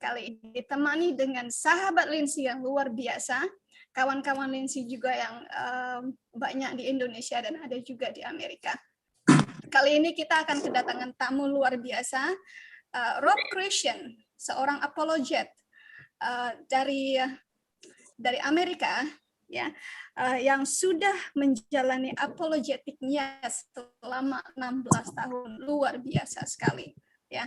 kali ini ditemani dengan sahabat Lindsay yang luar biasa, kawan-kawan Lindsay juga yang banyak di Indonesia dan ada juga di Amerika. Kali ini kita akan kedatangan tamu luar biasa, Rob Christian, seorang apologet dari Amerika, ya, yang sudah menjalani apologetiknya selama 16 tahun, luar biasa sekali, ya.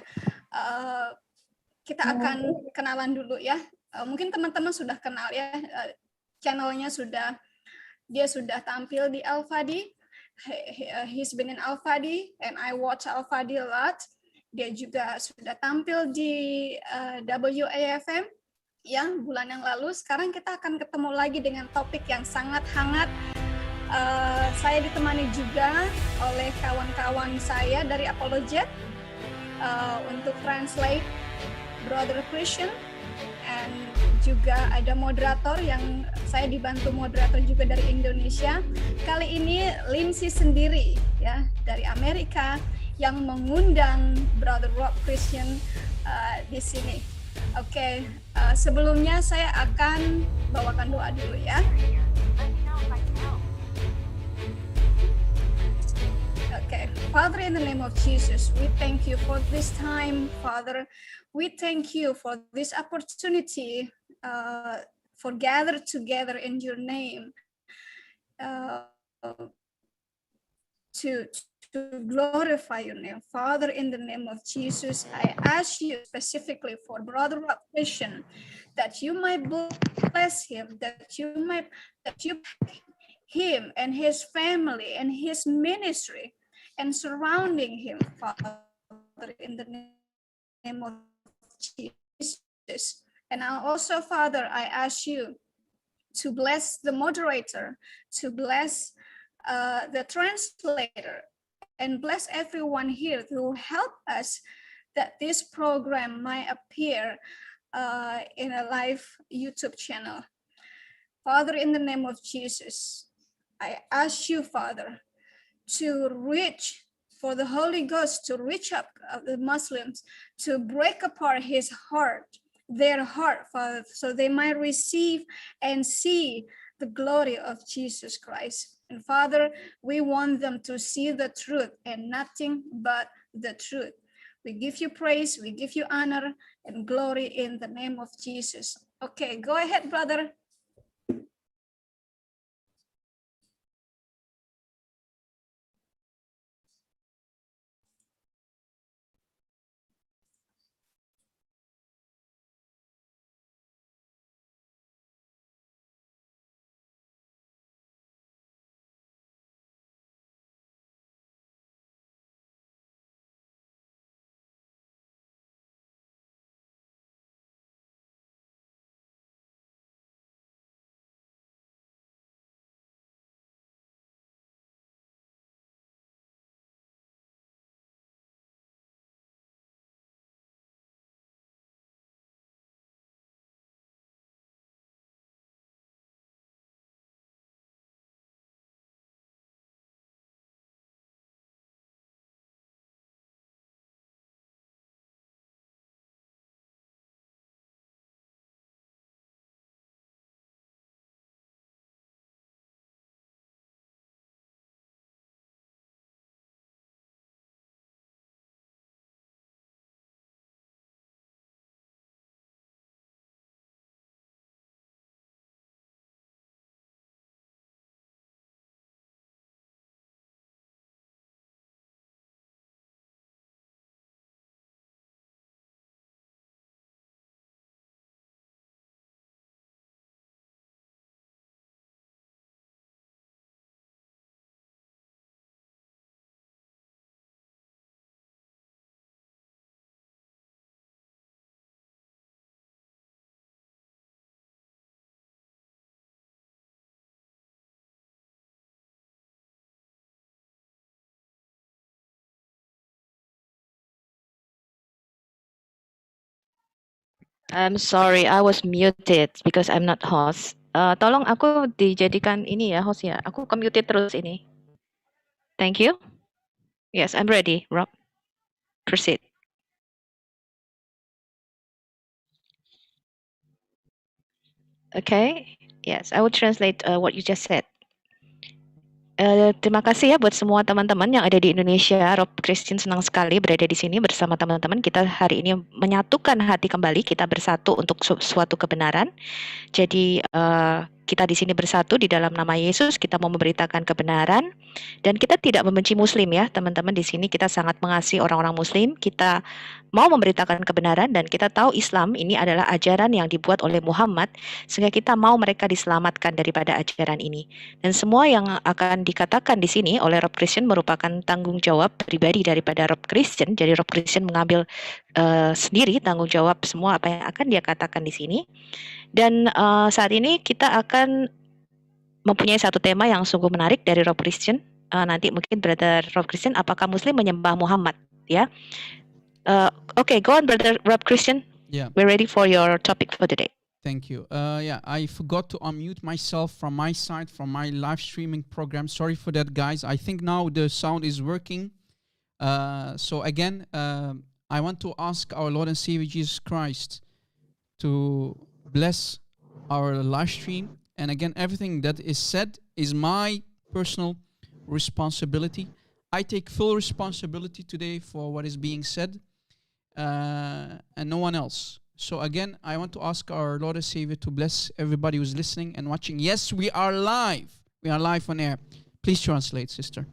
Kita akan kenalan dulu ya. Mungkin teman-teman sudah kenal ya, channelnya dia sudah tampil di Al-Fadi. He's been in Al-Fadi and I watch Al-Fadi a lot. Dia juga sudah tampil di WAFM ya bulan yang lalu. Sekarang kita akan ketemu lagi dengan topik yang sangat hangat. Saya ditemani juga oleh kawan-kawan saya dari Apologet untuk translate Brother Christian, and juga ada moderator yang saya dibantu moderator juga dari Indonesia. Kali ini Lindsay sendiri ya dari Amerika yang mengundang Brother Rob Christian di sini. Oke, sebelumnya saya akan bawakan doa dulu ya. Okay, Father, in the name of Jesus, we thank you for this time, Father. We thank you for this opportunity for gather together in your name to glorify your name. Father, in the name of Jesus, I ask you specifically for Brother Rob Christian that you might bless him, that you him and his family and his ministry and surrounding him, Father, in the name of Jesus. And also, Father, I ask you to bless the moderator, to bless the translator, and bless everyone here to help us that this program might appear in a live YouTube channel. Father, in the name of Jesus, I ask you, Father, to reach for the Holy Ghost, to reach up the Muslims, to break apart their heart, Father, so they might receive and see the glory of Jesus Christ. And Father, we want them to see the truth and nothing but the truth. We give you praise, we give you honor and glory in the name of Jesus. Okay, go ahead, brother. I'm sorry, I was muted because I'm not host. Tolong aku dijadikan ini ya host ya. Aku ke-muted terus ini. Thank you. Yes, I'm ready, Rob. Proceed. Okay. Yes, I will translate what you just said. Terima kasih ya buat semua teman-teman yang ada di Indonesia. Rob Christian senang sekali berada di sini bersama teman-teman. Kita hari ini menyatukan hati kembali, kita bersatu untuk suatu kebenaran. Jadi kita di sini bersatu di dalam nama Yesus, kita mau memberitakan kebenaran dan kita tidak membenci Muslim ya, teman-teman. Di sini kita sangat mengasihi orang-orang Muslim. Kita mau memberitakan kebenaran dan kita tahu Islam ini adalah ajaran yang dibuat oleh Muhammad sehingga kita mau mereka diselamatkan daripada ajaran ini. Dan semua yang akan dikatakan di sini oleh Rob Christian merupakan tanggung jawab pribadi daripada Rob Christian. Jadi Rob Christian mengambil sendiri tanggung jawab semua apa yang akan dia katakan di sini. Dan saat ini kita akan mempunyai satu tema yang sungguh menarik dari Rob Christian. Nanti mungkin Brother Rob Christian, apakah Muslim menyembah Muhammad? Ya, okay, go on, Brother Rob Christian. Yeah. We're ready for your topic for today. Thank you. Yeah, I forgot to unmute myself from my side, from my live streaming program. Sorry for that, guys. I think now the sound is working. So again, I want to ask our Lord and Savior Jesus Christ to bless our live stream. And again, everything that is said is my personal responsibility. I take full responsibility today for what is being said, and no one else. So again, I want to ask our Lord and Savior to bless everybody who's listening and watching. Yes, we are live. We are live on air. Please translate, sister.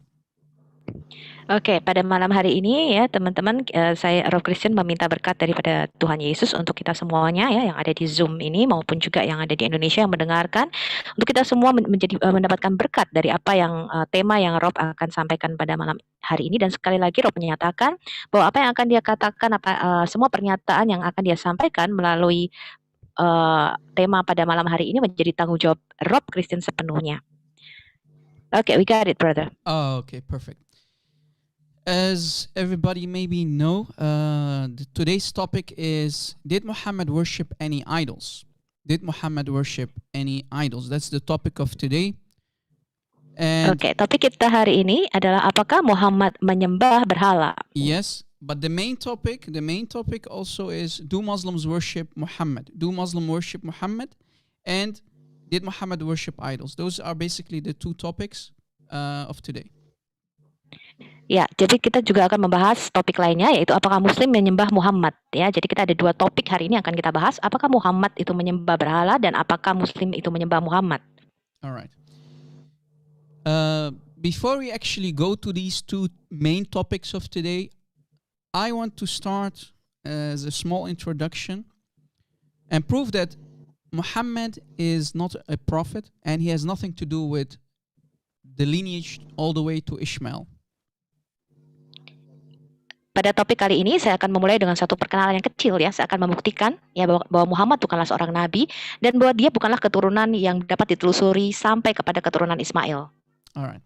Oke, pada malam hari ini ya teman-teman, saya Rob Christian meminta berkat daripada Tuhan Yesus untuk kita semuanya ya yang ada di Zoom ini maupun juga yang ada di Indonesia yang mendengarkan, untuk kita semua mendapatkan berkat dari apa yang tema yang Rob akan sampaikan pada malam hari ini. Dan sekali lagi Rob menyatakan bahwa apa yang akan dia katakan, semua pernyataan yang akan dia sampaikan melalui tema pada malam hari ini menjadi tanggung jawab Rob Christian sepenuhnya. Okay, we got it, brother. Oh, okay, perfect. As everybody maybe know, today's topic is, did Muhammad worship any idols? Did Muhammad worship any idols? That's the topic of today. And Oke, topik kita hari ini adalah apakah Muhammad menyembah berhala? yes, but the main topic also is, do Muslims worship Muhammad? Do Muslims worship Muhammad? And did Muhammad worship idols? Those are basically the two topics of today. Ya, jadi kita juga akan membahas topik lainnya, yaitu apakah Muslim menyembah Muhammad. Ya, jadi kita ada dua topik hari ini yang akan kita bahas. Apakah Muhammad itu menyembah berhala dan apakah Muslim itu menyembah Muhammad? Alright. Before we actually go to these two main topics of today, I want to start as a small introduction and prove that Muhammad is not a prophet and he has nothing to do with the lineage all the way to Ishmael. Pada topik kali ini saya akan memulai dengan satu perkenalan yang kecil ya. Saya akan membuktikan ya bahwa Muhammad bukanlah seorang nabi dan bahwa dia bukanlah keturunan yang dapat ditelusuri sampai kepada keturunan Ismail. Alright.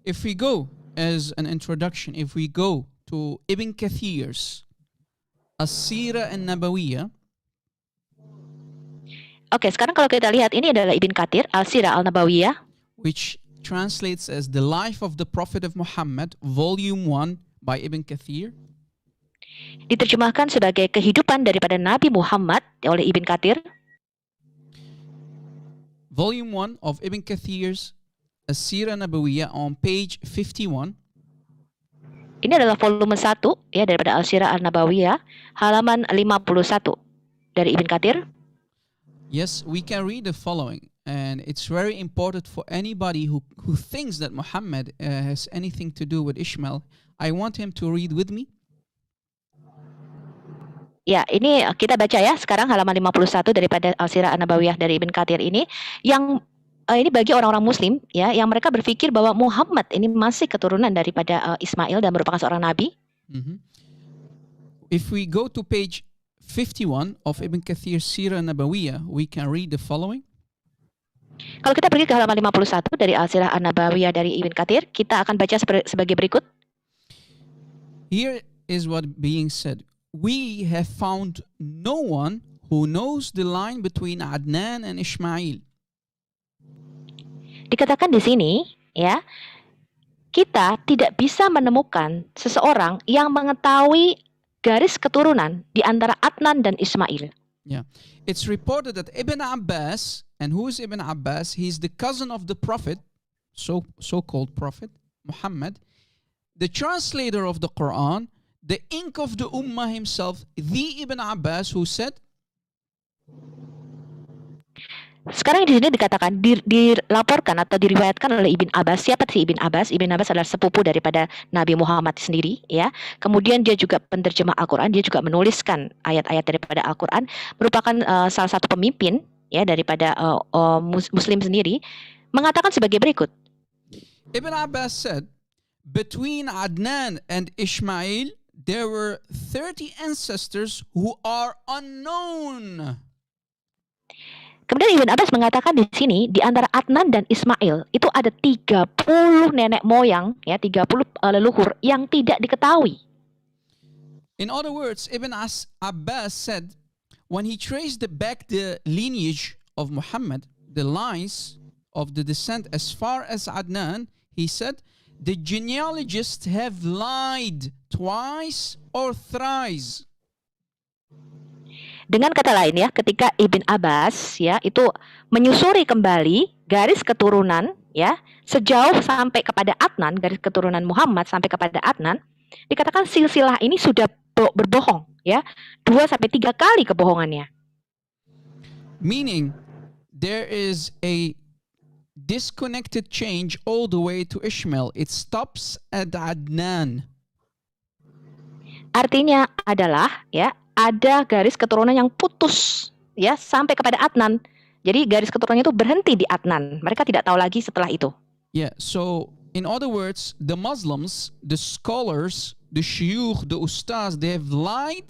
If we go as an introduction, if we go to Ibn Kathir's As-Sirah An-Nabawiyah. Oke, sekarang kalau kita lihat ini adalah Ibn Kathir, Al-Sirah Al-Nabawiyah, which translates as The Life of the Prophet of Muhammad, Volume 1 by Ibn Kathir. Diterjemahkan sebagai kehidupan daripada Nabi Muhammad oleh Ibn Kathir. Volume 1 of Ibn Kathir's As-Sirah Nabawiyah on page 51. Ini adalah volume 1 ya daripada Al-Sirah Al-Nabawiyah, halaman 51 dari Ibn Kathir. Yes, we can read the following, and it's very important for anybody who thinks that Muhammad has anything to do with Ishmael. I want him to read with me. Ya, ini kita baca ya sekarang halaman 51 daripada Al-Sirah An-Nabawiyah dari Ibn Kathir ini, yang ini bagi orang-orang Muslim ya yang mereka berpikir bahwa Muhammad ini masih keturunan daripada Ismail dan merupakan seorang nabi. If we go to page 51 of Ibn Kathir's Sirah Nabawiyah, we can read the following. Kalau kita pergi ke halaman 51 dari Al-Sirah An-Nabawiyah dari Ibn Kathir, kita akan baca sebagai berikut. Here is what being said. We have found no one who knows the line between Adnan and Ishmael. Dikatakan di sini, ya, kita tidak bisa menemukan seseorang yang mengetahui garis keturunan di antara Adnan dan Ismail. Yeah. It's reported that Ibn Abbas, and who is Ibn Abbas? He's the cousin of the Prophet, so-called Prophet, Muhammad, the translator of the Quran, the ink of the Ummah himself, the Ibn Abbas, who said, Sekarang di sini dikatakan dilaporkan atau diriwayatkan oleh Ibn Abbas. Siapa sih Ibn Abbas? Ibn Abbas adalah sepupu daripada Nabi Muhammad sendiri, ya. Kemudian dia juga penterjemah Al-Quran, dia juga menuliskan ayat-ayat daripada Al-Quran, merupakan salah satu pemimpin ya daripada Muslim sendiri, mengatakan sebagai berikut. Ibn Abbas said, between Adnan and Ishmael, there were 30 ancestors who are unknown. Kemudian Ibn Abbas mengatakan di sini di antara Adnan dan Ismail itu ada 30 nenek moyang, ya, 30 leluhur yang tidak diketahui. In other words, Ibn Abbas said, when he traced back the lineage of Muhammad, the lines of the descent as far as Adnan, he said, the genealogists have lied twice or thrice. Dengan kata lain ya, ketika Ibn Abbas ya itu menyusuri kembali garis keturunan ya sejauh sampai kepada Adnan, garis keturunan Muhammad sampai kepada Adnan, dikatakan silsilah ini sudah berbohong ya, 2 sampai 3 kali kebohongannya. Meaning there is a disconnected change all the way to Ishmael. It stops at Adnan. Artinya adalah ya ada garis keturunan yang putus ya sampai kepada Adnan. Jadi garis keturunannya itu berhenti di Adnan. Mereka tidak tahu lagi setelah itu. Yeah, so in other words, the Muslims, the scholars, the shuyukh, the ustaz, they have lied.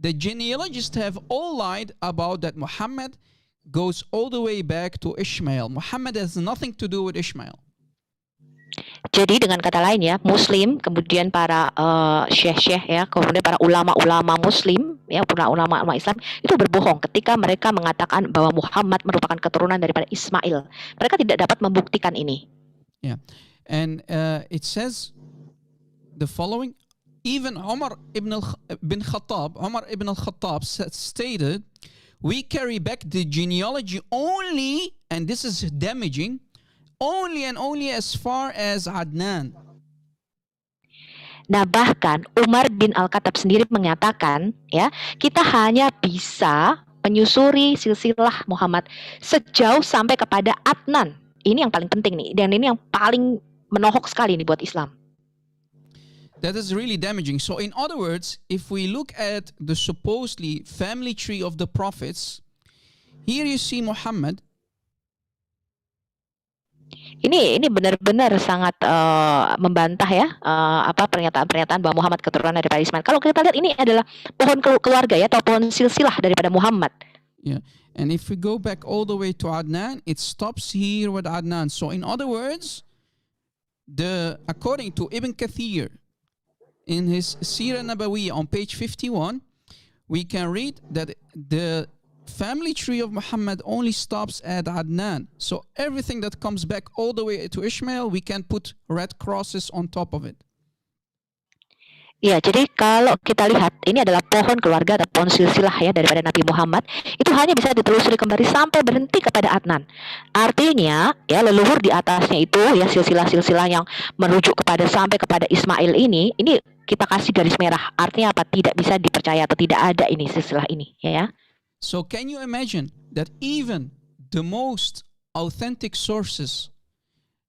The genealogists have all lied about that Muhammad goes all the way back to Ishmael. Muhammad has nothing to do with Ishmael. Jadi dengan kata lain ya, Muslim, kemudian para syekh-syekh ya, kemudian para ulama-ulama Muslim ya, para ulama-ulama Islam itu berbohong ketika mereka mengatakan bahwa Muhammad merupakan keturunan daripada Ismail. Mereka tidak dapat membuktikan ini. Yeah, and it says the following. Even Umar ibn al-Khattab stated, we carry back the genealogy only, and this is damaging, only and only as far as Adnan. Nah, bahkan Umar bin Al-Khattab sendiri menyatakan, ya, kita hanya bisa menyusuri silsilah Muhammad sejauh sampai kepada Adnan. Ini yang paling penting nih, dan ini yang paling menohok sekali nih buat Islam. That is really damaging. So in other words, if we look at the supposedly family tree of the prophets, here you see Muhammad. Ini benar-benar sangat membantah ya pernyataan-pernyataan bahwa Muhammad keturunan daripada Ismail. Kalau kita lihat ini adalah pohon keluarga ya, atau pohon silsilah daripada Muhammad. Yeah, and if we go back all the way to Adnan, it stops here with Adnan. So in other words, according to Ibn Kathir, in his Sirah Nabawiyah on page 51, we can read that the family tree of Muhammad only stops at Adnan. So everything that comes back all the way to Ishmael, we can put red crosses on top of it. Ya, jadi kalau kita lihat ini adalah pohon keluarga atau pohon silsilah ya daripada Nabi Muhammad, itu hanya bisa ditelusuri kembali sampai berhenti kepada Adnan. Artinya ya leluhur di atasnya itu ya silsilah-silsilah yang merujuk kepada sampai kepada Ismail ini kita kasih garis merah. Artinya apa? Tidak bisa dipercaya atau tidak ada ini silsilah ini ya. So can you imagine that even the most authentic sources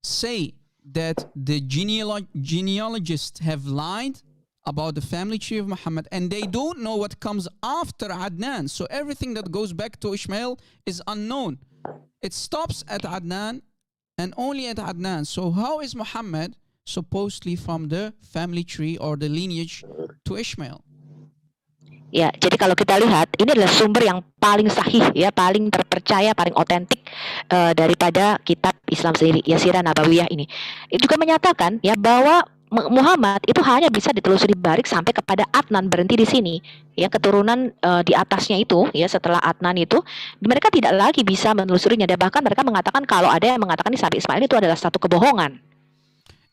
say that the genealogists have lied about the family tree of Muhammad, and they don't know what comes after Adnan. So everything that goes back to Ishmael is unknown. It stops at Adnan and only at Adnan. So how is Muhammad supposedly from the family tree or the lineage to Ishmael? Ya, jadi kalau kita lihat ini adalah sumber yang paling sahih ya, paling terpercaya, paling otentik daripada kitab Islam sendiri, ya Sirah Nabawiyah ini. Itu juga menyatakan ya bahwa Muhammad itu hanya bisa ditelusuri balik sampai kepada Adnan, berhenti di sini. Ya, keturunan di atasnya itu ya setelah Adnan itu mereka tidak lagi bisa menelusurinya, dan bahkan mereka mengatakan kalau ada yang mengatakan sampai Ismail itu adalah satu kebohongan.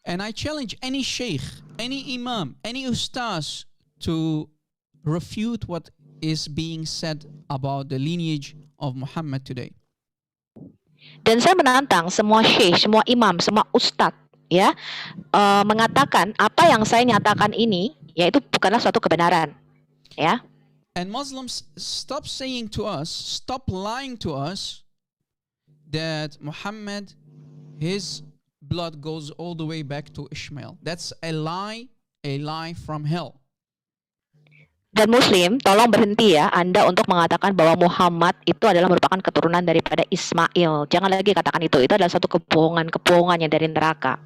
And I challenge any sheikh, any imam, any ustaz to refute what is being said about the lineage of Muhammad today. Dan saya menantang semua syekh, semua imam, semua ustadz ya mengatakan apa yang saya nyatakan ini yaitu bukanlah suatu kebenaran ya. And Muslims, stop saying to us, stop lying to us that Muhammad, his blood goes all the way back to Ishmael. That's a lie from hell. Dan Muslim, tolong berhenti ya Anda untuk mengatakan bahwa Muhammad itu adalah merupakan keturunan daripada Ismail. Jangan lagi katakan itu. Itu adalah satu kebohongan yang dari neraka.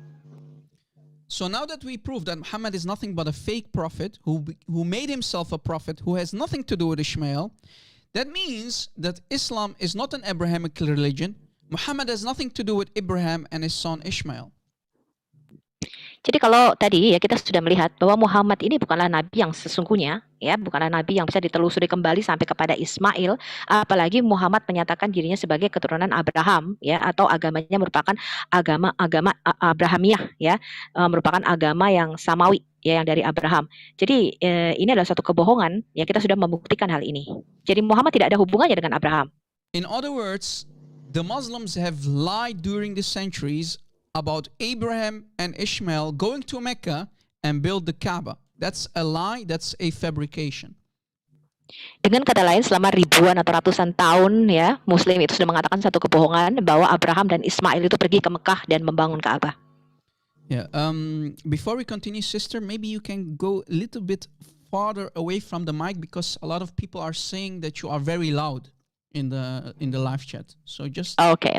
So now that we prove that Muhammad is nothing but a fake prophet who made himself a prophet who has nothing to do with Ishmael, that means that Islam is not an Abrahamic religion. Muhammad has nothing to do with Abraham and his son Ishmael. Jadi kalau tadi ya kita sudah melihat bahwa Muhammad ini bukanlah nabi yang sesungguhnya, ya, bukanlah nabi yang bisa ditelusuri kembali sampai kepada Ismail, apalagi Muhammad menyatakan dirinya sebagai keturunan Abraham, ya, atau agamanya merupakan agama Abrahamiah, ya, merupakan agama yang samawi, ya, yang dari Abraham. Jadi ini adalah satu kebohongan, ya, kita sudah membuktikan hal ini. Jadi Muhammad tidak ada hubungannya dengan Abraham. In other words, the Muslims have lied during the centuries about Abraham and Ishmael going to Mecca and build the Kaaba. That's a lie, that's a fabrication. Dengan kata lain, selama ribuan atau ratusan tahun ya, Muslim itu sudah mengatakan satu kebohongan bahwa Abraham dan Ismail itu pergi ke Mekah dan membangun Ka'bah. Yeah. Before we continue, sister, maybe you can go a little bit farther away from the mic because a lot of people are saying that you are very loud in the live chat. So just Okay.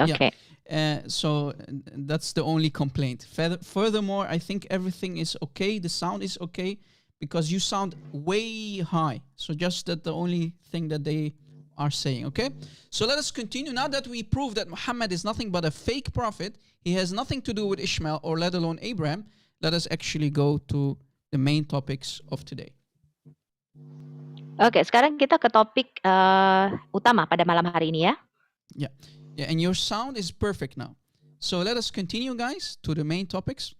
Yeah. So that's the only complaint. Furthermore, I think everything is okay. The sound is okay because you sound way high. So just that the only thing that they are saying, okay? So let us continue. Now that we prove that Muhammad is nothing but a fake prophet, he has nothing to do with Ishmael or let alone Abraham, let us actually go to the main topics of today. Oke, sekarang kita ke topik utama pada malam hari ini ya. Yeah, and your sound is perfect now. So let us continue, guys, to the main topics.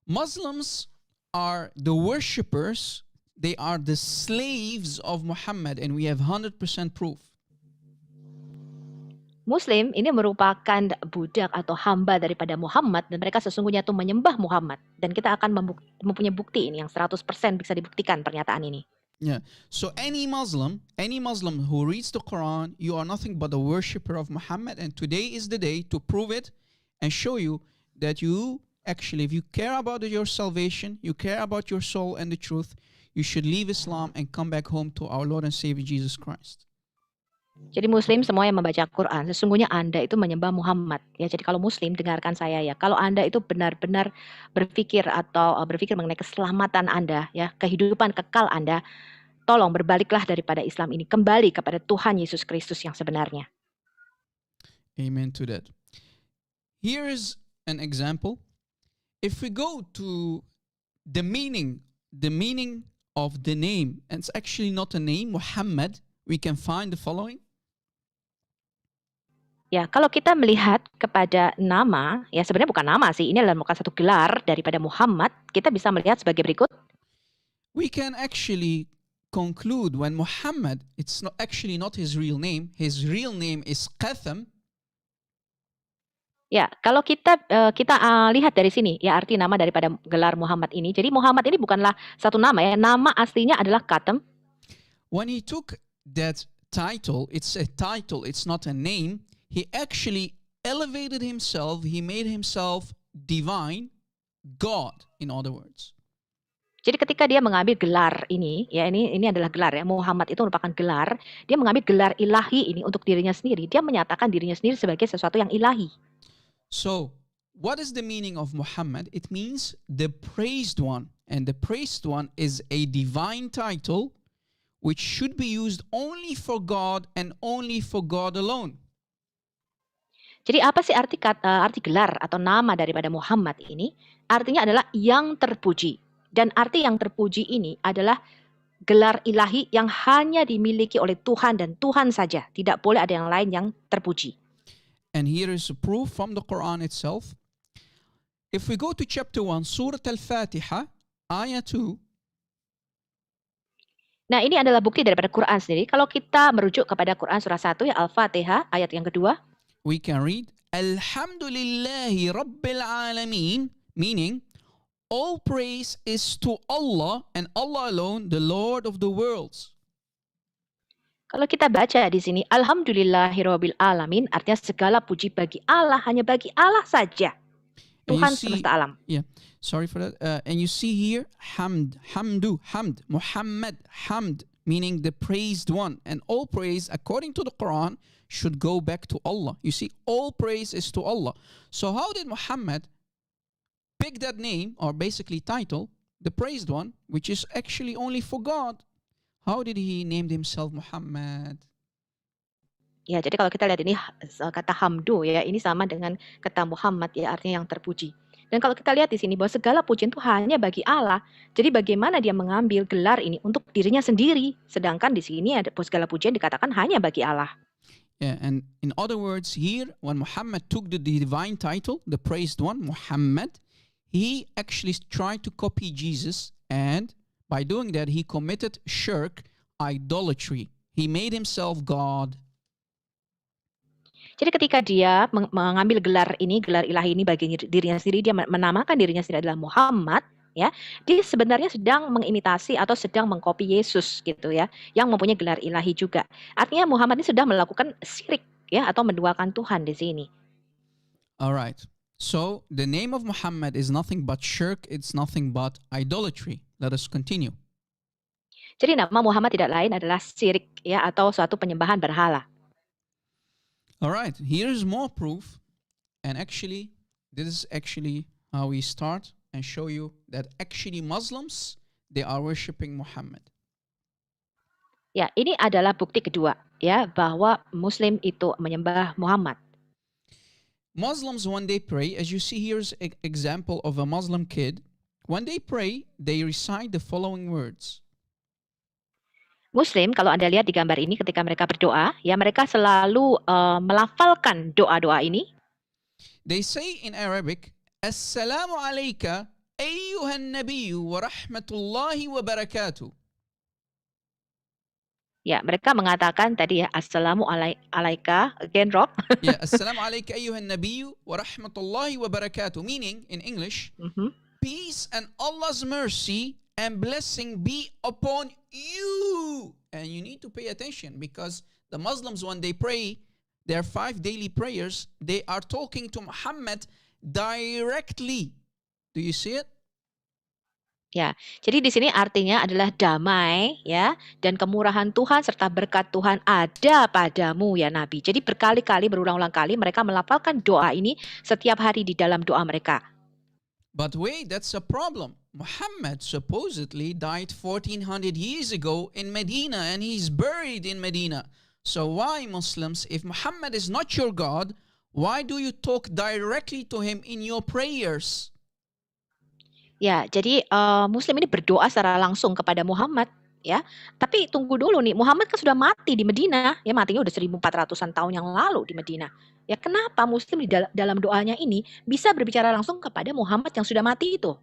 Muslims are the worshippers. They are the slaves of Muhammad, and we have 100% proof. Muslim ini merupakan budak atau hamba daripada Muhammad dan mereka sesungguhnya itu menyembah Muhammad. Dan kita akan mempunyai bukti ini yang 100% bisa dibuktikan pernyataan ini. Yeah. So any Muslim who reads the Quran, you are nothing but a worshipper of Muhammad, and today is the day to prove it and show you that you actually, if you care about your salvation, you care about your soul and the truth, you should leave Islam and come back home to our Lord and Savior Jesus Christ. Jadi Muslim semua yang membaca Quran, sesungguhnya Anda itu menyembah Muhammad. Ya, jadi kalau Muslim dengarkan saya ya. Kalau Anda itu benar-benar berpikir mengenai keselamatan Anda, ya, kehidupan kekal Anda, tolong berbaliklah daripada Islam ini, kembali kepada Tuhan Yesus Kristus yang sebenarnya. Amen to that. Here is an example. If we go to the meaning of the name, and it's actually not a name, Muhammad, we can find the following. Ya, kalau kita melihat kepada nama, ya sebenarnya bukan nama sih, ini adalah bukan satu gelar daripada Muhammad, kita bisa melihat sebagai berikut. We can actually conclude when Muhammad, it's not his real name. His real name is Qatham. Ya, kalau kita lihat dari sini, ya arti nama daripada gelar Muhammad ini. Jadi Muhammad ini bukanlah satu nama ya, nama aslinya adalah Qatham. When he took that title, it's a title, it's not a name. He actually elevated himself. He made himself divine, God, in other words. Jadi ketika dia mengambil gelar ini, ya ini adalah gelar ya, Muhammad itu merupakan gelar, dia mengambil gelar ilahi ini untuk dirinya sendiri, dia menyatakan dirinya sendiri sebagai sesuatu yang ilahi. So, what is the meaning of Muhammad? It means the praised one, and the praised one is a divine title which should be used only for God and only for God alone. Jadi apa sih arti gelar atau nama daripada Muhammad ini? Artinya adalah yang terpuji. Dan arti yang terpuji ini adalah gelar ilahi yang hanya dimiliki oleh Tuhan dan Tuhan saja. Tidak boleh ada yang lain yang terpuji. And here is a proof from the Quran itself. If we go to chapter 1, Surah Al-Fatiha, ayah 2. Nah, ini adalah bukti daripada Quran sendiri. Kalau kita merujuk kepada Quran surah 1 ya Al-Fatihah ayat yang kedua, We can read Alhamdulillahi Rabbil Alameen, meaning all praise is to Allah and Allah alone, the Lord of the worlds. kalau kita baca di sini Alhamdulillahirabbil alamin artinya segala puji bagi Allah, hanya bagi Allah saja. And you Tuhan see, semesta alam. sorry for that. And you see here, hamd, Muhammad, hamd, meaning the praised one. And all praise, according to the Quran, should go back to Allah. You see, all praise is to Allah. So how did Muhammad pick that name, or basically title, the praised one, which is actually only for God? How did he name himself Muhammad? Ya, jadi kalau kita lihat ini kata hamdu ya, ini sama dengan kata Muhammad ya, artinya yang terpuji. Dan kalau kita lihat di sini bahwa segala pujian itu hanya bagi Allah. Jadi bagaimana dia mengambil gelar ini untuk dirinya sendiri, sedangkan di sini ada segala pujian dikatakan hanya bagi Allah. Yeah, and in other words, here when Muhammad took the divine title, the praised one, Muhammad, he actually tried to copy Jesus, and by doing that, he committed shirk, idolatry. He made himself God. Jadi ketika dia mengambil gelar ilahi ini bagi dirinya sendiri, dia menamakan dirinya sendiri adalah Muhammad, ya. Dia sebenarnya sedang mengimitasi atau sedang mengcopy Yesus gitu ya, yang mempunyai gelar ilahi juga. Artinya Muhammad ini sudah melakukan syirik ya atau menduakan Tuhan di sini. Alright. So the name of Muhammad is nothing but shirk, it's nothing but idolatry. Let us continue. Jadi nama Muhammad tidak lain adalah syirik ya atau suatu penyembahan berhala. Alright, here's more proof. And actually, this is actually how we start and show you that actually Muslims, they are worshiping Muhammad. Ya, ini adalah bukti kedua ya bahwa Muslim itu menyembah Muhammad. Muslims, when they pray, as you see here's an example of a Muslim kid. When they pray, they recite the following words. Muslim, kalau Anda lihat di gambar ini ketika mereka berdoa, ya mereka selalu melafalkan doa-doa ini. They say in Arabic, Assalamu alayka ayyuhan nabiyyu wa rahmatullahi wa barakatuh. Ya, mereka mengatakan tadi ya, Assalamu alaika, again Rob. Yeah, Assalamu alayka ayyuhan nabiyyu wa rahmatullahi wa barakatuh. Meaning, in English, peace and Allah's mercy and blessing be upon you. And you need to pay attention because the Muslims, when they pray their 5 daily prayers, they are talking to Muhammad directly. Do you see it? Ya, jadi di sini artinya adalah damai ya dan kemurahan Tuhan serta berkat Tuhan ada padamu ya Nabi. Jadi berkali-kali berulang-ulang kali mereka melafalkan doa ini setiap hari di dalam doa mereka. But wait, that's a problem. Muhammad supposedly died 1400 years ago in Medina and he's buried in Medina. So why Muslims, if Muhammad is not your God, why do you talk directly to him in your prayers? Ya, jadi Muslim ini berdoa secara langsung kepada Muhammad ya. Tapi tunggu dulu nih, Muhammad kan sudah mati di Medina. Ya matinya udah 1400-an tahun yang lalu di Medina. Ya kenapa Muslim di dalam doanya ini bisa berbicara langsung kepada Muhammad yang sudah mati itu?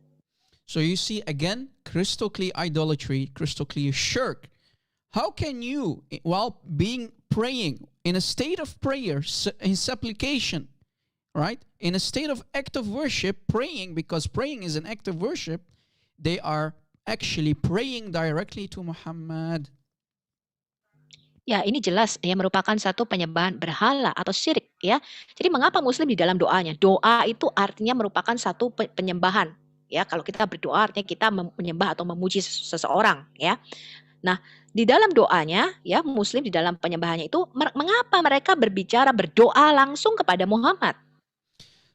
So you see again, crystal clear idolatry, crystal clear shirk. How can you, while praying in a state of prayer, in supplication, right? In a state of active worship, praying, because praying is an act of worship, they are actually praying directly to Muhammad. Ya, ini jelas ya merupakan satu penyembahan berhala atau syirik ya. Jadi mengapa Muslim di dalam doanya? Doa itu artinya merupakan satu penyembahan ya. Kalau kita berdoa artinya kita menyembah atau memuji seseorang ya. Nah, di dalam doanya ya Muslim di dalam penyembahannya itu mengapa mereka berdoa langsung kepada Muhammad?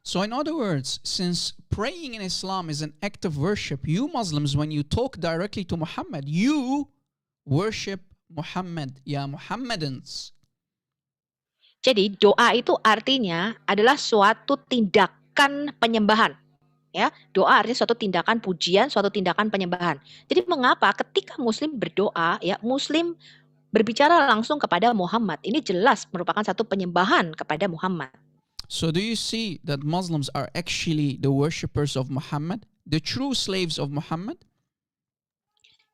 So in other words, since praying in Islam is an act of worship, you Muslims, when you talk directly to Muhammad, you worship Muhammad, ya Muhammadans. Jadi doa itu artinya adalah suatu tindakan penyembahan. Ya, doa artinya suatu tindakan pujian, suatu tindakan penyembahan. Jadi mengapa ketika Muslim berdoa, ya Muslim berbicara langsung kepada Muhammad, ini jelas merupakan satu penyembahan kepada Muhammad. So do you see that Muslims are actually the worshippers of Muhammad, the true slaves of Muhammad?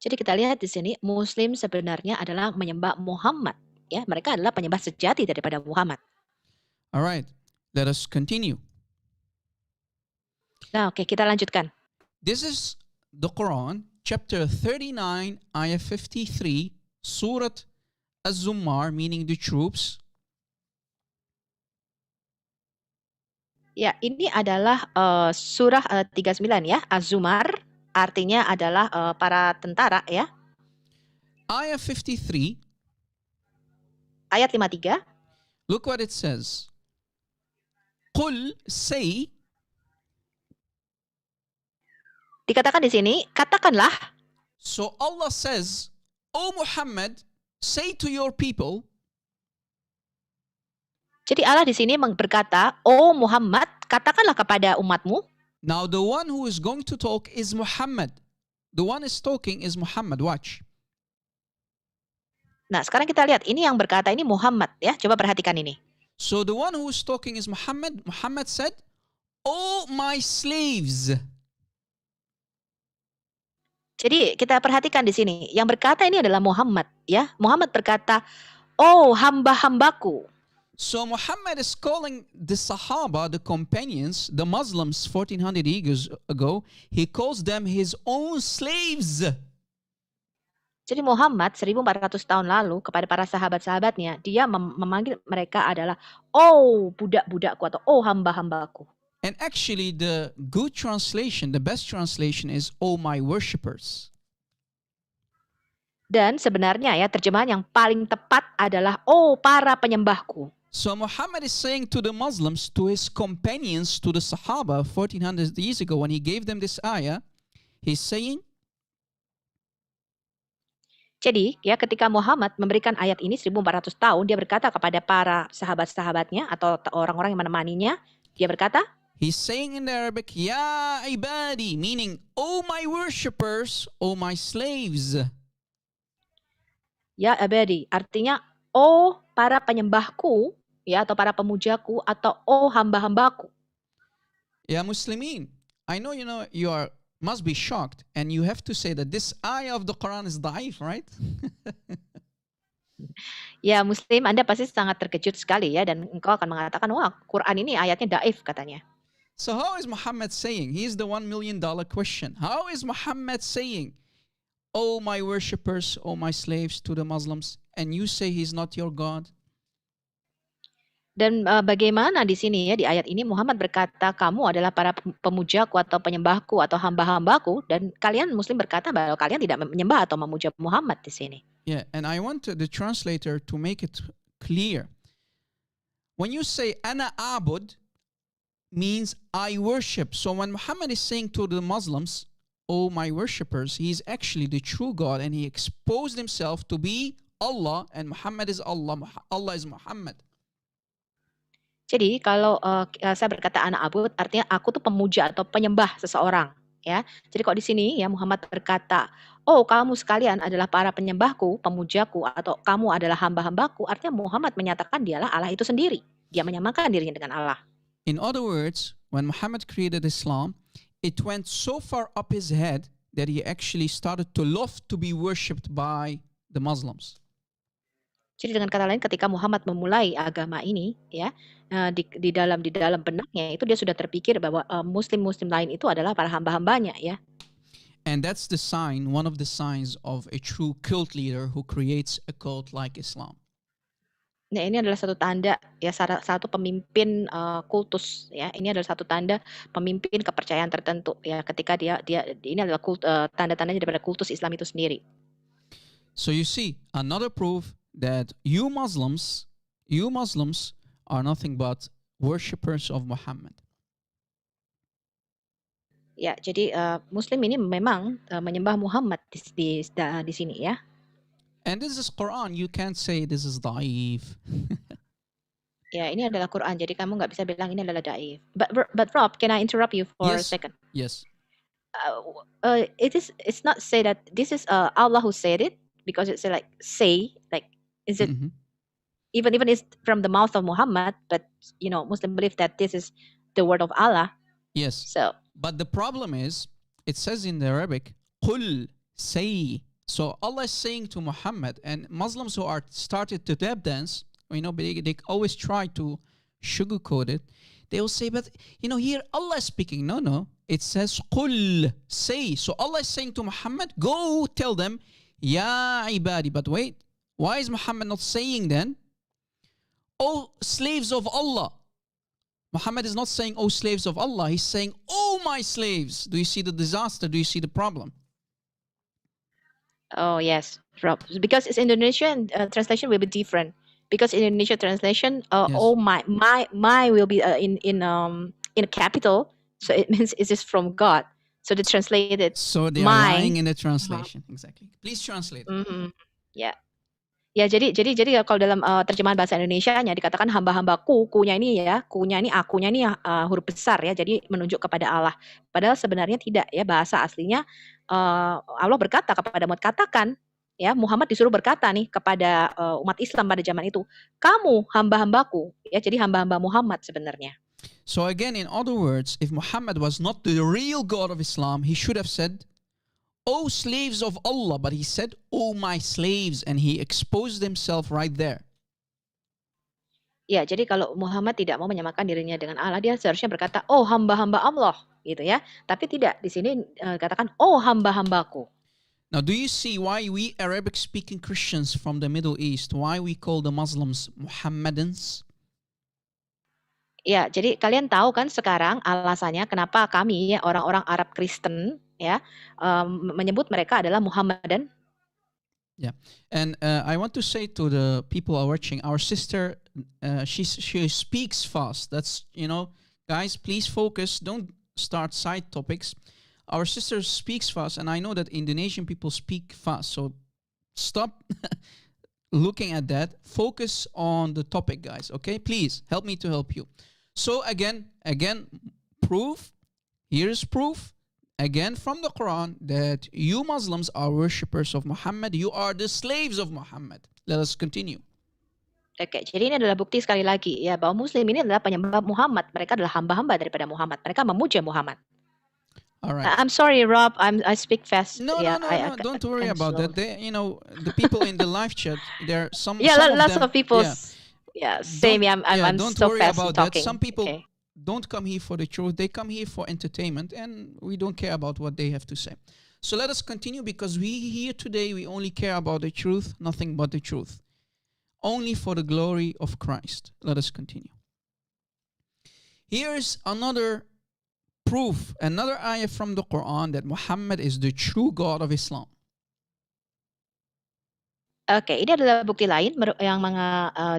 Jadi kita lihat di sini Muslim sebenarnya adalah menyembah Muhammad. Ya, mereka adalah penyembah sejati daripada Muhammad. All right, let us continue. Nah, oke, kita lanjutkan. This is the Quran, chapter 39, ayah 53, Surat Az-Zumar, meaning the troops. Ya, ini adalah surah 39 ya, Az-Zumar, artinya adalah para tentara ya. Ayah 53, Ayat 53. look what it says. Qul, say, Dikatakan di sini, katakanlah. so Allah says, O Muhammad, say to your people, Jadi Allah di sini berkata, "Oh Muhammad, katakanlah kepada umatmu." now the one who is going to talk is Muhammad. The one is talking is Muhammad. Watch. Nah, sekarang kita lihat ini yang berkata ini Muhammad ya. Coba perhatikan ini. So the one who is talking is Muhammad. Muhammad said, "O my slaves." Jadi kita perhatikan di sini, yang berkata ini adalah Muhammad ya. Muhammad berkata, "Oh hamba-hambaku." So Muhammad is calling the Sahaba, the companions, the Muslims 1400 years ago, he calls them his own slaves. Jadi Muhammad 1400 tahun lalu kepada para sahabat-sahabatnya, dia memanggil mereka adalah "Oh budak-budakku" atau "Oh hamba-hambaku." And actually the good translation, the best translation is "Oh my worshippers." Dan sebenarnya ya terjemahan yang paling tepat adalah "Oh para penyembahku." So Muhammad is saying to the Muslims, to his companions, to the Sahaba 1400 years ago when he gave them this ayah, he's saying, jadi ya ketika Muhammad memberikan ayat ini 1400 tahun, dia berkata kepada para sahabat-sahabatnya atau orang-orang yang menemaninya, dia berkata, he's saying in the Arabic, Ya ibadi, meaning, oh my worshippers, oh my slaves. Ya abadi, artinya oh para penyembahku, ya atau para pemujaku, atau oh hamba-hambaku. Ya Muslimin, I know you must be shocked and you have to say that this ayah of the Quran is da'if, right? Ya Muslim, Anda pasti sangat terkejut sekali ya, dan engkau akan mengatakan, wah Quran ini ayatnya daif katanya. So how is Muhammad saying? Here's the $1 million question. How is Muhammad saying, oh my worshippers, oh my slaves to the Muslims, and you say he's not your God? Dan bagaimana di sini ya di ayat ini Muhammad berkata kamu adalah para pemujaku atau penyembahku atau hamba-hambaku, dan kalian Muslim berkata bahwa kalian tidak menyembah atau memuja Muhammad di sini. Yeah, and I want the translator to make it clear. When you say ana abud, means I worship. So when Muhammad is saying to the Muslims, oh my worshippers, he is actually the true God, and he exposed himself to be Allah, and Muhammad is Allah. Allah is Muhammad. Jadi kalau saya berkata anak abud, artinya aku tuh pemuja atau penyembah seseorang, ya. Jadi kalau di sini ya Muhammad berkata, oh kamu sekalian adalah para penyembahku, pemujaku, atau kamu adalah hamba-hambaku, artinya Muhammad menyatakan dialah Allah itu sendiri. Dia menyamakan dirinya dengan Allah. In other words, when Muhammad created Islam, it went so far up his head that he actually started to love to be worshipped by the Muslims. Jadi dengan kata lain, ketika Muhammad memulai agama ini, ya di dalam benaknya itu dia sudah terpikir bahwa Muslim-Muslim lain itu adalah para hamba-hambanya, ya. And that's the sign, one of the signs of a true cult leader who creates a cult like Islam. Nah ini adalah satu tanda ya, satu pemimpin kultus, ya. Ini adalah satu tanda pemimpin kepercayaan tertentu, ya. Ketika dia ini adalah tanda-tandanya daripada kultus Islam itu sendiri. So you see, another proof that you Muslims are nothing but worshippers of Muhammad. Ya, jadi Muslim ini memang menyembah Muhammad di sini, ya. And this is Quran. You can't say this is da'if. Ya, ini adalah Quran. Jadi kamu nggak bisa bilang ini adalah daif. But Rob, can I interrupt you for a second? Yes. It's not say that this is Allah who said it, because it's like say, like, is it even it's from the mouth of Muhammad, but Muslim believe that this is the word of Allah. Yes. So, but the problem is, it says in the Arabic, "Qul," say, So Allah is saying to Muhammad, and Muslims who are started to tap dance, they always try to sugarcoat it. They will say, but here Allah is speaking. No. It says, Qul, say. So Allah is saying to Muhammad, go tell them, Ya ibadi. But wait, why is Muhammad not saying then, O slaves of Allah? Muhammad is not saying, O slaves of Allah. He's saying, O my slaves. Do you see the disaster? Do you see the problem? Oh yes, Rob. Because it's Indonesian translation will be different. Because in Indonesian translation, Yes. oh my will be in a capital, so it means it's just from God. So they translate it. So they are My. lying in the translation. Exactly. Please translate. Mhm. Ya. Ya, jadi kalau dalam terjemahan bahasa Indonesianya dikatakan hamba-hambaku, kunya ini akunya ini huruf besar ya, jadi menunjuk kepada Allah. Padahal sebenarnya tidak ya, bahasa aslinya Allah berkata kepada Muhammad, katakan ya, Muhammad disuruh berkata nih kepada umat Islam pada zaman itu, kamu hamba-hambaku ya, jadi hamba-hamba Muhammad sebenarnya. So again, in other words, if Muhammad was not the real God of Islam, he should have said, O slaves of Allah, but he said, O my slaves, and he exposed himself right there. Ya, jadi kalau Muhammad tidak mau menyamakan dirinya dengan Allah, dia seharusnya berkata, oh hamba-hamba Allah, gitu ya. Tapi tidak, di sini katakan, oh hamba-hambaku. Now, do you see why we Arabic-speaking Christians from the Middle East, why we call the Muslims Muhammadans? Ya, jadi kalian tahu kan sekarang alasannya kenapa kami ya orang-orang Arab Kristen ya menyebut mereka adalah Muhammadan. Yeah, and I want to say to the people who are watching, our sister, she speaks fast. That's, guys, please focus. Don't start side topics. Our sister speaks fast, and I know that Indonesian people speak fast. So stop looking at that. Focus on the topic, guys. Okay, please help me to help you. So again, proof. Here's proof. Again from the Quran that you Muslims are worshippers of Muhammad. You are the slaves of Muhammad. Let us continue. Oke, jadi ini adalah bukti sekali lagi ya bahwa Muslim ini adalah penyembah Muhammad. Mereka adalah hamba-hamba daripada Muhammad. Mereka memuja Muhammad. All right. I'm sorry, Rob. I speak fast. No. Don't worry I'm about slow. that. They, the people in the live chat, there are some. Yeah, some lots them, of people. Yeah, Yeah, same. Don't- I'm don't so worry fast about in that. talking. Some people Okay. don't come here for the truth. They come here for entertainment, and we don't care about what they have to say. So let us continue, because we here today, we only care about the truth, nothing but the truth. Only for the glory of Christ. Let us continue. Here's another proof, another ayah from the Quran that Muhammad is the true God of Islam. Oke, ini adalah bukti lain yang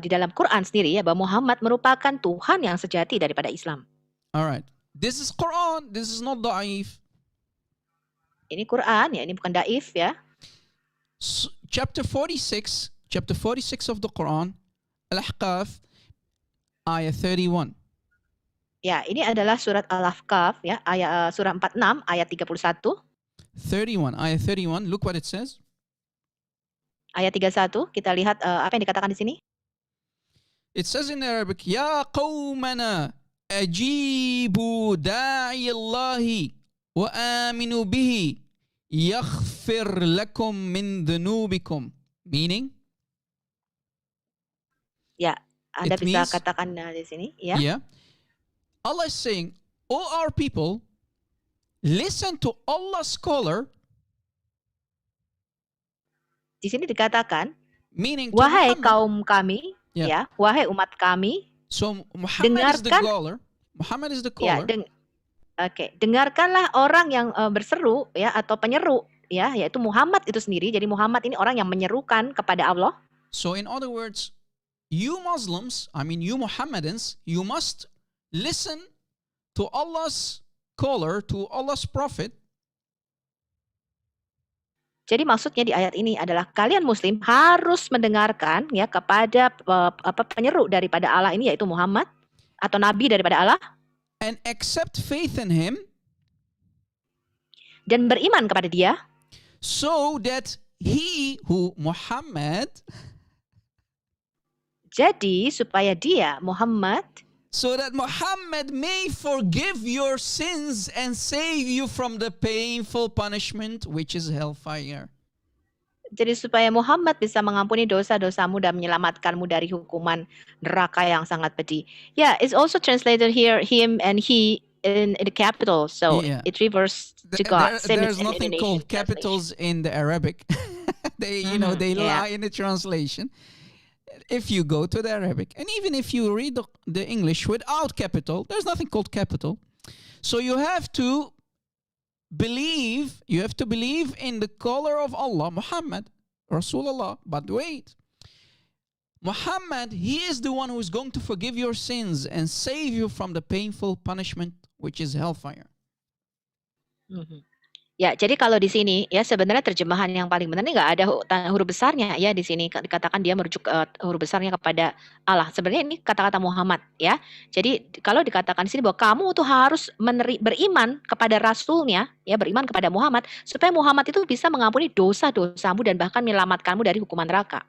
di dalam Quran sendiri ya bahwa Muhammad merupakan Tuhan yang sejati daripada Islam. All right. This is Quran. This is not da'if. Ini Quran ya, ini bukan daif ya. Chapter 46 of the Quran, Al-Ahqaf, ayat 31. Ya, ini adalah surat Al-Ahqaf ya, ayat surah 46 ayat 31. 31, ayat 31. Look what it says. Ayat 31, kita lihat apa yang dikatakan di sini. It says in Arabic, Ya qawmana ajibu da'i Allahi wa aminu bihi yaghfir lakum min dhunubikum. Meaning? Ya, Anda It bisa means- katakan di sini ya. Yeah. Allah is saying, O our people, listen to Allah's caller, Di sini dikatakan, meaning to wahai Muhammad. kaum kami Ya. ya, wahai umat kami, So Muhammad is the Dengarkan. caller. Muhammad is the ya, caller. dengarkanlah orang yang berseru ya atau penyeru ya, yaitu Muhammad itu sendiri. Jadi Muhammad ini orang yang menyerukan kepada Allah. So in other words, you Muslims, you Muhammadans, you must listen to Allah's caller, to Allah's prophet. Jadi maksudnya di ayat ini adalah kalian Muslim harus mendengarkan ya kepada penyeru daripada Allah ini, yaitu Muhammad atau Nabi daripada Allah, And accept faith in him, dan beriman kepada dia, so that he who Muhammad, jadi supaya dia Muhammad so that Muhammad may forgive your sins and save you from the painful punishment which is hellfire. Jadi supaya Muhammad bisa mengampuni dosa-dosamu dan menyelamatkanmu dari hukuman neraka yang sangat pedih. Yeah, it's also translated here him and he in the capital, so Yeah. it refers to God. Same There's in nothing Indonesian called translation. capitals in the Arabic. They they Yeah. lie in the translation. If you go to the Arabic, and even if you read the English without capital, there's nothing called capital. So you have to believe in the color of Allah, Muhammad, Rasulullah. But wait, Muhammad, he is the one who is going to forgive your sins and save you from the painful punishment, which is hellfire. Mhm. Ya, jadi kalau di sini ya sebenarnya terjemahan yang paling benar ini nggak ada huruf besarnya ya di sini dikatakan dia merujuk huruf besarnya kepada Allah. Sebenarnya ini kata-kata Muhammad ya. Jadi kalau dikatakan di sini bahwa kamu tuh harus beriman kepada Rasulnya ya, beriman kepada Muhammad supaya Muhammad itu bisa mengampuni dosa-dosamu dan bahkan menyelamatkanmu dari hukuman neraka.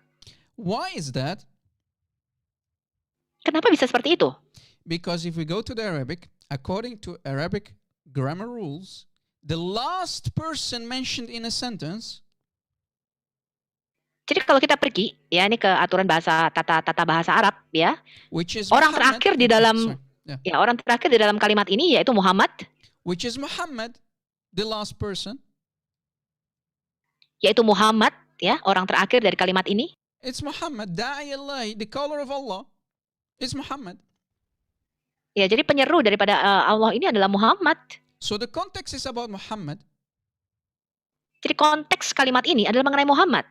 Why is that? Kenapa bisa seperti itu? Because if we go to the Arabic, according to Arabic grammar rules, the last person mentioned in a sentence, Jadi kalau kita pergi ya ini ke aturan bahasa tata bahasa Arab ya, which is orang Muhammad, terakhir di dalam sorry, ya orang terakhir di dalam kalimat ini yaitu Muhammad, which is Muhammad, the last person. yaitu Muhammad ya, orang terakhir dari kalimat ini. It's Muhammad, Da'i Allah, the caller of Allah. It's Muhammad. Ya, jadi penyeru daripada Allah ini adalah Muhammad. So the context is about Muhammad. Jadi konteks kalimat ini adalah mengenai Muhammad.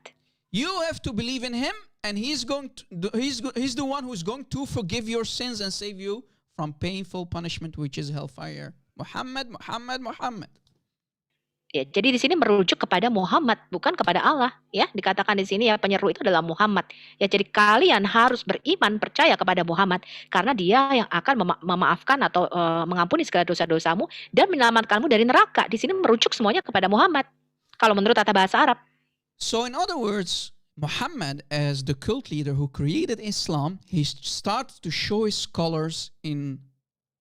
You have to believe in him, and he's the one who's going to forgive your sins and save you from painful punishment, which is hellfire. Muhammad, Muhammad, Muhammad. Ya, jadi di sini merujuk kepada Muhammad, bukan kepada Allah. Ya, dikatakan di sini ya penyeru itu adalah Muhammad. Ya, jadi kalian harus beriman, percaya kepada Muhammad, karena dia yang akan memaafkan atau mengampuni segala dosa-dosamu dan menyelamatkanmu dari neraka. Di sini merujuk semuanya kepada Muhammad. Kalau menurut tata bahasa Arab. So in other words, Muhammad, as the cult leader who created Islam, he starts to show his colors in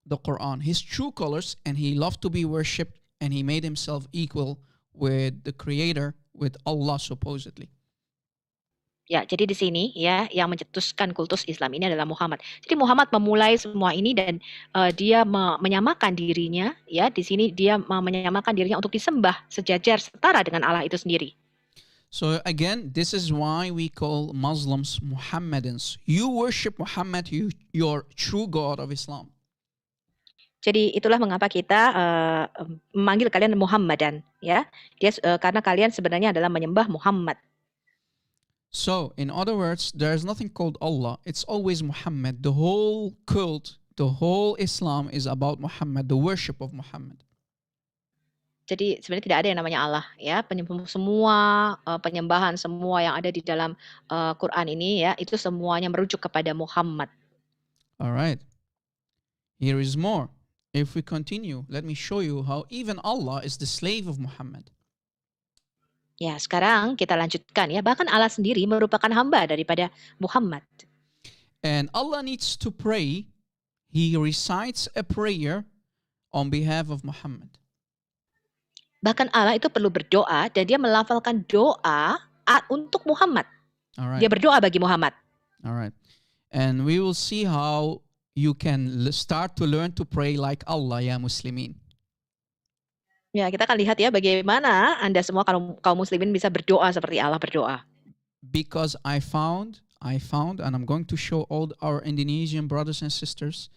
the Quran, his true colors, and he loved to be worshipped, and he made himself equal with the Creator, with Allah supposedly. Ya, jadi di sini ya yang mencetuskan kultus Islam ini adalah Muhammad. Jadi Muhammad memulai semua ini dan dia menyamakan dirinya ya, di sini dia menyamakan dirinya untuk disembah sejajar setara dengan Allah itu sendiri. So again, this is why we call Muslims Muhammadans. You worship Muhammad, your true God of Islam. Jadi itulah mengapa kita memanggil kalian Muhammadan ya. Dia karena kalian sebenarnya adalah menyembah Muhammad. So, in other words, there's nothing called Allah. It's always Muhammad. The whole cult, the whole Islam is about Muhammad, the worship of Muhammad. Jadi sebenarnya tidak ada yang namanya Allah ya. Semua penyembahan semua yang ada di dalam Quran ini ya, itu semuanya merujuk kepada Muhammad. All right. Here is more. If we continue, let me show you how even Allah is the slave of Muhammad. Ya, sekarang kita lanjutkan ya. Bahkan Allah sendiri merupakan hamba daripada Muhammad. And Allah needs to pray. He recites a prayer on behalf of Muhammad. Bahkan Allah itu perlu berdoa dan dia melafalkan doa untuk Muhammad. All right. Dia berdoa bagi Muhammad. All right. And we will see how you can start to learn to pray like Allah, ya Muslimin. Ya, kita akan lihat ya bagaimana Anda semua kaum muslimin bisa berdoa seperti Allah berdoa. Because I found, and I'm going to show all our Indonesian brothers and sisters,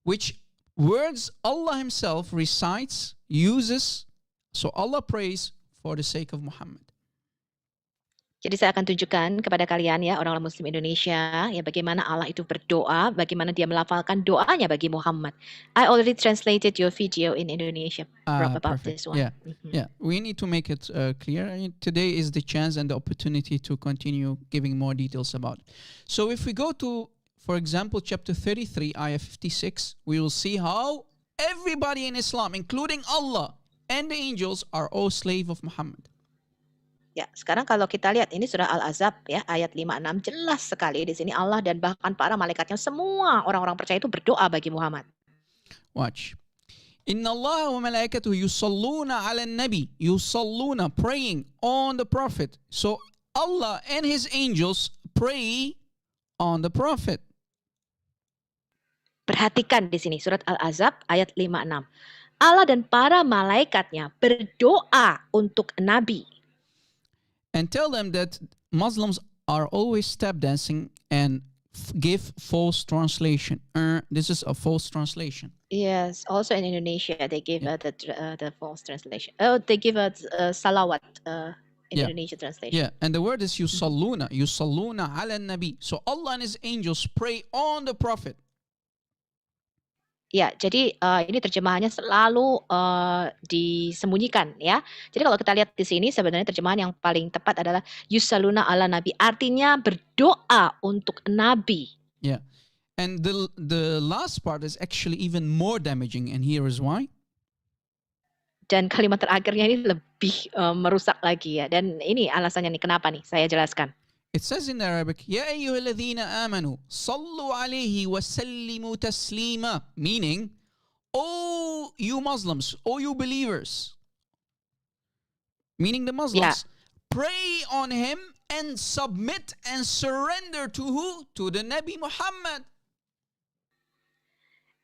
which words Allah Himself recites, uses. So Allah prays for the sake of Muhammad. Jadi saya akan tunjukkan kepada kalian ya orang-orang muslim Indonesia ya bagaimana Allah itu berdoa, bagaimana dia melafalkan doanya bagi Muhammad. I already translated your video in Indonesia about Perfect. this one. Yeah, yeah. We need to make it clear. Today is the chance and the opportunity to continue giving more details about it. So if we go to, for example, chapter 33, ayah 56, we will see how everybody in Islam, including Allah and the angels, are all slave of Muhammad. Ya, sekarang kalau kita lihat ini surah Al-Ahzab ya ayat 56 jelas sekali di sini Allah dan bahkan para malaikatnya semua orang-orang percaya itu berdoa bagi Muhammad. Watch. Inna Allah wa malaikatuhu yusalluna ala nabi. Yusalluna, praying on the Prophet. So Allah and His angels pray on the Prophet. Perhatikan di sini surat Al-Ahzab ayat 56. Allah dan para malaikatnya berdoa untuk Nabi. And tell them that Muslims are always step dancing and give false translation. This is a false translation. Yes, also in Indonesia they give the false translation. Oh, they give a salawat in Yeah. Indonesia translation. Yeah, and the word is yusalluna ala nabi. So Allah and His angels pray on the Prophet. Ya, jadi ini terjemahannya selalu disembunyikan ya. Jadi kalau kita lihat di sini sebenarnya terjemahan yang paling tepat adalah yusalluna ala nabi, artinya berdoa untuk nabi. Yeah, and the last part is actually even more damaging, and here is why. Dan kalimat terakhirnya ini lebih merusak lagi ya. Dan ini alasannya nih kenapa nih? Saya jelaskan. It says in Arabic, Ya ayyuhalladhina amanu, sallu alayhi wa sallimu taslima. Meaning, oh you Muslims, oh you believers. Meaning the Muslims, pray on him and submit and surrender to who? To the Nabi Muhammad.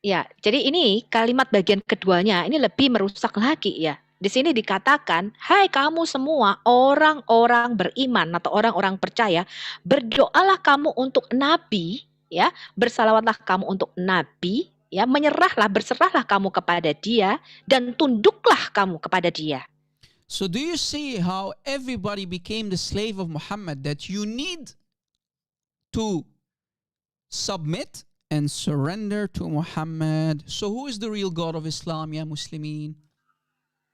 Ya, jadi ini kalimat bagian keduanya ini lebih merusak lagi ya. Di sini dikatakan, hai kamu semua orang-orang beriman atau orang-orang percaya, berdoalah kamu untuk Nabi, ya, bersalawatlah kamu untuk Nabi, ya, menyerahlah, berserahlah kamu kepada Dia dan tunduklah kamu kepada Dia. So do you see how everybody became the slave of Muhammad, that you need to submit and surrender to Muhammad? So who is the real God of Islam, ya Muslimin?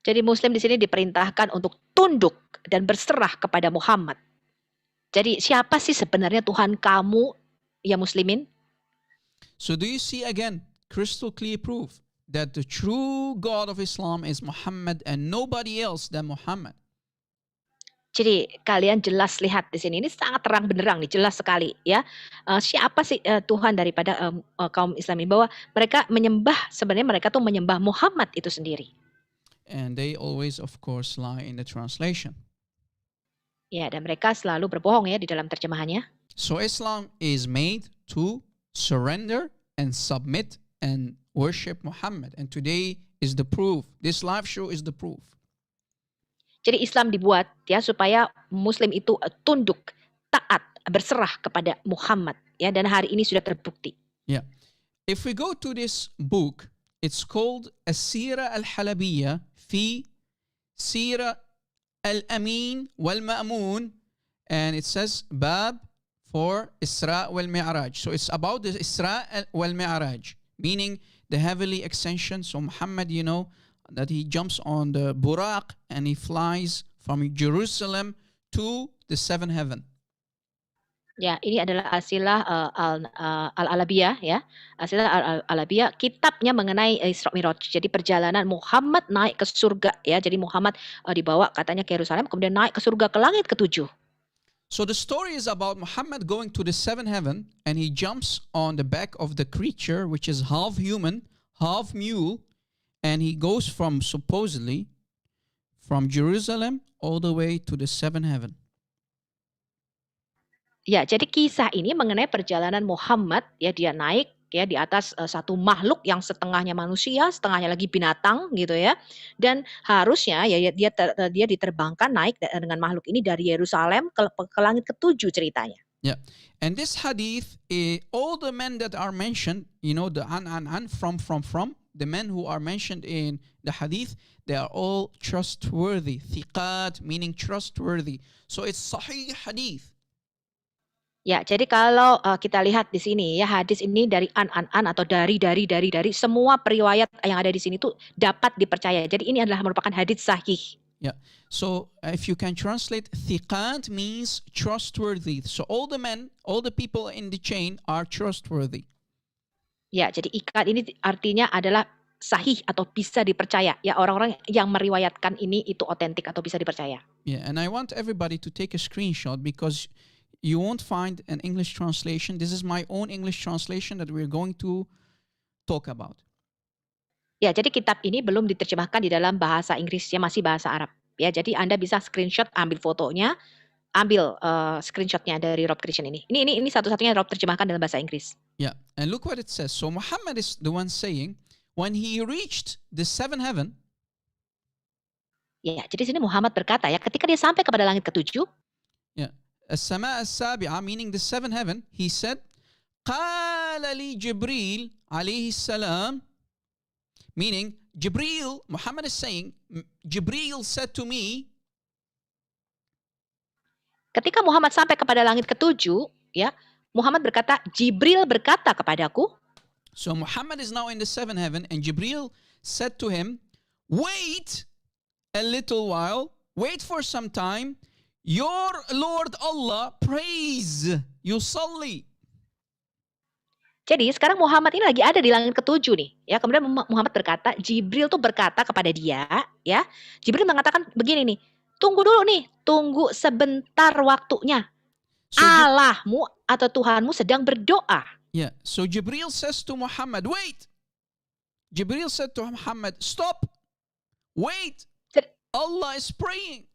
Jadi Muslim di sini diperintahkan untuk tunduk dan berserah kepada Muhammad. Jadi siapa sih sebenarnya Tuhan kamu, ya Muslimin? So do you see again crystal clear proof that the true God of Islam is Muhammad and nobody else than Muhammad? Jadi kalian jelas lihat di sini, ini sangat terang benderang nih, jelas sekali ya. Siapa sih Tuhan daripada kaum Islamin, bahwa mereka menyembah, sebenarnya mereka tuh menyembah Muhammad itu sendiri. And they always, of course, lie in the translation. Ya, dan mereka selalu berbohong ya di dalam terjemahannya. So Islam is made to surrender and submit and worship Muhammad. And today is the proof. This live show is the proof. Jadi Islam dibuat ya supaya Muslim itu tunduk, taat, berserah kepada Muhammad ya, dan hari ini sudah terbukti. Yeah. If we go to this book, it's called As-Sira Al-Halabiyya fi Sira Al-Amin wal-Ma'mun, and it says Bab for Isra wal-Mi'raj. So it's about the Isra wal-Mi'raj, meaning the heavenly ascension. So Muhammad, you know, that he jumps on the Buraq and he flies from Jerusalem to the seventh heaven. Ya, ini adalah Asilah Al-Alabiyah ya. Asilah Al-Alabiyah, kitabnya mengenai Isra Mi'raj. Jadi perjalanan Muhammad naik ke surga ya. Jadi Muhammad dibawa katanya ke Yerusalem, kemudian naik ke surga ke langit ke-7. So the story is about Muhammad going to the seventh heaven, and he jumps on the back of the creature which is half human, half mule, and he goes from supposedly from Jerusalem all the way to the seventh heaven. Ya, jadi kisah ini mengenai perjalanan Muhammad ya, dia naik ya di atas satu makhluk yang setengahnya manusia, setengahnya lagi binatang gitu ya. Dan harusnya ya dia diterbangkan naik dengan makhluk ini dari Yerusalem ke langit ke-7 ceritanya. Yeah. And this hadith, all the men that are mentioned, you know, the an from the men who are mentioned in the hadith, they are all trustworthy. Thiqat meaning trustworthy. So it's sahih hadith. Ya, jadi kalau kita lihat di sini ya, hadis ini dari an atau dari semua periwayat yang ada di sini tuh dapat dipercaya. Jadi ini adalah merupakan hadis sahih. Yeah. So if you can translate, thiqat means trustworthy. So all the men, all the people in the chain are trustworthy. Ya, jadi ikat ini artinya adalah sahih atau bisa dipercaya. Ya, orang-orang yang meriwayatkan ini itu otentik atau bisa dipercaya. Yeah, and I want everybody to take a screenshot because you won't find an English translation. This is my own English translation that we're going to talk about. Ya, jadi kitab ini belum diterjemahkan di dalam bahasa Inggris, ya masih bahasa Arab. Ya, jadi Anda bisa screenshot, ambil fotonya, ambil screenshotnya dari Rob Christian ini. Ini satu-satunya Rob terjemahkan dalam bahasa Inggris. Yeah, and look what it says. So Muhammad is the one saying, when he reached the seventh heaven, Ya, jadi sini Muhammad berkata ya, ketika dia sampai kepada langit ketujuh, السماء السابعة, meaning the seventh heaven, he said, قال لي جبريل عليه السلام, meaning Jibril, Muhammad is saying, Jibril said to me, ketika Muhammad sampai kepada langit ketujuh, ya, Muhammad berkata, Jibril berkata kepadaku. so Muhammad is now in the seventh heaven, and Jibril said to him, wait a little while, wait for some time, your Lord Allah praise, yusalli. Jadi sekarang Muhammad ini lagi ada di langit ketujuh nih, ya. Kemudian Muhammad berkata, Jibril tuh berkata kepada dia, ya. Jibril mengatakan begini nih, tunggu dulu nih, tunggu sebentar waktunya. So, Allahmu atau Tuhanmu sedang berdoa. yeah, so Jibril says to Muhammad, wait. Jibril said to Muhammad, stop, wait, Allah is praying.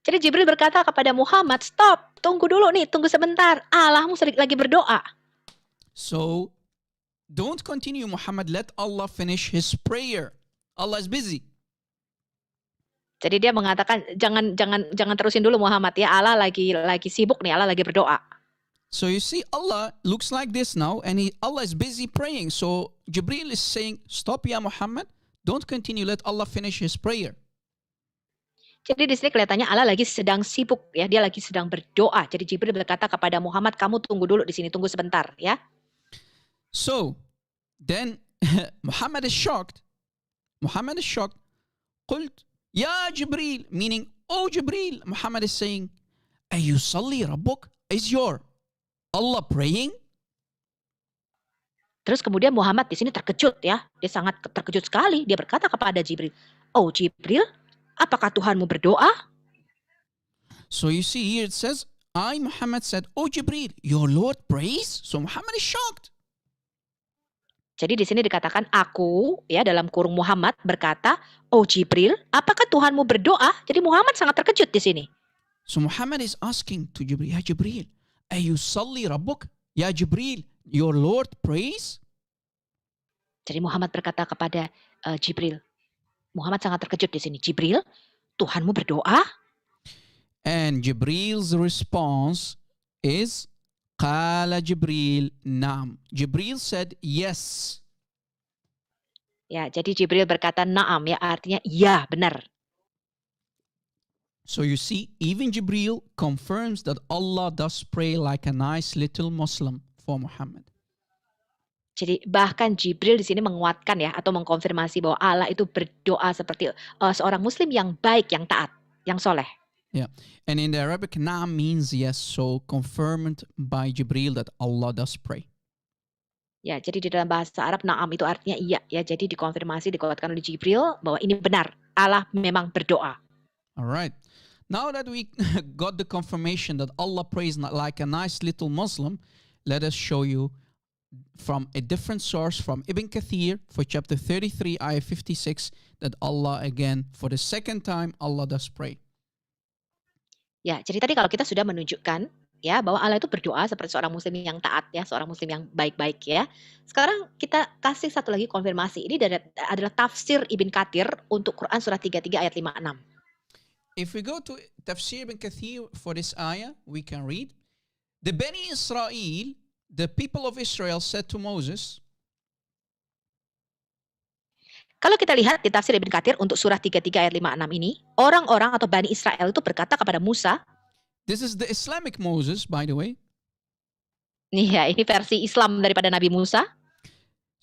Jadi Jibril berkata kepada Muhammad, stop, tunggu dulu nih, tunggu sebentar. Allahmu lagi berdoa. So, don't continue, Muhammad. Let Allah finish his prayer. Allah is busy. Jadi dia mengatakan jangan terusin dulu Muhammad ya. Allah lagi sibuk nih, Allah lagi berdoa. So you see, Allah looks like this now, and Allah is busy praying. So Jibril is saying, stop, ya Muhammad. Don't continue. Let Allah finish his prayer. Jadi di sini kelihatannya Allah lagi sedang sibuk ya, dia lagi sedang berdoa. Jadi Jibril berkata kepada Muhammad, kamu tunggu dulu di sini, tunggu sebentar ya. So then Muhammad is shocked. Muhammad is shocked. قلت يا جبريل, meaning, oh Jibril. Muhammad is saying, أيصلي ربك? Is your Allah praying? Terus kemudian Muhammad di sini terkejut ya, dia sangat terkejut sekali. Dia berkata kepada Jibril, oh Jibril, apakah Tuhanmu berdoa? So you see here it says, I, Muhammad, said, oh Jibril, your Lord prays? So Muhammad is shocked. Jadi di sini dikatakan aku ya dalam kurung Muhammad berkata, oh Jibril, apakah Tuhanmu berdoa? Jadi Muhammad sangat terkejut di sini. So Muhammad is asking to Jibril, Ya Jibril, ayusalli rabbuk? Ya Jibril, your Lord prays? Jadi Muhammad berkata kepada Jibril. Muhammad sangat terkejut di sini. Jibril, Tuhanmu berdoa? And Jibril's response is, Qala Jibril, Naam. Jibril said, yes. Ya, jadi Jibril berkata na'am ya, artinya iya, benar. So you see, even Jibril confirms that Allah does pray like a nice little Muslim for Muhammad. Jadi bahkan Jibril di sini menguatkan ya atau mengkonfirmasi bahwa Allah itu berdoa seperti seorang muslim yang baik, yang taat, yang soleh. Yeah. And in the Arabic, Naam means yes, so confirmed by Jibril that Allah does pray. Ya, jadi di dalam bahasa Arab na'am itu artinya iya ya. Jadi dikonfirmasi, dikuatkan oleh Jibril bahwa ini benar, Allah memang berdoa. All right. Now that we got the confirmation that Allah prays like a nice little Muslim, let us show you from a different source, from Ibn Kathir, for chapter 33, ayah 56, that Allah again, for the second time, Allah does pray. Ya, jadi tadi kalau kita sudah menunjukkan ya bahwa Allah itu berdoa seperti seorang muslim yang taat ya, seorang muslim yang baik-baik ya. Sekarang kita kasih satu lagi konfirmasi. Ini adalah tafsir Ibn Kathir untuk Quran surah 33 ayat 56. If we go to Tafsir Ibn Kathir for this ayah, we can read, the Bani Israel, the people of Israel said to Moses, kalau kita lihat di tafsir Ibn Kathir untuk surah 33 ayat 56 ini, orang-orang atau Bani Israel itu berkata kepada Musa, this is the Islamic Moses, by the way. Nih ya, ini versi Islam daripada Nabi Musa.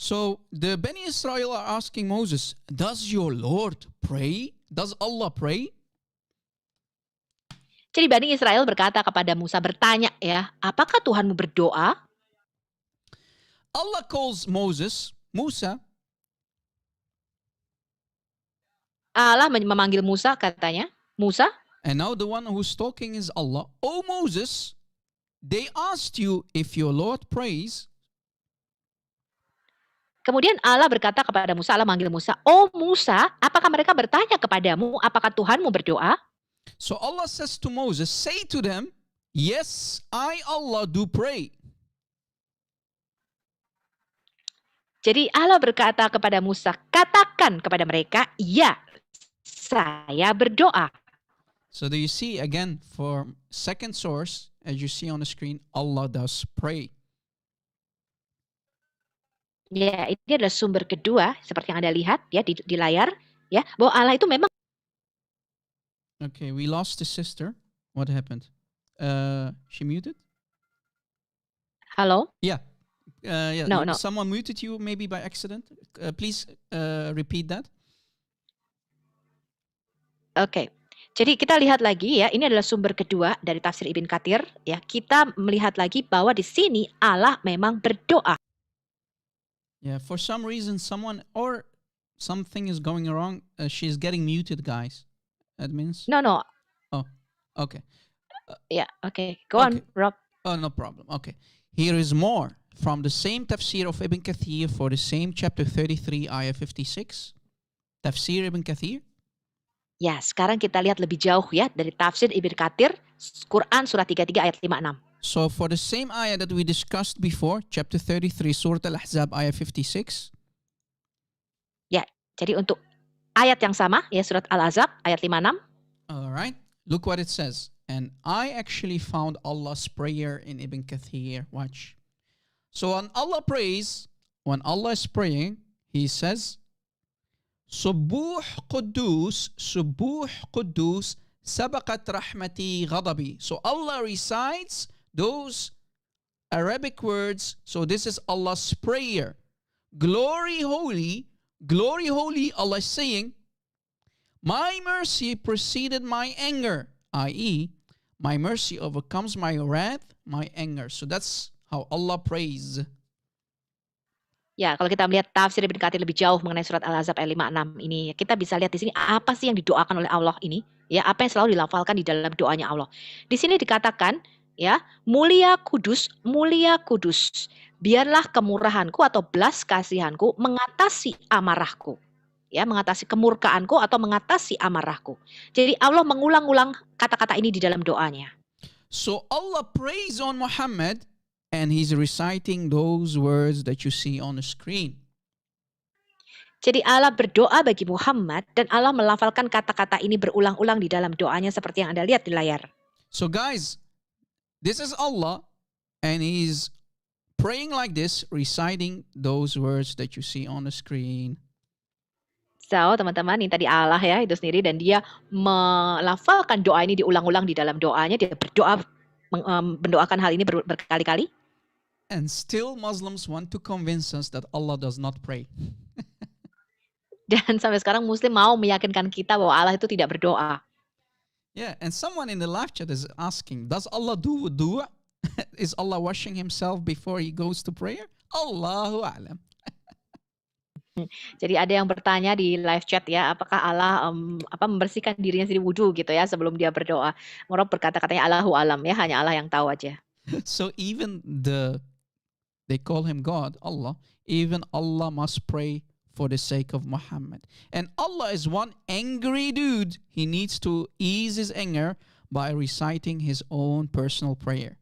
So the Bani Israel are asking Moses, does your Lord pray? Does Allah pray? Jadi Bani Israel berkata kepada Musa, bertanya ya, apakah Tuhanmu berdoa? Allah calls Musa, Allah memanggil Musa, katanya, Musa. and now the one who's talking is Allah. Oh Moses, they asked you if your Lord prays. Kemudian Allah berkata kepada Musa, Allah manggil Musa, oh Musa, apakah mereka bertanya kepadamu, apakah Tuhanmu berdoa? So Allah says to Moses, say to them, yes, I Allah do pray. Jadi Allah berkata kepada Musa, katakan kepada mereka, ya, saya berdoa. So do you see again for second source, as you see on the screen, Allah does pray. Ya, ini adalah sumber kedua, seperti yang Anda lihat ya di layar, ya, bahwa Allah itu memang. Okay, we lost the sister. What happened? She muted? Halo? Yeah. No. Someone muted you maybe by accident. Please repeat that. Oke. Jadi kita lihat lagi ya, ini adalah sumber kedua dari tafsir Ibn Katsir ya. Kita melihat lagi bahwa di sini Allah memang berdoa. Yeah, for some reason someone or something is going wrong. She's getting muted, guys. Admins? No. Oh, okay. Ya, oke. Go on, Okay. Rob. Oh, no problem. Okay. Here is more from the same tafsir of Ibn Kathir for the same chapter 33, ayah 56. Tafsir Ibn Kathir. Ya, sekarang kita lihat lebih jauh ya dari tafsir Ibn Katsir, Quran surah 33 ayat 56. So for the same ayah that we discussed before, chapter 33, Surah Al-Ahzab, ayah 56. Ya, jadi untuk ayat yang sama ya surat Al-Ahzab ayat 56. All right. Look what it says. And I actually found Allah's prayer in Ibn Kathir. Watch. So when Allah prays, when Allah is praying, He says, Subuh Quddus, Sabaqat Rahmati Ghadabi. So Allah recites those Arabic words. So this is Allah's prayer. Glory, holy, Allah is saying, my mercy preceded my anger, i.e., my mercy overcomes my wrath, my anger. So that's how Allah prays. Ya, kalau kita melihat tafsir Ibn Katsir lebih jauh mengenai surat Al-Ahzab ayat 56 ini, kita bisa lihat di sini apa sih yang didoakan oleh Allah ini, ya, apa yang selalu dilafalkan di dalam doanya Allah. Di sini dikatakan, ya, mulia kudus, biarlah kemurahanku atau belas kasihanku mengatasi amarahku. Ya, mengatasi kemurkaanku atau mengatasi amarahku. Jadi Allah mengulang-ulang kata-kata ini di dalam doanya. So Allah prays on Muhammad and He's reciting those words that you see on the screen. Jadi Allah berdoa bagi Muhammad dan Allah melafalkan kata-kata ini berulang-ulang di dalam doanya seperti yang Anda lihat di layar. So guys, this is Allah and He's praying like this, reciting those words that you see on the screen. So, teman-teman, ini tadi Allah ya itu sendiri dan dia melafalkan doa ini diulang-ulang di dalam doanya. Dia berdoa mendoakan hal ini berkali-kali. And still Muslims want to convince us that Allah does not pray. Dan sampai sekarang Muslim mau meyakinkan kita bahwa Allah itu tidak berdoa. Yeah, and someone in the live chat is asking, does Allah do wudu'? Is Allah washing himself before he goes to prayer? Allahu a'lam. Jadi ada yang bertanya di live chat ya, apakah Allah membersihkan dirinya sendiri wudu gitu ya sebelum dia berdoa. Rob berkata katanya Allahu alam ya, hanya Allah yang tahu aja. So even they call him God, Allah, even Allah must pray for the sake of Muhammad. And Allah is one angry dude. He needs to ease his anger by reciting his own personal prayer.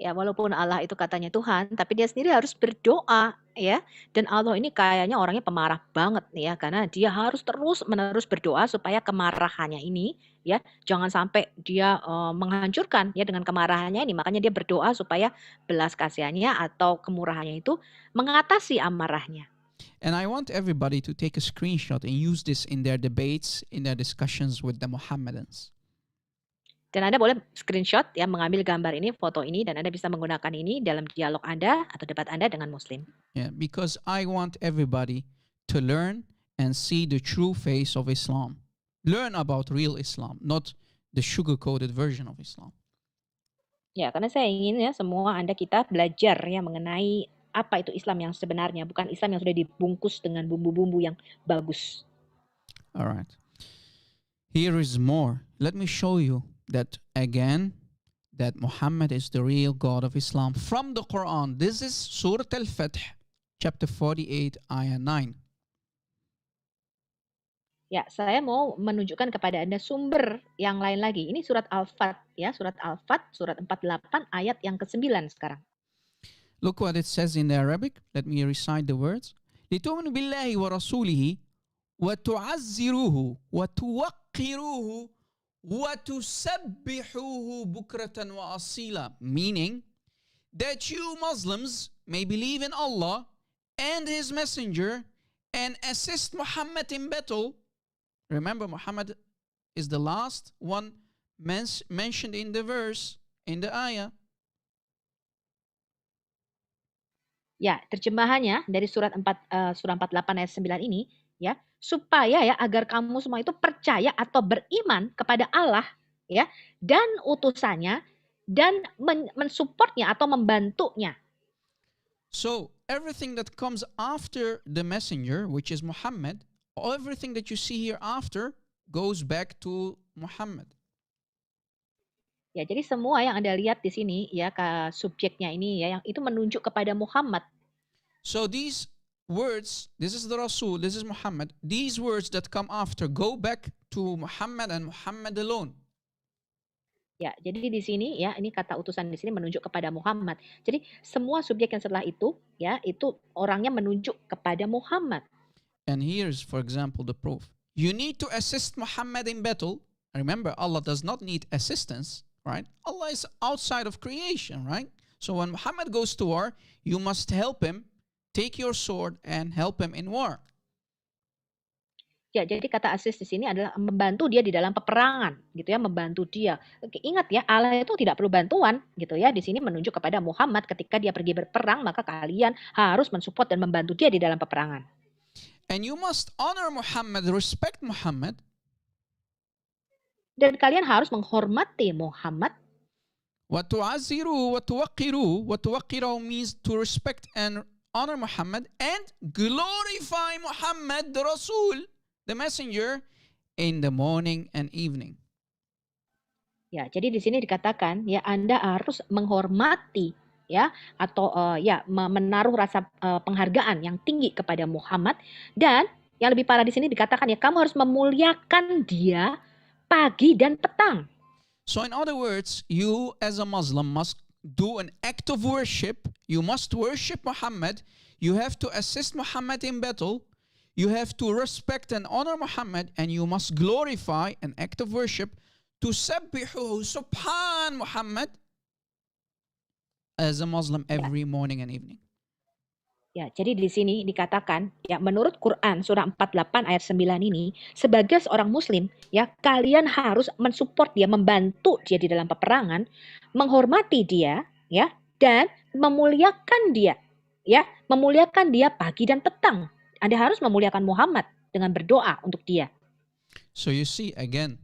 Ya, walaupun Allah itu katanya Tuhan, tapi dia sendiri harus berdoa ya. Dan Allah ini kayaknya orangnya pemarah banget ya, karena dia harus terus-menerus berdoa supaya kemarahannya ini ya jangan sampai dia menghancurkan ya dengan kemarahannya ini. Makanya dia berdoa supaya belas kasihannya atau kemurahannya itu mengatasi amarahnya. And I want everybody to take a screenshot and use this in their debates, in their discussions with the Muhammadans. Dan Anda boleh screenshot ya, mengambil gambar ini, foto ini, dan Anda bisa menggunakan ini dalam dialog Anda atau debat Anda dengan Muslim. Yeah, because I want everybody to learn and see the true face of Islam. Learn about real Islam, not the sugar-coated version of Islam. Ya, karena saya ingin ya semua Anda kita belajar ya mengenai apa itu Islam yang sebenarnya, bukan Islam yang sudah dibungkus dengan bumbu-bumbu yang bagus. All right. Here is more. Let me show you that again, that Muhammad is the real God of Islam from the Quran. This is Surah Al-Fath, chapter 48, ayah 9. Ya, saya mau menunjukkan kepada Anda sumber yang lain lagi. Ini surat Al-Fat ya, surat Al-Fat surat 48 ayat yang ke-9 sekarang. Look what it says in the Arabic. Let me recite the words. لِتُؤْمِنُوا بِاللَّهِ وَرَسُولِهِ وَتُعَزِّرُوهُ وَتُوَقِّرُوهُ وَتُسَبِّحُوهُ بُكْرَةً وَأَصِيلًا. Meaning that you Muslims may believe in Allah and His Messenger and assist Muhammad in battle. Remember, Muhammad is the last one mentioned in the verse, in the ayah. Ya, terjemahannya dari surat 48 ayat 9 ini ya, supaya ya agar kamu semua itu percaya atau beriman kepada Allah ya dan utusannya dan mensupportnya atau membantunya. So everything that comes after the messenger, which is Muhammad, everything that you see here after goes back to Muhammad. Ya, jadi semua yang Anda lihat di sini ya subjeknya ini ya yang itu menunjuk kepada Muhammad. So these words, this is the Rasul, this is Muhammad. These words that come after go back to Muhammad and Muhammad alone. Ya, jadi di sini ya ini kata utusan di sini menunjuk kepada Muhammad. Jadi semua subjek yang setelah itu ya itu orangnya menunjuk kepada Muhammad. And here's, for example, the proof. You need to assist Muhammad in battle. Remember, Allah does not need assistance, right? Allah is outside of creation, right? So when Muhammad goes to war, you must help him, take your sword and help him in war. Ya, jadi kata assist di sini adalah membantu dia di dalam peperangan, gitu ya, membantu dia. Ingat ya, Allah itu tidak perlu bantuan, gitu ya. Di sini menunjuk kepada Muhammad ketika dia pergi berperang, maka kalian harus mensupport dan membantu dia di dalam peperangan. And you must honor Muhammad, respect Muhammad. Dan kalian harus menghormati Muhammad. وَتُعَزِّرُوا وَتُوَقِّرُوا. وَتُوَقِّرُوا means to respect and honor Muhammad and glorify Muhammad, the Rasul, the messenger, in the morning and evening. Ya, jadi di sini dikatakan ya Anda harus menghormati ya atau menaruh rasa penghargaan yang tinggi kepada Muhammad dan yang lebih parah di sini dikatakan ya kamu harus memuliakan dia pagi dan petang. So in other words, you as a Muslim must do an act of worship. You must worship Muhammad. You have to assist Muhammad in battle. You have to respect and honor Muhammad, and you must glorify an act of worship to sabbihu subhan Muhammad as a Muslim every morning and evening. Ya, jadi di sini dikatakan ya menurut Quran surah 48 ayat 9 ini sebagai seorang muslim ya kalian harus mensupport dia, membantu dia di dalam peperangan, menghormati dia ya dan memuliakan dia ya, memuliakan dia pagi dan petang. Anda harus memuliakan Muhammad dengan berdoa untuk dia. So you see again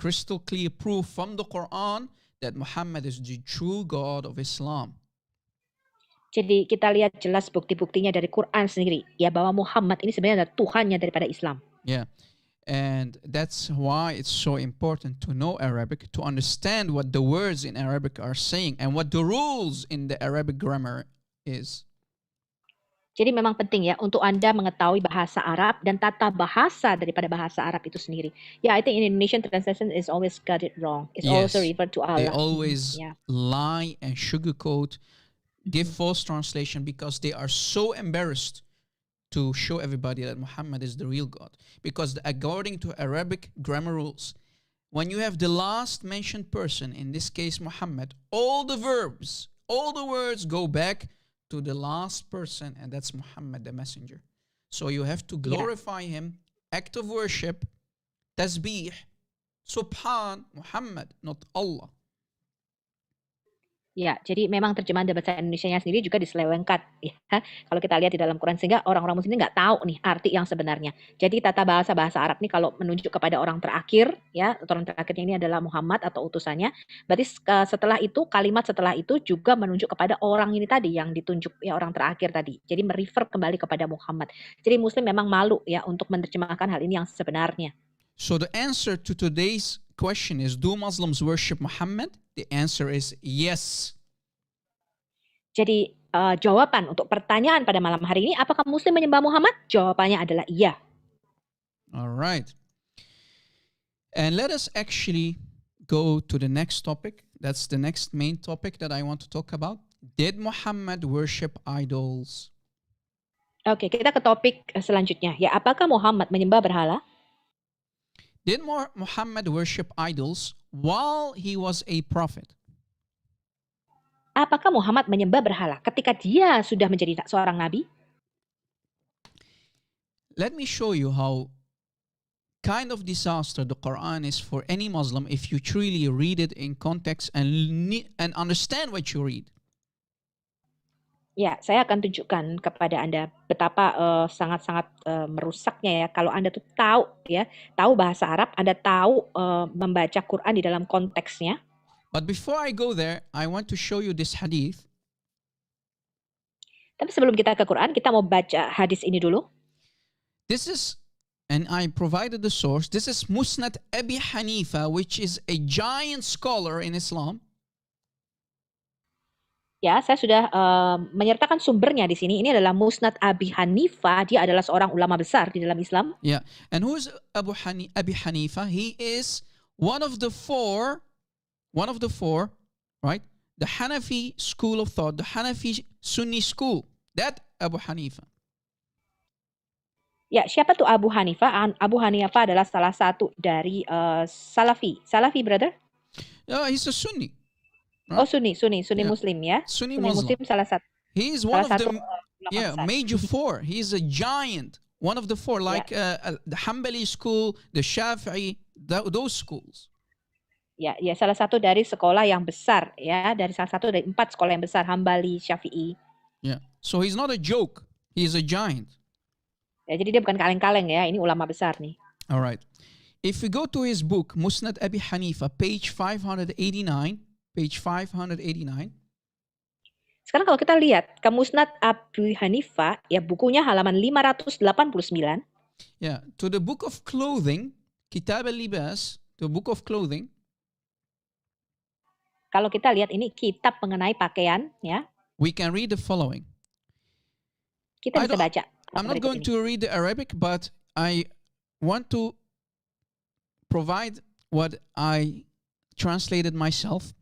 crystal clear proof from the Quran that Muhammad is the true God of Islam. Jadi kita lihat jelas bukti-buktinya dari Quran sendiri ya bahwa Muhammad ini sebenarnya adalah Tuhannya daripada Islam. Yeah. And that's why it's so important to know Arabic, to understand what the words in Arabic are saying and what the rules in the Arabic grammar is. Jadi memang penting ya untuk Anda mengetahui bahasa Arab dan tata bahasa daripada bahasa Arab itu sendiri. Yeah, I think in Indonesian translation is always got it wrong. It's Yes, also referred to Allah. they always Yeah. lie and sugarcoat, give false translation because they are so embarrassed to show everybody that Muhammad is the real God. Because according to Arabic grammar rules, when you have the last mentioned person, in this case Muhammad, all the verbs, all the words go back to the last person, and that's Muhammad, the messenger. So you have to glorify him, act of worship, tasbih, subhan, Muhammad, not Allah. Ya, jadi memang terjemahan dari bahasa Indonesianya sendiri juga diselewengkan ya. Kalau kita lihat di dalam Quran sehingga orang-orang muslim nggak tahu nih arti yang sebenarnya. Jadi tata bahasa Arab nih kalau menunjuk kepada orang terakhir ya, orang terakhirnya ini adalah Muhammad atau utusannya. Berarti setelah itu kalimat setelah itu juga menunjuk kepada orang ini tadi yang ditunjuk ya orang terakhir tadi. Jadi merefer kembali kepada Muhammad. Jadi muslim memang malu ya untuk menerjemahkan hal ini yang sebenarnya. So the answer to today's question is, do Muslims worship Muhammad? The answer is yes. Jadi jawaban untuk pertanyaan pada malam hari ini, apakah muslim menyembah Muhammad? Jawabannya adalah iya. All right. And let us actually go to the next topic. That's the next main topic that I want to talk about. Did Muhammad worship idols? Oke, kita ke topik selanjutnya. Ya, apakah Muhammad menyembah berhala? Did Muhammad worship idols while he was a prophet? Apakah Muhammad menyembah berhala ketika dia sudah menjadi seorang nabi? Let me show you how kind of disaster the Quran is for any Muslim if you truly read it in context and understand what you read. Ya, saya akan tunjukkan kepada Anda betapa sangat-sangat merusaknya ya kalau Anda tuh tahu bahasa Arab, Anda tahu membaca Quran di dalam konteksnya. But before I go there, I want to show you this hadith. Tapi sebelum kita ke Quran, kita mau baca hadis ini dulu. This is, and I provided the source, this is Musnad Abi Hanifa, which is a giant scholar in Islam. Ya, saya sudah menyertakan sumbernya di sini. Ini adalah Musnad Abi Hanifa. Dia adalah seorang ulama besar di dalam Islam. Yeah, and who is Abi Hanifa? He is one of the four, right? The Hanafi school of thought, the Hanafi Sunni school. That Abu Hanifa. Ya, siapa tuh Abu Hanifa? Abu Hanifa adalah salah satu dari Salafi. Salafi, brother? He's a Sunni. Oh, Sunni Yeah. Muslim ya. Sunni Muslim salah satu. He is one of Salah satu, the ulama besar. major four. He is a giant. One of the four, like the Hanbali school, the Shafi'i, those schools. Ya, salah satu dari sekolah yang besar ya, dari salah satu dari 4 sekolah yang besar, Hambali, Syafi'i. Yeah. So he's not a joke. He is a giant. Ya, jadi dia bukan kaleng-kaleng ya, ini ulama besar nih. All right. If we go to his book, Musnad Abi Hanifa, page 589, Sekarang kalau kita lihat ke Musnad Abu Hanifa, ya bukunya halaman 589. Yeah, to the book of clothing, Kitab al-Libas, the book of clothing. Kalau kita lihat ini kitab mengenai pakaian ya, We can read the following. kita bisa baca. I'm not going to read the Arabic, but I want to provide what I translated myself.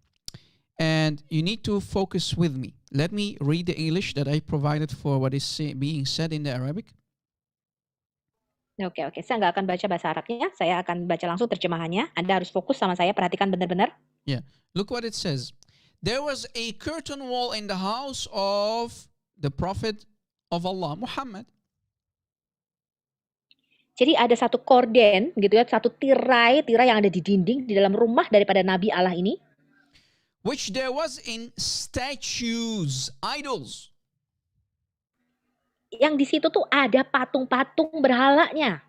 And you need to focus with me. Let me read the English that I provided for what is being said in the Arabic. Oke. Saya nggak akan baca bahasa Arabnya, saya akan baca langsung terjemahannya. Anda harus fokus sama saya, perhatikan benar-benar. Yeah, look what it says. There was a curtain wall in the house of the Prophet of Allah, Muhammad. Jadi ada satu korden gitu ya, satu tirai yang ada di dinding di dalam rumah daripada Nabi Allah ini. Which there was in statues, idols. Yang di situ tuh ada patung-patung berhalanya.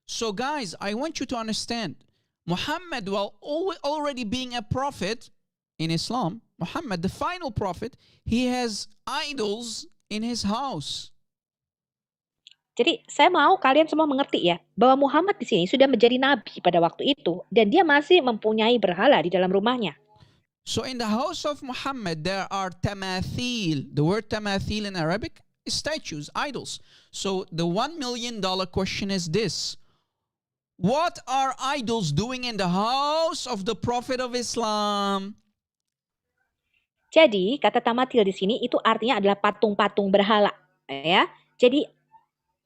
So guys, I want you to understand, Muhammad, while already being a prophet in Islam, Muhammad, the final prophet, he has idols in his house. Jadi saya mau kalian semua mengerti ya, bahwa Muhammad di sini sudah menjadi nabi pada waktu itu dan dia masih mempunyai berhala di dalam rumahnya. So in the house of Muhammad there are tamathil. The word tamathil in Arabic is statues, idols. So the $1 million question is this: what are idols doing in the house of the Prophet of Islam? Jadi kata tamathil di sini itu artinya adalah patung-patung berhala, ya. Jadi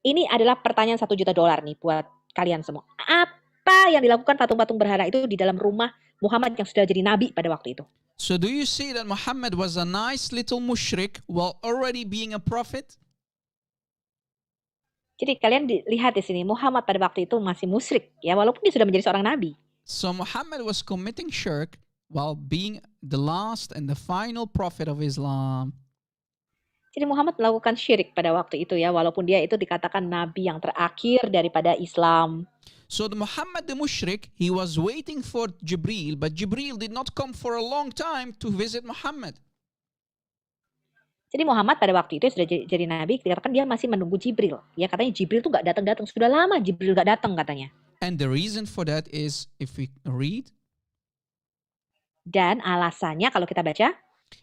ini adalah pertanyaan $1 juta nih buat kalian semua. Apa yang dilakukan patung-patung berhala itu di dalam rumah Muhammad yang sudah jadi nabi pada waktu itu? So do you see that Muhammad was a nice little mushrik while already being a prophet? Jadi kalian lihat di sini Muhammad pada waktu itu masih musyrik ya, walaupun dia sudah menjadi seorang nabi. So Muhammad was committing shirk while being the last and the final prophet of Islam. Jadi Muhammad melakukan syirik pada waktu itu ya, walaupun dia itu dikatakan nabi yang terakhir daripada Islam. So the Muhammad the mushrik, he was waiting for Jibril, but Jibril did not come for a long time to visit Muhammad. Jadi Muhammad pada waktu itu sudah jadi nabi, dikatakan dia masih menunggu Jibril. Ya katanya Jibril tuh nggak datang-datang, sudah lama Jibril nggak datang katanya. And the reason for that is, if we read, dan alasannya kalau kita baca,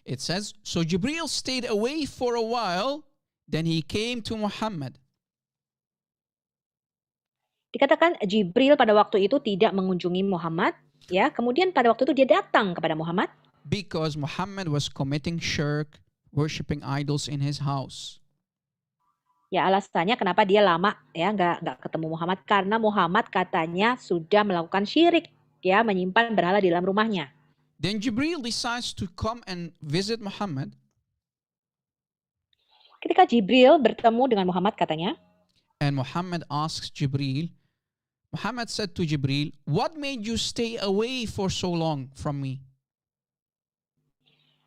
it says, so Jibril stayed away for a while, then he came to Muhammad. Dikatakan Jibril pada waktu itu tidak mengunjungi Muhammad, ya. Kemudian pada waktu itu dia datang kepada Muhammad because Muhammad was committing shirk, worshipping idols in his house. ya, alasannya kenapa dia lama ya nggak ketemu Muhammad karena Muhammad katanya sudah melakukan syirik ya, menyimpan berhala di dalam rumahnya. Then Jibril decides to come and visit Muhammad. Ketika Jibril bertemu dengan Muhammad katanya, And Muhammad asks Jibril, Muhammad said to Jibril, what made you stay away for so long from me?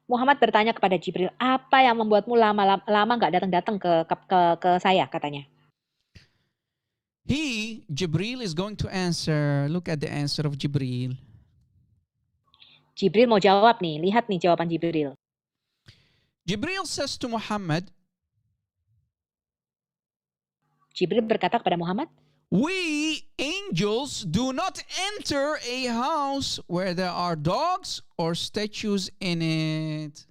Muhammad bertanya kepada Jibril, apa yang membuatmu lama nggak datang-datang ke saya katanya. Jibril is going to answer. Look at the answer of Jibril. Jibril mau jawab nih, lihat nih jawaban Jibril. Jibril says to Muhammad, Jibril berkata kepada Muhammad, we angels do not enter a house where there are dogs or statues in it.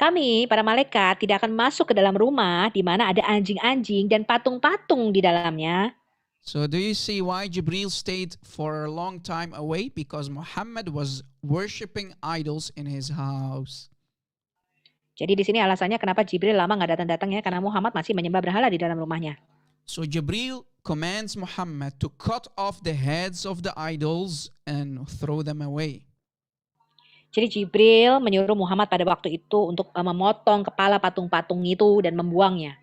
kami, para malaikat, tidak akan masuk ke dalam rumah di mana ada anjing-anjing dan patung-patung di dalamnya. So do you see why Jibril stayed for a long time away? Because Muhammad was worshipping idols in his house. Jadi di sini alasannya kenapa Jibril lama nggak datang-datang ya, karena Muhammad masih menyembah berhala di dalam rumahnya. So Jibril commands Muhammad to cut off the heads of the idols and throw them away. Jadi Jibril menyuruh Muhammad pada waktu itu untuk memotong kepala patung-patung itu dan membuangnya.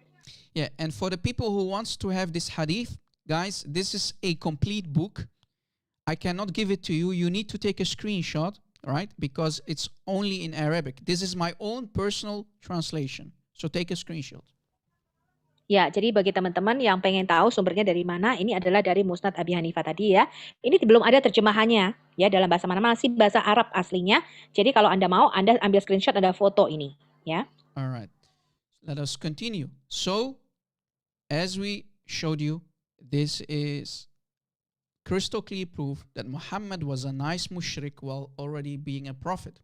Yeah, and for the people who wants to have this hadith, guys, this is a complete book. I cannot give it to you. You need to take a screenshot, right? Because it's only in Arabic. This is my own personal translation. So take a screenshot. Ya, jadi bagi teman-teman yang pengen tahu sumbernya dari mana, ini adalah dari Musnad Abi Hanifah tadi ya. Ini belum ada terjemahannya ya dalam bahasa mana, masih bahasa Arab aslinya. Jadi kalau Anda mau, Anda ambil screenshot, ada foto ini ya. All right. Let us continue. So, as we showed you, this is crystal clear proof that Muhammad was a nice mushrik while already being a prophet.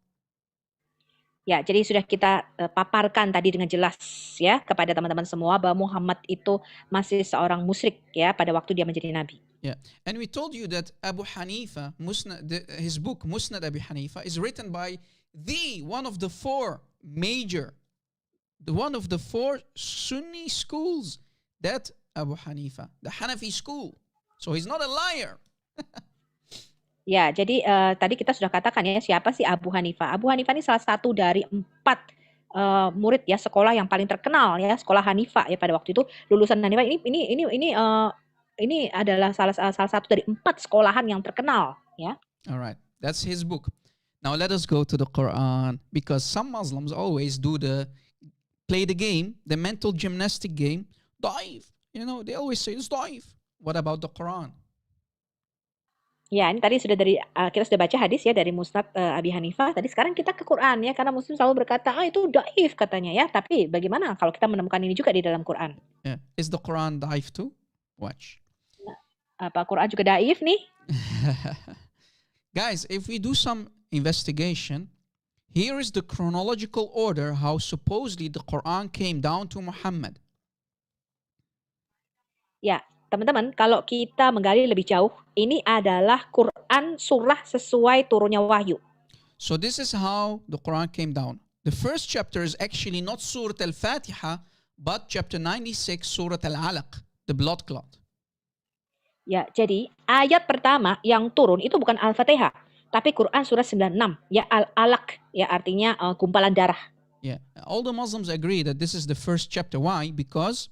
Ya, jadi sudah kita paparkan tadi dengan jelas ya kepada teman-teman semua bahwa Muhammad itu masih seorang musyrik ya pada waktu dia menjadi nabi. Yeah, and we told you that Abu Hanifa, his book Musnad Abi Hanifa, is written by one of the four Sunni schools. That Abu Hanifa, the Hanafi school. So he's not a liar. Ya, jadi tadi kita sudah katakan ya siapa sih Abu Hanifah. Abu Hanifah ini salah satu dari 4 murid ya sekolah yang paling terkenal ya, sekolah Hanifah ya pada waktu itu. Lulusan Hanifah ini adalah salah satu dari 4 sekolahan yang terkenal ya. All right, that's his book. Now let us go to the Quran, because some Muslims always play the game, the mental gymnastic game. Daif, they always say it's daif. What about the Quran? Ya, ini tadi kita sudah baca hadis ya dari Musnad Abi Hanifah. Tadi sekarang kita ke Quran ya, karena Muslim selalu berkata, itu daif katanya ya. Tapi bagaimana kalau kita menemukan ini juga di dalam Quran? Yeah. Is the Quran daif too? Watch. Apa Quran juga daif nih? Guys, if we do some investigation, here is the chronological order how supposedly the Quran came down to Muhammad. Ya, teman-teman, kalau kita menggali lebih jauh, ini adalah Quran surah sesuai turunnya wahyu. So this is how the Quran came down. The first chapter is actually not Surah Al-Fatiha, but chapter 96, Surah Al-Alaq, the blood clot. Ya, jadi ayat pertama yang turun itu bukan Al-Fatihah, tapi Quran surah 96, ya Al-Alaq, ya artinya gumpalan darah. Yeah, all the Muslims agree that this is the first chapter. Why? Because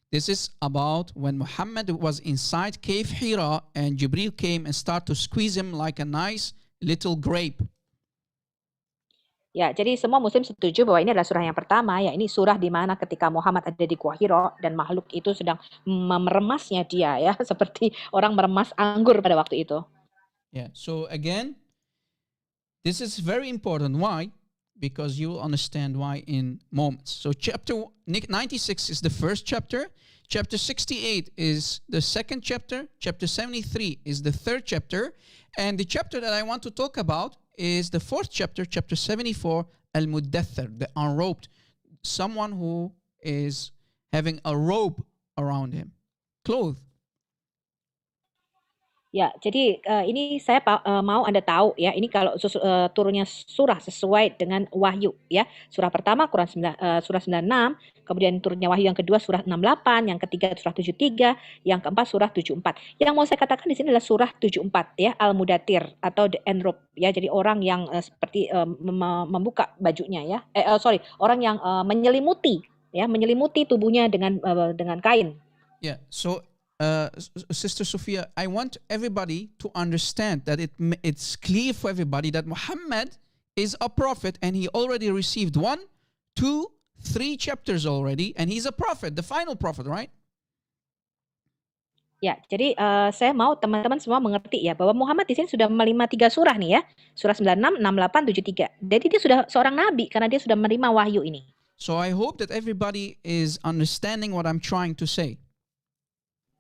this is about when Muhammad was inside Cave Hira and Jibril came and started to squeeze him like a nice little grape. Ya, jadi semua muslim setuju bahwa ini adalah surah yang pertama, ya ini surah di mana ketika Muhammad ada di Gua Hira dan makhluk itu sedang meremasnya dia ya, seperti orang meremas anggur pada waktu itu. Yeah, so again, this is very important. Why? Because you will understand why in moments. So chapter 96 is the first chapter. Chapter 68 is the second chapter. Chapter 73 is the third chapter. And the chapter that I want to talk about is the fourth chapter, chapter 74, Al-Muddathir, the unrobed. Someone who is having a robe around him, clothed. Ya, jadi ini saya mau Anda tahu ya, ini kalau turunnya surah sesuai dengan wahyu ya. Surah pertama surah 96, kemudian turunnya wahyu yang kedua surah 68, yang ketiga surah 73, yang keempat surah 74. Yang mau saya katakan di sini adalah surah 74 ya, Al-Mudathir atau The Enrob ya. Jadi orang yang seperti membuka bajunya ya. Orang yang menyelimuti tubuhnya dengan kain. Yeah. So, Sister Sophia, I want everybody to understand that it's clear for everybody that Muhammad is a prophet and he already received 1, 2, 3 chapters already, and he's a prophet, the final prophet, right? Ya, jadi saya mau teman-teman semua mengerti ya bahwa Muhammad di sini sudah menerima 3 surah nih ya. Surah 96, 68, 73. Jadi dia sudah seorang nabi karena dia sudah menerima wahyu ini. So I hope that everybody is understanding what I'm trying to say.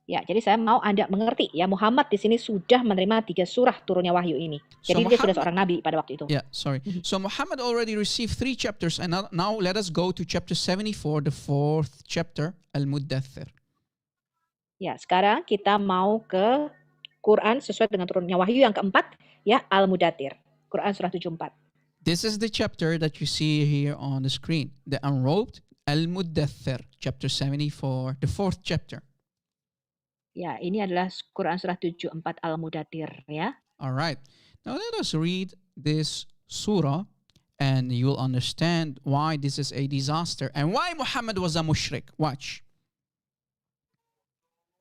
Ya, jadi saya mau Anda mengerti ya, Muhammad di sini sudah menerima 3 surah turunnya wahyu ini. Jadi dia sudah seorang nabi pada waktu itu. Yeah, sorry. So Muhammad already received 3 chapters, and now let us go to chapter 74, the 4th chapter, Al-Muddathir. Ya, sekarang kita mau ke Quran sesuai dengan turunnya wahyu yang keempat, ya, Al-Mudathir. Quran surah 74. This is the chapter that you see here on the screen. The Unrobed, Al-Muddathir, chapter 74, the 4th chapter. Ya, ini adalah Quran surah 74 Al-Mudathir ya. All right. Now let us read this surah and you'll understand why this is a disaster and why Muhammad was a mushrik. Watch.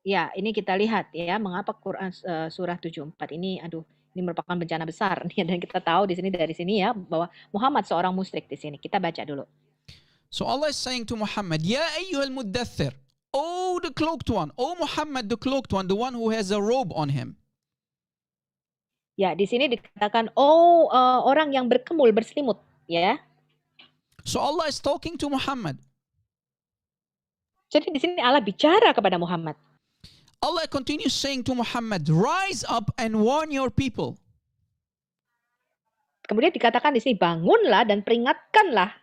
Ya, ini kita lihat ya mengapa Quran surah 74 ini ini merupakan bencana besar nih, dan kita tahu dari sini ya bahwa Muhammad seorang musyrik di sini. Kita baca dulu. So Allah is saying to Muhammad, Ya ayyuhal muddathir, oh the cloaked one, oh Muhammad the cloaked one, the one who has a robe on him. Ya, di sini dikatakan orang yang berkemul, berselimut ya. So Allah is talking to Muhammad. Jadi di sini Allah bicara kepada Muhammad. Allah continues saying to Muhammad, rise up and warn your people. Kemudian dikatakan di sini, bangunlah dan peringatkanlah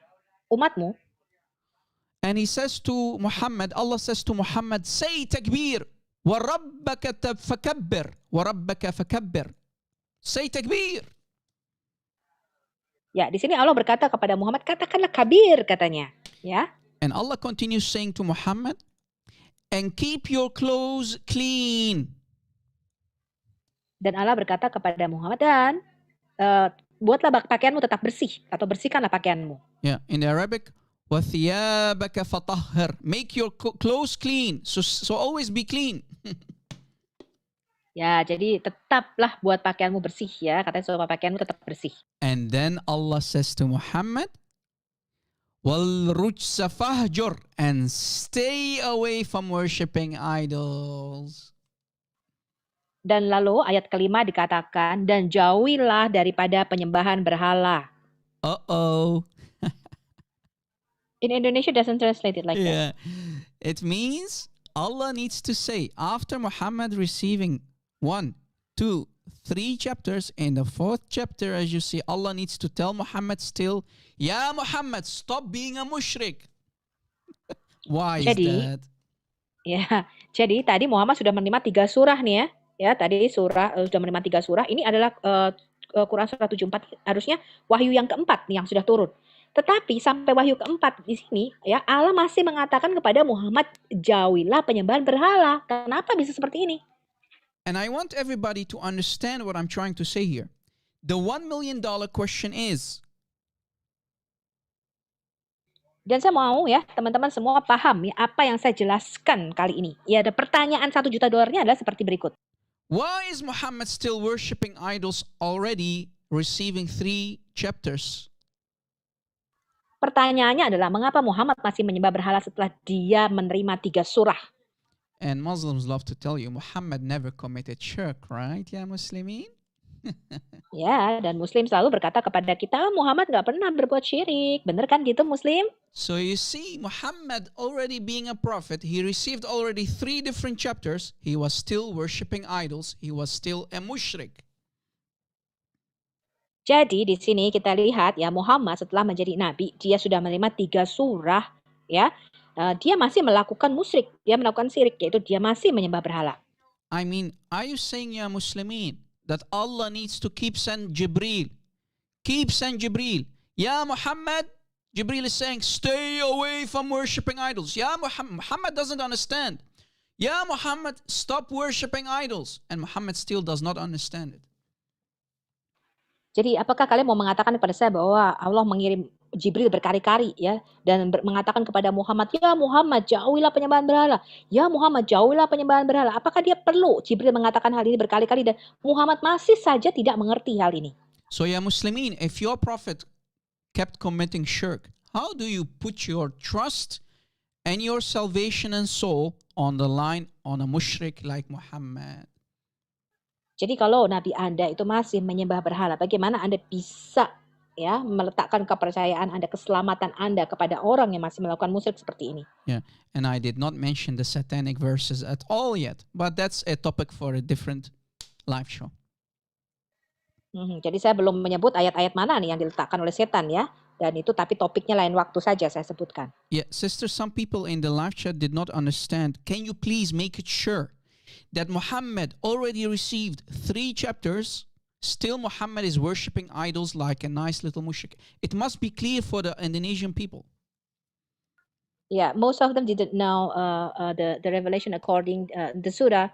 umatmu. And he says to Muhammad, Allah says to Muhammad, say takbir, wa rabbaka fakabbir, wa rabbaka fakabbir. Say takbir. Ya, di sini Allah berkata kepada Muhammad, katakanlah kabir katanya, ya. And Allah continues saying to Muhammad, and keep your clothes clean. Dan Allah berkata kepada Muhammad, dan buatlah pakaianmu tetap bersih atau bersihkanlah pakaianmu. Yeah, in Arabic, وَثِيَابَكَ فَطَهِّرْ. Make your clothes clean. So always be clean. Ya, jadi tetaplah buat pakaianmu bersih ya. Katanya supaya pakaianmu tetap bersih. And then Allah says to Muhammad, وَالْرُجْسَ فَهْجُرْ, and stay away from worshipping idols. Dan lalu ayat kelima dikatakan, dan jauhilah daripada penyembahan berhala. Uh-oh. In Indonesia doesn't translate it like that. It means Allah needs to say, after Muhammad receiving 1, 2, 3 chapters, in the 4th chapter, as you see, Allah needs to tell Muhammad still, Ya Muhammad, stop being a mushrik. Why is that? Ya, jadi tadi Muhammad sudah menerima 3 surah nih ya. Ya, tadi sudah menerima 3 surah. Ini adalah Quran surah 74, harusnya wahyu yang keempat nih yang sudah turun. Tetapi sampai wahyu keempat di sini ya, Allah masih mengatakan kepada Muhammad, jauhilah penyembahan berhala. Kenapa bisa seperti ini? And I want everybody to understand what I'm trying to say here. The $1 million question is, dan saya mau ya teman-teman semua paham ya apa yang saya jelaskan kali ini. Ya, ada pertanyaan $1 juta adalah seperti berikut. why is Muhammad still worshiping idols already receiving 3 chapters? Pertanyaannya adalah mengapa Muhammad masih menyembah berhala setelah dia menerima 3 surah? And Muslims love to tell you Muhammad never committed shirk, right? Ya Muslimin? Ya, dan Muslim selalu berkata kepada kita, Muhammad nggak pernah berbuat syirik. Bener kan gitu Muslim? So you see, Muhammad already being a prophet, he received already 3 different chapters. He was still worshiping idols. He was still a mushrik. Jadi di sini kita lihat ya, Muhammad setelah menjadi nabi, dia sudah menerima 3 surah ya. Dia masih melakukan musyrik, dia melakukan syirik, yaitu dia masih menyembah berhala. I mean, are you saying, Ya Muslimin, that Allah needs to keep send Jibreel? Keep send Jibreel. Ya Muhammad, Jibreel is saying, stay away from worshipping idols. Ya Muhammad, Muhammad doesn't understand. Ya Muhammad, stop worshipping idols. And Muhammad still does not understand it. Jadi apakah kalian mau mengatakan kepada saya bahwa Allah mengirim Jibril berkali-kali ya dan mengatakan kepada Muhammad, ya Muhammad jauhilah penyembahan berhala. Ya Muhammad jauhilah penyembahan berhala. Apakah dia perlu Jibril mengatakan hal ini berkali-kali dan Muhammad masih saja tidak mengerti hal ini? So ya Muslimin, if your prophet kept committing shirk, how do you put your trust and your salvation and soul on the line on a mushrik like Muhammad? Jadi kalau Nabi Anda itu masih menyembah berhala, bagaimana Anda bisa ya meletakkan kepercayaan Anda, keselamatan Anda kepada orang yang masih melakukan musyrik seperti ini? Yeah, and I did not mention the satanic verses at all yet, but that's a topic for a different live show. Jadi saya belum menyebut ayat-ayat mana nih yang diletakkan oleh setan ya. Dan itu tapi topiknya lain waktu saja saya sebutkan. Yeah, sister, some people in the live chat did not understand. Can you please make it sure that Muhammad already received 3 chapters? Still Muhammad is worshipping idols like a nice little mushrik. It must be clear for the Indonesian people. Yeah, most of them didn't know the revelation according the surah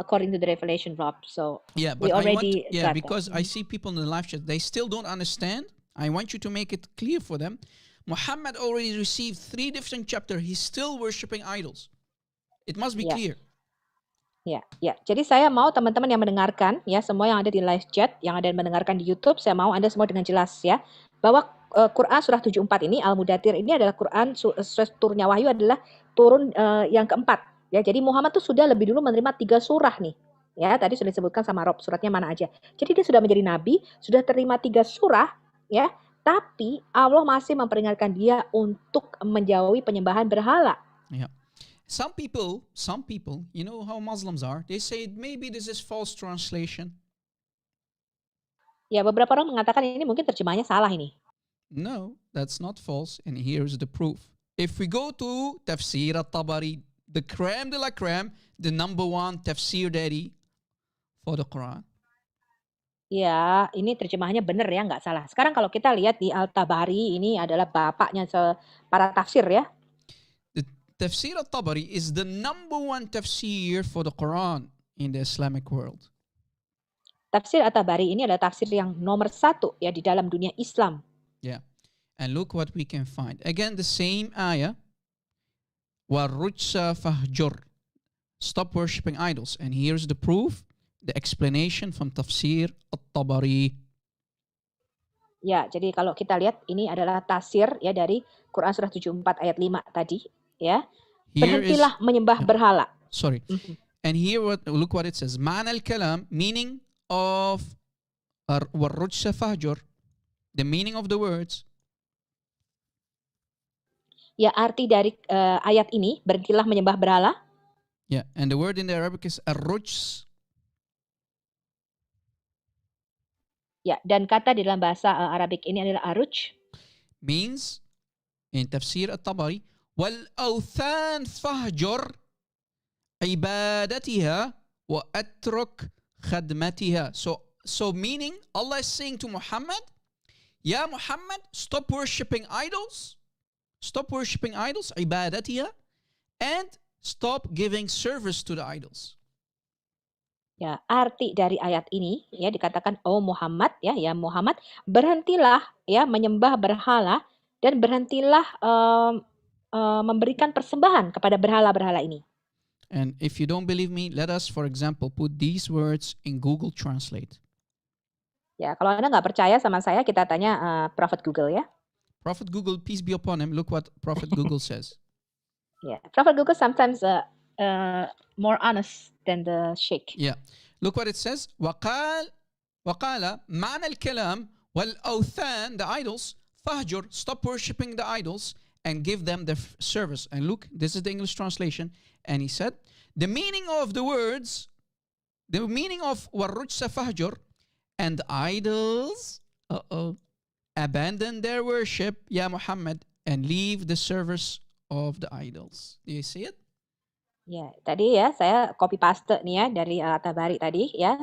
according to the revelation Rob. So yeah, we but already got because that. I see people in the live chat, they still don't understand. I want you to make it clear for them. Muhammad already received 3 different chapters. He's still worshipping idols. It must be clear. Ya. Jadi saya mau teman-teman yang mendengarkan, ya semua yang ada di live chat, yang ada yang mendengarkan di YouTube, saya mau Anda semua dengan jelas ya, bahwa Quran surah 74 ini, Al-Mudathir ini adalah Quran, turunnya wahyu adalah turun yang keempat. Ya, jadi Muhammad tuh sudah lebih dulu menerima 3 surah nih. Ya, tadi sudah disebutkan sama Rob, suratnya mana aja. Jadi dia sudah menjadi nabi, sudah terima 3 surah, ya. Tapi Allah masih memperingatkan dia untuk menjauhi penyembahan berhala. Yeah. Some people, you know how Muslims are, they say maybe this is false translation. Ya, beberapa orang mengatakan ini mungkin terjemahnya salah ini. No, that's not false, and here's the proof. If we go to Tafsir al-Tabari, the crème de la crème, the number 1 tafsir daddy for the Quran. Ya, ini terjemahannya benar ya, nggak salah. Sekarang kalau kita lihat di Al-Tabari, ini adalah bapaknya para tafsir ya. The Tafsir al-Tabari is the number 1 tafsir for the Quran in the Islamic world. Tafsir At-Tabari ini adalah tafsir yang nomor 1 ya di dalam dunia Islam. Yeah. And look what we can find. Again, the same ayah. وَالرُّجْسَ فَهْجُرْ. Stop worshipping idols. And here's the proof, the explanation from Tafsir At-Tabari. Ya, jadi kalau kita lihat ini adalah tafsir ya dari Quran surah 74 ayat 5 tadi ya. Berhentilah menyembah berhala. Sorry. And here look what it says. Ma'na al-kalam, meaning of وَالرُّجْسَ فَهْجُرْ. The meaning of the words. Ya, arti dari ayat ini, berhentilah menyembah berhala. Yeah, and the word in the Arabic is ar-rujs. Ya, dan kata di dalam bahasa Arabik ini adalah aruj. Means, in Tafsir At-Tabari, wal-awthan fahjur ibadatiha wa atruk khadmatiha. So meaning, Allah is saying to Muhammad, Ya Muhammad, stop worshipping idols, ibadatiha, and stop giving service to the idols. Ya, arti dari ayat ini ya dikatakan, oh Muhammad ya Muhammad, berhentilah ya menyembah berhala dan berhentilah memberikan persembahan kepada berhala-berhala ini. And if you don't believe me, let us, for example, put these words in Google Translate. Ya, kalau Anda nggak percaya sama saya, kita tanya Prophet Google ya. Prophet Google, peace be upon him. Look what Prophet Google says. Yeah, Prophet Google sometimes more honest than the sheikh. Yeah, look what it says. وقال معنى الكلام والأوثان, the idols, فهجر, stop worshipping the idols and give them the service. And look, this is the English translation. And he said, the meaning of the words, the meaning of والرجس فهجر, and idols, abandon their worship, Ya Muhammad, and leave the service of the idols. Do you see it? Ya, tadi ya saya copy paste nih ya dari At-Tabari tadi ya.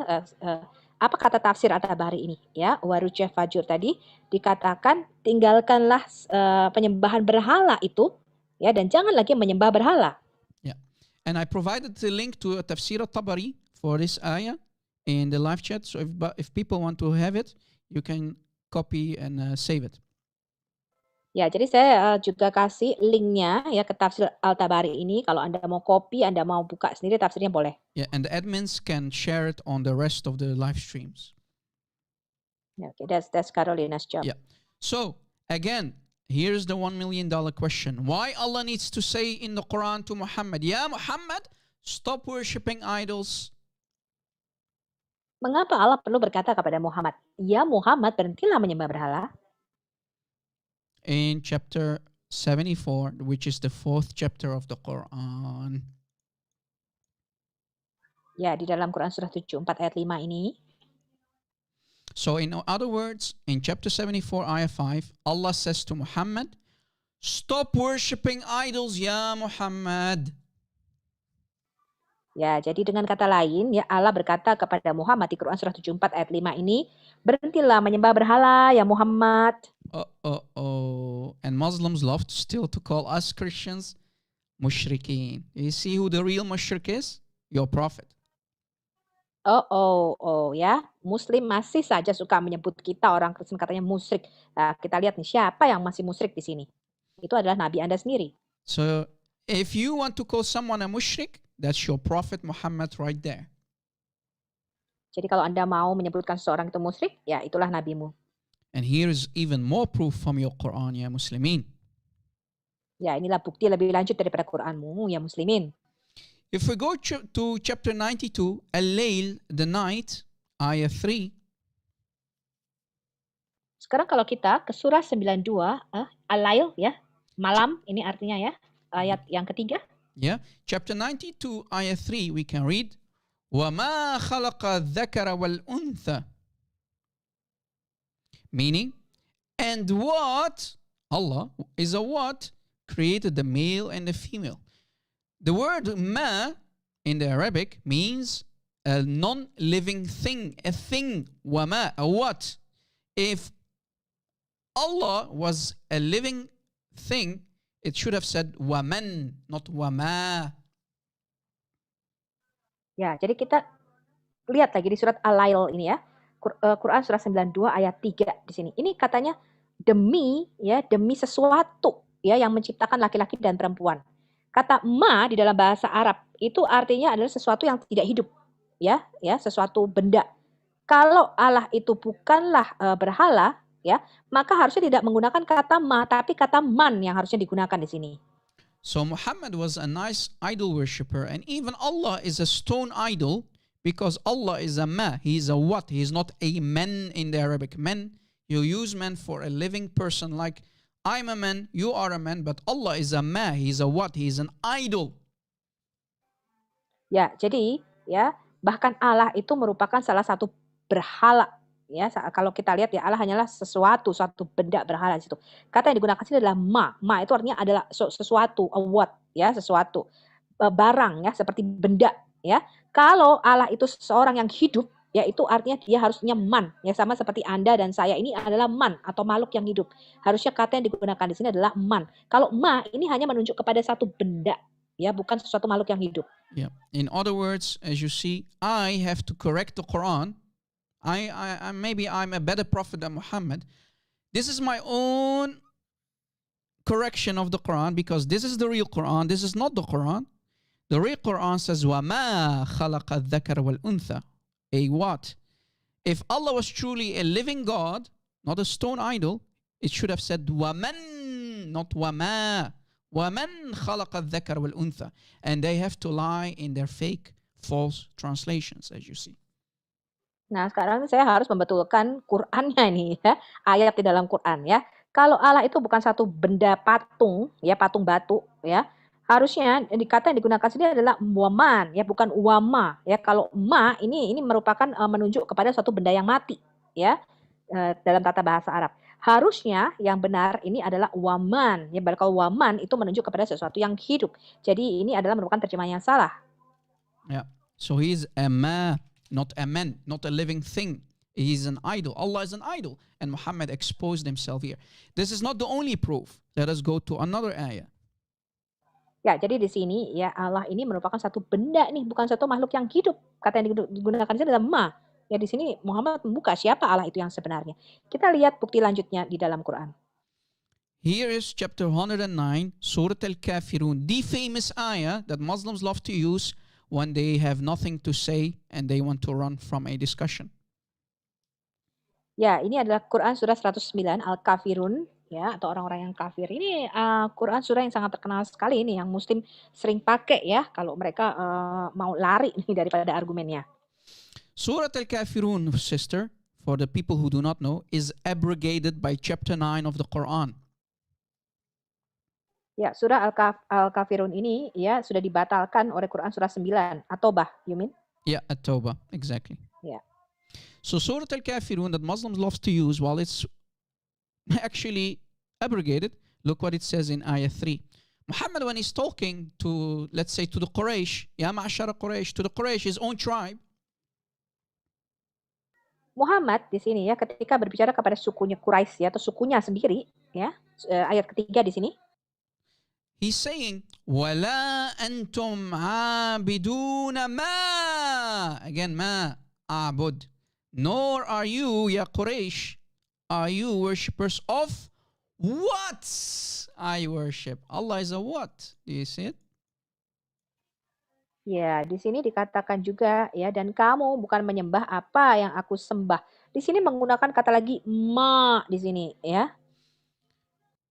Apa kata tafsir At-Tabari ini ya? Waruja fajur tadi dikatakan tinggalkanlah penyembahan berhala itu ya dan jangan lagi menyembah berhala. Yeah. And I provided the link to Tafsir al-Tabari for this ayah in the live chat. So if people want to have it, you can copy and save it. Ya, jadi saya juga kasih linknya ya ke tafsir Al-Tabari ini. Kalau Anda mau copy, Anda mau buka sendiri tafsirnya boleh. Yeah, and the admins can share it on the rest of the live streams. Yeah, okay, that's Carolina's job. Yeah. So again, here's the $1 million question. Why Allah needs to say in the Quran to Muhammad, Ya Muhammad, stop worshipping idols. Mengapa Allah perlu berkata kepada Muhammad, ya Muhammad berhentilah menyembah berhala? In chapter 74, which is the 4th chapter of the Quran. Ya, di dalam Quran surah 74 ayat 5 ini. So in other words, in chapter 74, ayah 5, Allah says to Muhammad, stop worshipping idols, ya Muhammad. Ya, jadi dengan kata lain, ya Allah berkata kepada Muhammad di Quran surah 74 ayat 5 ini, berhentilah menyembah berhala ya Muhammad. And Muslims love still to call us Christians mushrikeen. You see who the real mushrik is? Your prophet. Ya, Muslim masih saja suka menyebut kita orang Kristen katanya musyrik. Nah, kita lihat nih siapa yang masih musyrik di sini. Itu adalah Nabi Anda sendiri. So if you want to call someone a mushrik, that's your prophet Muhammad right there. Jadi kalau Anda mau menyebutkan seseorang itu musyrik, ya itulah nabimu. And here is even more proof from your Quran, ya Muslimin. Ya, inilah bukti lebih lanjut daripada Quranmu, ya Muslimin. If we go to chapter 92, Al-Layl, the night, ayah 3. Sekarang kalau kita ke surah 92, Al-Layl ya, malam ini artinya ya, ayat yang ketiga. Yeah, chapter 92, ayah 3, we can read, وَمَا خَلَقَ الذَّكَرَ وَالْأُنْثَى. Meaning, and what? Allah is a what? Created the male and the female. The word ma in the Arabic means a non-living thing, a thing, wama, a what. If Allah was a living thing, it should have said waman, not wama. Ya, jadi kita lihat lagi di surat Al-Lail ini ya. Quran surah 92 ayat 3 di sini. Ini katanya demi sesuatu ya yang menciptakan laki-laki dan perempuan. Kata ma di dalam bahasa Arab itu artinya adalah sesuatu yang tidak hidup, ya, sesuatu benda. Kalau Allah itu bukanlah berhala, ya, maka harusnya tidak menggunakan kata ma, tapi kata man yang harusnya digunakan di sini. So Muhammad was a nice idol worshipper, and even Allah is a stone idol because Allah is a ma. He is a what? He is not a man in the Arabic. Man, you use man for a living person like I'm a man, you are a man, but Allah is a ma. He is a what? He is an idol. Ya, jadi ya bahkan Allah itu merupakan salah satu berhala. Ya, kalau kita lihat ya Allah hanyalah suatu benda berhala di situ. Kata yang digunakan sini adalah ma. Ma itu artinya adalah sesuatu, a what, ya, sesuatu barang ya, seperti benda, ya. Kalau Allah itu seseorang yang hidup, ya itu artinya dia harusnya man, ya sama seperti Anda dan saya ini adalah man atau makhluk yang hidup. Harusnya kata yang digunakan di sini adalah man. Kalau ma ini hanya menunjuk kepada satu benda, ya bukan sesuatu makhluk yang hidup. Yeah. In other words, as you see, I have to correct the Quran. Maybe I'm a better prophet than Muhammad. This is my own correction of the Quran because this is the real Quran. This is not the Quran. The real Quran says, وَمَا خَلَقَ الذَّكَرَ وَالْأُنْثَى. A what? If Allah was truly a living God, not a stone idol, it should have said وَمَن, not وَمَا. وَمَن خَلَقَ الذَّكَرَ وَالْأُنْثَى. And they have to lie in their fake, false translations, as you see. Nah, sekarang saya harus membetulkan Qur'annya nih ya, ayat di dalam Qur'an ya. Kalau Allah itu bukan satu benda patung, ya patung batu ya. Harusnya kata yang digunakan sini adalah waman, ya bukan wama, ya. Kalau ma ini merupakan menunjuk kepada suatu benda yang mati, ya, dalam tata bahasa Arab. Harusnya yang benar ini adalah waman. Ya, kalau waman itu menunjuk kepada sesuatu yang hidup. Jadi ini adalah merupakan terjemahan yang salah. Yeah. So he's a ma, not a man, not a living thing. He's an idol. Allah is an idol. And Muhammad exposed himself here. This is not the only proof. Let us go to another ayah. Ya, jadi di sini ya Allah ini merupakan satu benda nih, bukan satu makhluk yang hidup. Kata yang digunakan di sini adalah ma. Ya di sini Muhammad membuka siapa Allah itu yang sebenarnya. Kita lihat bukti lanjutnya di dalam Quran. Here is chapter 109, Surah Al-Kafirun, the famous ayah that Muslims love to use when they have nothing to say and they want to run from a discussion. Ya, ini adalah Quran surah 109 Al-Kafirun ya atau orang-orang yang kafir. Ini Quran surah yang sangat terkenal sekali ini yang muslim sering pakai ya kalau mereka mau lari nih daripada argumennya. Surah Al-Kafirun, sister, for the people who do not know, is abrogated by chapter 9 of the Quran. Ya, surah Al-Kafirun ini ya sudah dibatalkan oleh Quran surah 9 atau you mean? Yeah, At-Tawbah, exactly. Ya. So Surah Al-Kafirun that Muslims love to use while it's actually abrogated, look what it says in ayah 3. Muhammad, when he's talking to, let's say, to the Quraysh, Ya Ma'ashara Quraysh, to the Quraysh, his own tribe, Muhammad di sini ya ketika berbicara kepada sukunya Quraisy ya atau sukunya sendiri ya ayat ketiga di sini he's saying, وَلَا أَنْتُمْ عَابِدُونَ مَا. Again, مَا أَعْبُدْ. Nor are you, ya Quraysh, are you worshippers of what I worship. Allah is a what? Do you see it? Ya, di sini dikatakan juga ya dan kamu bukan menyembah apa yang aku sembah. Di sini menggunakan kata lagi ma di sini ya.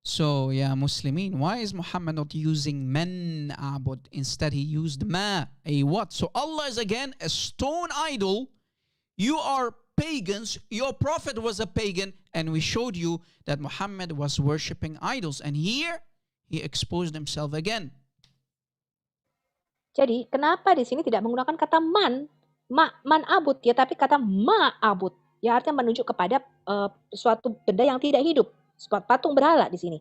So, ya Muslimin, why is Muhammad not using man abud? Instead, he used ma, a what? So Allah is again a stone idol. You are pagans. Your prophet was a pagan. And we showed you that Muhammad was worshipping idols. And here, he exposed himself again. Jadi kenapa di sini tidak menggunakan kata man abud ya, tapi kata ma abud. Ya artinya menunjuk kepada suatu benda yang tidak hidup, sebuah patung berhala di sini.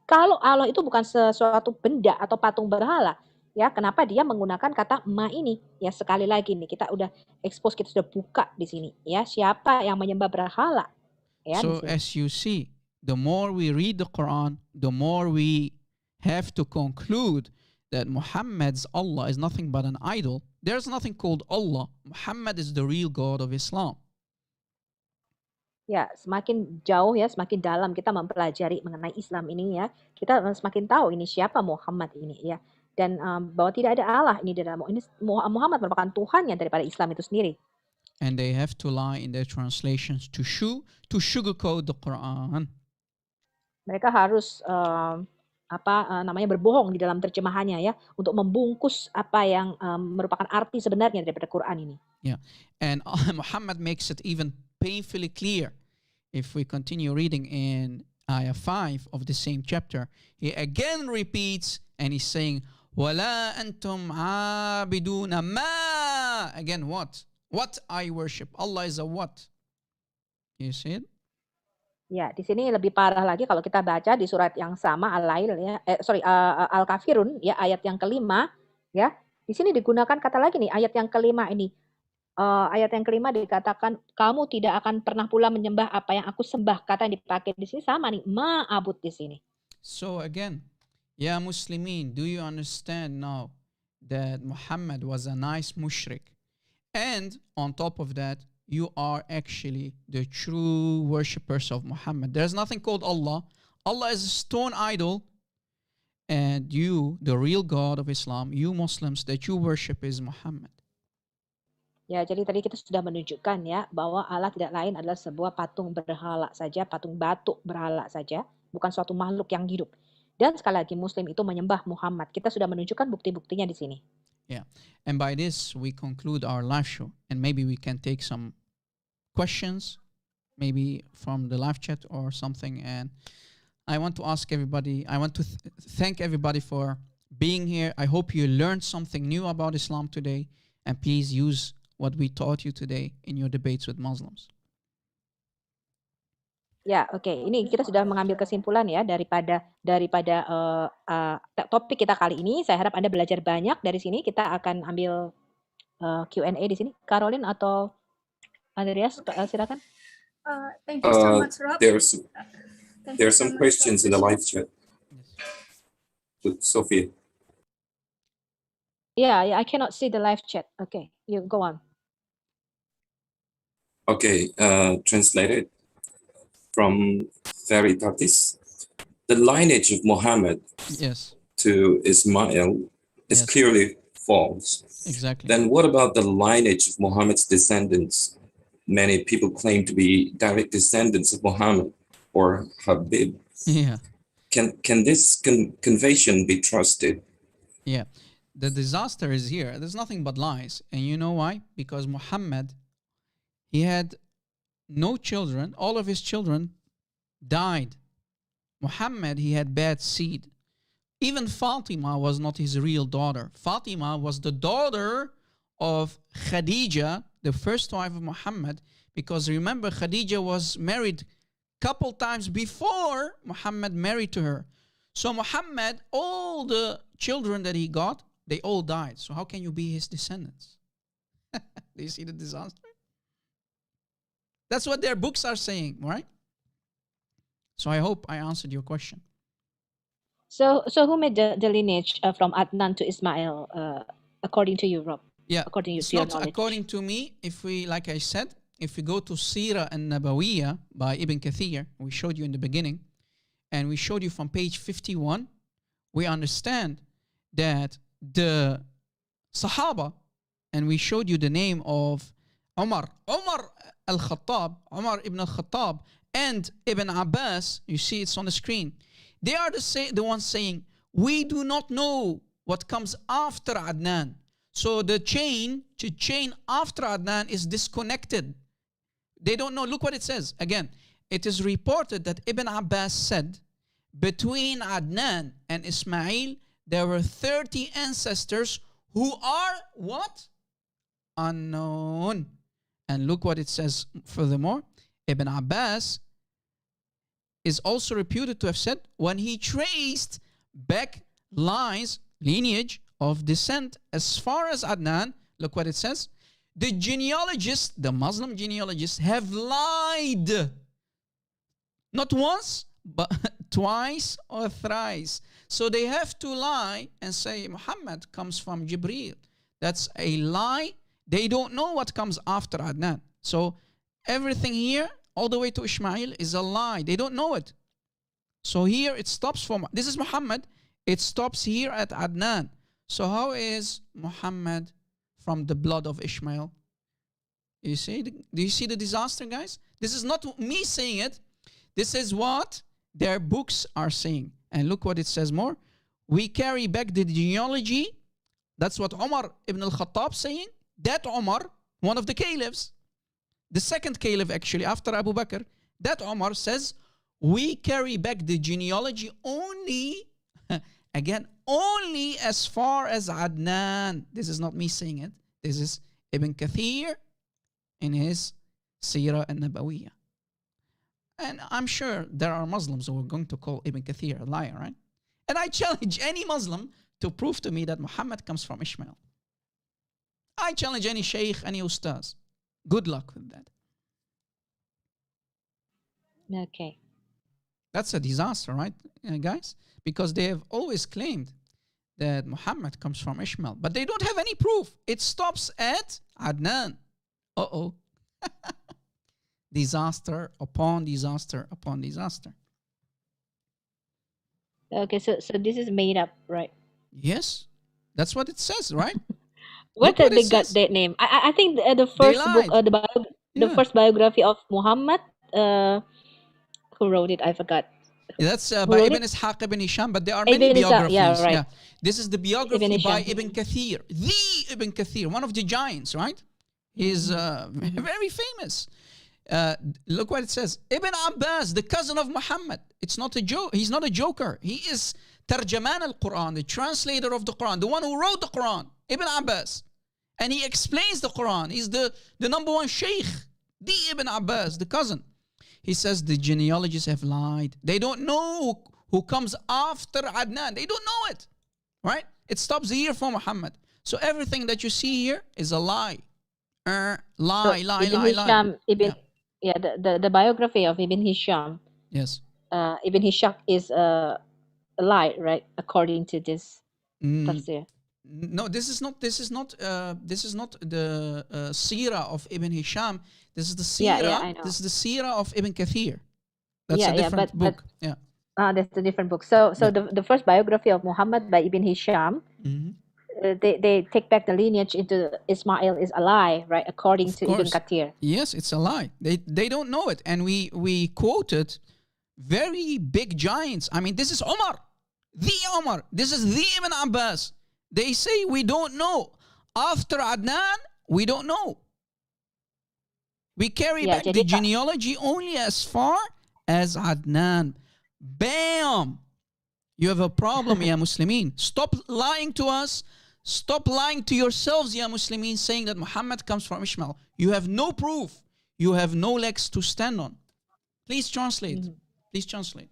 Kalau Allah itu bukan sesuatu benda atau patung berhala, ya kenapa dia menggunakan kata ma ini? Ya sekali lagi nih kita udah expose, kita sudah buka di sini. Ya siapa yang menyembah berhala? Ya, so as you see, the more we read the Quran, the more we have to conclude that Muhammad's Allah is nothing but an idol. There's nothing called Allah. Muhammad is the real God of Islam. Ya, semakin jauh ya, semakin dalam kita mempelajari mengenai Islam ini ya, kita semakin tahu ini siapa Muhammad ini ya. Dan bahwa tidak ada Allah ini dalam ini Muhammad merupakan Tuhannya daripada Islam itu sendiri. And they have to lie in their translations to sugarcoat the Quran. Mereka harus berbohong di dalam terjemahannya ya untuk membungkus apa yang merupakan arti sebenarnya daripada Quran ini. Yeah, and Muhammad makes it even painfully clear. If we continue reading in ayah 5 of the same chapter, he again repeats and he's saying, "Wala antum abiduna ma." Again, what? What I worship. Allah is a what? You see it? Ya, di sini lebih parah lagi kalau kita baca di surat yang sama Al-Lail ya, Al-Kafirun ya ayat yang kelima ya. Di sini digunakan kata lagi nih ayat yang kelima ini. Ayat yang kelima dikatakan kamu tidak akan pernah pula menyembah apa yang aku sembah. Kata yang dipakai di sini sama nih, ma'abud di sini. So again, ya Muslimin, do you understand now that Muhammad was a nice mushrik? And on top of that, you are actually the true worshippers of Muhammad. There's nothing called Allah. Allah is a stone idol. And you, the real God of Islam, you Muslims that you worship is Muhammad. Ya, jadi tadi kita sudah menunjukkan ya bahwa Allah tidak lain adalah sebuah patung berhala saja, patung batu berhala saja, bukan suatu makhluk yang hidup. Dan sekali lagi Muslim itu menyembah Muhammad. Kita sudah menunjukkan bukti-buktinya di sini. Yeah. And by this, we conclude our live show. And maybe we can take some questions, maybe from the live chat or something. And I want to ask everybody, I want to thank everybody for being here. I hope you learned something new about Islam today. And please use what we taught you today in your debates with Muslims. Ya, oke. Ini kita sudah mengambil kesimpulan ya daripada topik kita kali ini. Saya harap Anda belajar banyak dari sini. Kita akan ambil Q&A di sini. Caroline atau Andreas, silakan. Thank you so much, Rob. There's Thank there you are so some much for questions in the live presenting. chat with Sophia. Yeah, I cannot see the live chat. Okay, you go on. Okay, translated from Veritatis. The lineage of Muhammad Yes, to Ismail is Yes. clearly false. exactly. Then what about the lineage of Muhammad's descendants? Many people claim to be direct descendants of Muhammad or Habib. Yeah. Can this conversion be trusted? Yeah, the disaster is here. There's nothing but lies. And you know why? Because Muhammad, he had no children. All of his children died. Muhammad, he had bad seed. Even Fatima was not his real daughter. Fatima was the daughter of Khadija, the first wife of Muhammad, because remember, Khadija was married couple times before Muhammad married to her. So Muhammad, all the children that he got, they all died. So how can you be his descendants? Do you see the disaster? That's what their books are saying, right? So I hope I answered your question. So who made the lineage from Adnan to Ismail, according to you, Rob? Yeah, According it's to your not knowledge. according to me. If we, like I said, if we go to Sirah an-Nabawiyya by Ibn Kathir, we showed you in the beginning, and we showed you from page 51, we understand that the Sahaba, and we showed you the name of Umar al-Khattab, Umar ibn al-Khattab, and Ibn Abbas, you see it's on the screen. They are the ones saying, we do not know what comes after Adnan. So the chain after Adnan is disconnected. They don't know. Look what it says. Again, it is reported that Ibn Abbas said, between Adnan and Ismail, there were 30 ancestors who are what? Unknown. And look what it says furthermore. Ibn Abbas is also reputed to have said, when he traced back lineage of descent as far as Adnan, look what it says. The genealogists, the Muslim genealogists, have lied. Not once, but twice or thrice. So they have to lie and say Muhammad comes from Jibreel. That's a lie. They don't know what comes after Adnan. So everything here, all the way to Ishmael, is a lie. They don't know it. So here it stops from, this is Muhammad. It stops here at Adnan. So how is Muhammad from the blood of Ishmael? You see? Do you see the disaster, guys? This is not me saying it. This is what their books are saying. And look what it says more. We carry back the genealogy. That's what Umar ibn al-Khattab saying. That Umar, one of the caliphs, the second caliph actually after Abu Bakr, that Umar says, we carry back the genealogy only, again, only as far as Adnan. This is not me saying it. This is Ibn Kathir in his Sirah an-Nabawiyya. And I'm sure there are Muslims who are going to call Ibn Kathir a liar, right? And I challenge any Muslim to prove to me that Muhammad comes from Ishmael. I challenge any sheikh, any ustaz. Good luck with that. Okay. That's a disaster, right, guys? Because they have always claimed that Muhammad comes from Ishmael, but they don't have any proof. It stops at Adnan. Uh-oh. Disaster upon disaster upon disaster. Okay, so this is made up, right? Yes, that's what it says, right? What Look did they it got says. that name? I think the first book, lied. the Yeah. first biography of Muhammad, who wrote it? I forgot. That's Who by wrote Ibn it? Ishaq ibn Hisham, but there are many Ibn Ishaq, biographies. yeah, right. This is the biography Ibn by Hisham. Ibn Kathir, the Ibn Kathir, one of the giants, right? He's very famous. Look what it says. Ibn Abbas, the cousin of Muhammad. It's not a joke. He's not a joker. He is Tarjaman al-Quran, the translator of the Quran, the one who wrote the Quran, Ibn Abbas. And he explains the Quran. He's the number one sheikh, the Ibn Abbas, the cousin. He says the genealogists have lied. They don't know who comes after Adnan. They don't know it, right? It stops here for Muhammad. So everything that you see here is a lie. Lie. Ibn Hisham, the biography of Ibn Hisham. Yes. Ibn Hisham is a lie, right? According to this tafsir. No, this is not the seerah of Ibn Hisham. This is the seerah. I know. This is the seerah of Ibn Kathir. That's a different but book. Yeah. That's a different book. So the first biography of Muhammad by Ibn Hisham, they take back the lineage into Ismail is a lie, right? According Of to Ibn course. Kathir. Yes, it's a lie. They don't know it, and we quoted very big giants. I mean, this is Umar, the Umar. This is the Ibn Abbas. They say we don't know. After Adnan, we don't know. We carry back the genealogy only as far as Adnan. Bam! You have a problem, ya Muslimin. Stop lying to us. Stop lying to yourselves, ya Muslimin, saying that Muhammad comes from Ishmael. You have no proof. You have no legs to stand on. Please translate. Please translate.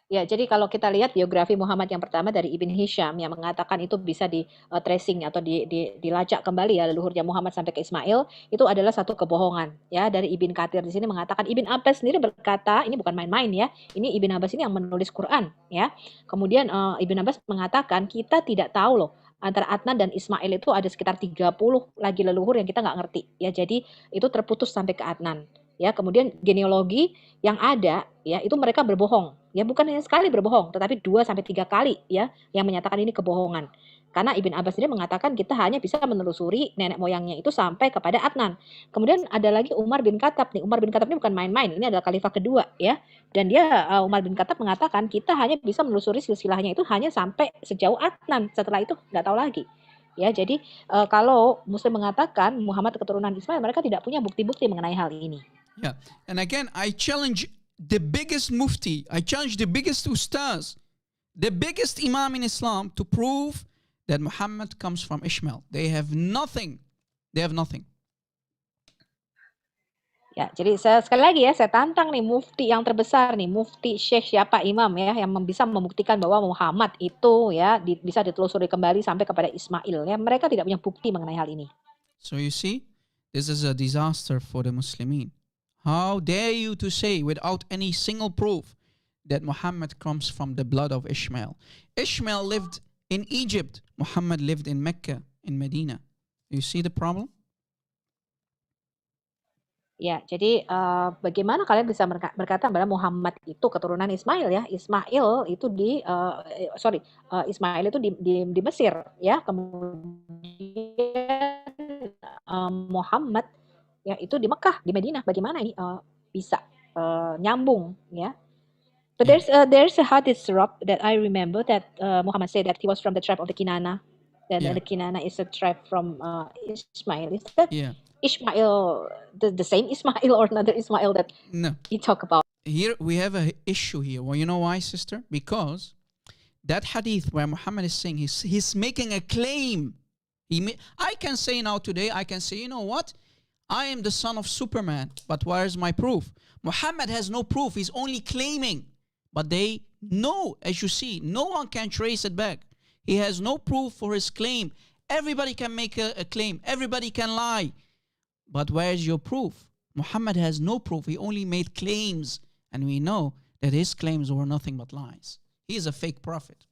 Ya, jadi kalau kita lihat biografi Muhammad yang pertama dari Ibn Hisham yang mengatakan itu bisa di tracing atau dilacak kembali ya leluhurnya Muhammad sampai ke Ismail, itu adalah satu kebohongan ya. Dari Ibn Kathir di sini mengatakan, Ibn Abbas sendiri berkata, ini bukan main-main ya. Ini Ibn Abbas ini yang menulis Quran ya. Kemudian Ibn Abbas mengatakan kita tidak tahu loh antara Adnan dan Ismail itu ada sekitar 30 lagi leluhur yang kita nggak ngerti ya. Jadi itu terputus sampai ke Adnan. Ya, kemudian genealogi yang ada ya itu mereka berbohong. Ya, bukan hanya sekali berbohong, tetapi 2 sampai 3 kali ya yang menyatakan ini kebohongan. Karena Ibn Abbas sendiri mengatakan kita hanya bisa menelusuri nenek moyangnya itu sampai kepada Adnan. Kemudian ada lagi Umar bin Khattab nih. Umar bin Khattab ini bukan main-main. Ini adalah khalifah kedua ya. Dan dia Umar bin Khattab mengatakan kita hanya bisa menelusuri silsilahnya itu hanya sampai sejauh Adnan. Setelah itu nggak tahu lagi. Ya, jadi kalau Muslim mengatakan Muhammad keturunan Ismail, mereka tidak punya bukti-bukti mengenai hal ini. Yeah. And again, I challenge the biggest mufti, I challenge the biggest ustaz, the biggest imam in Islam to prove that Muhammad comes from Ishmael. They have nothing. They have nothing. Ya, jadi sekali lagi ya, saya tantang nih mufti yang terbesar nih, mufti syekh siapa imam ya, yang bisa membuktikan bahwa Muhammad itu ya bisa ditelusuri kembali sampai kepada Ismail ya. Mereka tidak punya bukti mengenai hal ini. So you see, this is a disaster for the Muslimin. How dare you to say without any single proof that Muhammad comes from the blood of Ishmael? Ishmael lived in Egypt. Muhammad lived in Mecca, in Medina. You see the problem? Ya, jadi bagaimana kalian bisa berkata bahwa Muhammad itu keturunan Ismail ya? Ismail itu Ismail itu di Mesir ya. Kemudian Muhammad ya itu di Mekah, di Medina. Bagaimana ini bisa nyambung ya? But there's a hadith that I remember that Muhammad said that he was from the tribe of the Kinana. That the Kinana is a tribe from Ismail. Is that Ishmael the same Ismail or another Ismail that you talk about? Here we have an issue here. Well, you know why, sister? Because that hadith where Muhammad is saying he's making a claim. I can say now today, I can say, you know what? I am the son of Superman, but where's my proof? Muhammad has no proof. He's only claiming. But they know, as you see, no one can trace it back. He has no proof for his claim. Everybody can make a claim. Everybody can lie. But where's your proof? Muhammad has no proof. He only made claims. And we know that his claims were nothing but lies. He is a fake prophet.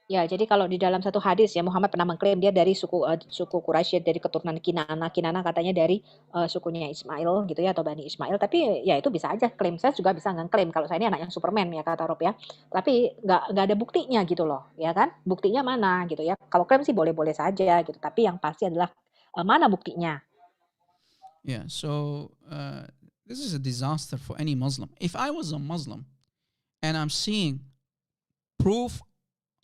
Ya, jadi kalau di dalam satu hadis ya Muhammad pernah mengklaim dia dari suku Quraisy, dari keturunan Kinana. Kinana katanya dari sukunya Ismail gitu ya, atau Bani Ismail. Tapi ya itu bisa aja klaim. Saya juga bisa ngeklaim kalau saya ini anak yang Superman ya kata Rob ya. Tapi nggak ada buktinya gitu loh, ya kan? Buktinya mana gitu ya? Kalau klaim sih boleh-boleh saja gitu. Tapi yang pasti adalah mana buktinya? Yeah, so this is a disaster for any Muslim. If I was a Muslim and I'm seeing proof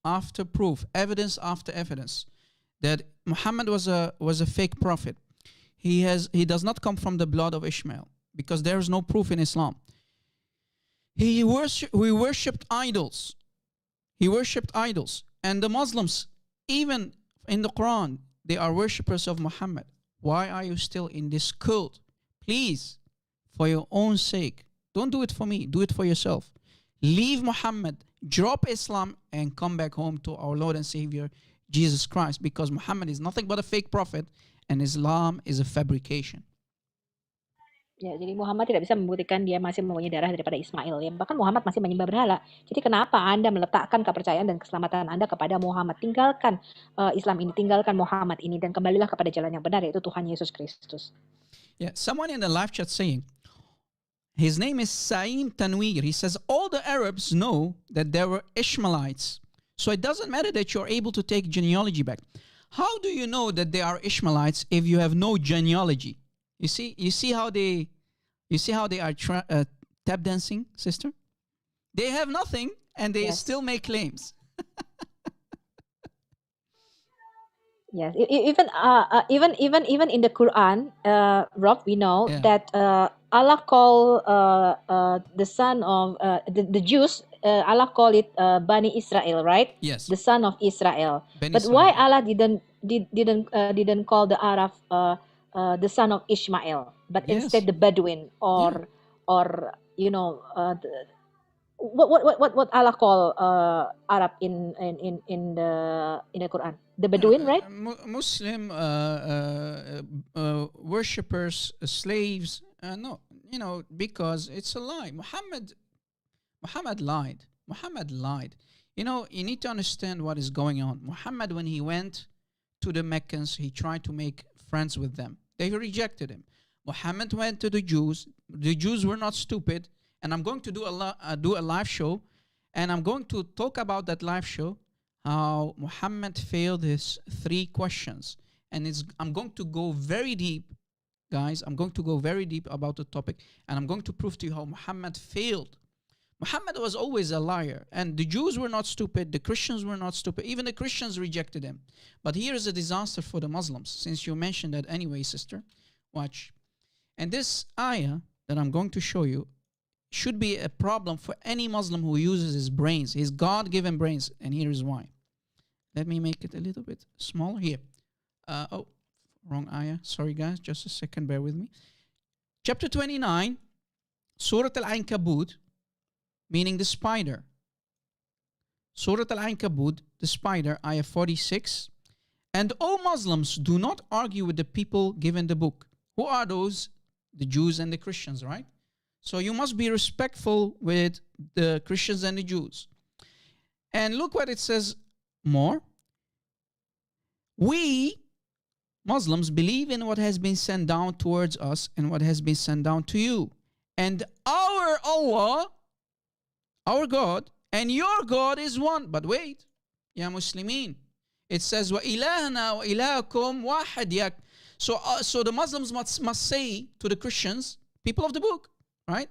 after proof, evidence after evidence, that Muhammad was a fake prophet. He does not come from the blood of Ishmael because there is no proof in Islam. He worshipped idols. He worshipped idols, and the Muslims, even in the Quran, they are worshippers of Muhammad. Why are you still in this cult? Please for your own sake. Don't do it for me. Do it for yourself. Leave Muhammad, drop Islam, and come back home to our Lord and Savior, Jesus Christ, because Muhammad is nothing but a fake prophet and Islam is a fabrication. Ya, jadi Muhammad tidak bisa membuktikan dia masih mempunyai darah daripada Ismail. Ya, bahkan Muhammad masih menyembah berhala. Jadi kenapa Anda meletakkan kepercayaan dan keselamatan Anda kepada Muhammad? Tinggalkan Islam ini, tinggalkan Muhammad ini, dan kembalilah kepada jalan yang benar, yaitu Tuhan Yesus Kristus. Yeah, someone in the live chat saying, his name is Saim Tanwir. He says, all the Arabs know that there were Ishmaelites. So it doesn't matter that you're able to take genealogy back. How do you know that they are Ishmaelites if you have no genealogy? You see how they are tap dancing, sister? They have nothing and they Yes. still make claims. Yes, even in the Quran, Rob, we know Yeah. that Allah call the son of the Jews. Allah call it Bani Israel, right? Yes. The son of Israel. Ben But Israel. why Allah didn't call the Arab the son of Ishmael, but Yes. instead the Bedouin or what Allah call Arab in the Quran? The Bedouin, right? Muslim worshippers, slaves. No, because it's a lie. Muhammad lied. Muhammad lied. You need to understand what is going on. Muhammad, when he went to the Meccans, he tried to make friends with them. They rejected him. Muhammad went to the Jews. The Jews were not stupid. And I'm going to do a live show. And I'm going to talk about that live show, how Muhammad failed his 3 questions. And I'm going to go very deep, guys. I'm going to go very deep about the topic. And I'm going to prove to you how Muhammad failed. Muhammad was always a liar. And the Jews were not stupid. The Christians were not stupid. Even the Christians rejected him. But here is a disaster for the Muslims. Since you mentioned that anyway, sister, watch. And this ayah that I'm going to show you should be a problem for any Muslim who uses his brains, his God-given brains. And here is why. Let me make it a little bit smaller here. Wrong ayah. Sorry, guys. Just a second. Bear with me. Chapter 29, Surah Al-Ankabut, meaning the spider. Surah Al-Ankabut, the spider, ayah 46. And O Muslims, do not argue with the people given the book. Who are those? The Jews and the Christians, right? So you must be respectful with the Christians and the Jews. And look what it says more. We, Muslims, believe in what has been sent down towards us and what has been sent down to you. And our Allah, our God, and your God is one. But wait, ya Muslimin. It says, وَإِلَهَنَا وَإِلَهَكُمْ وَاحَدْ. So the Muslims must say to the Christians, people of the book, right?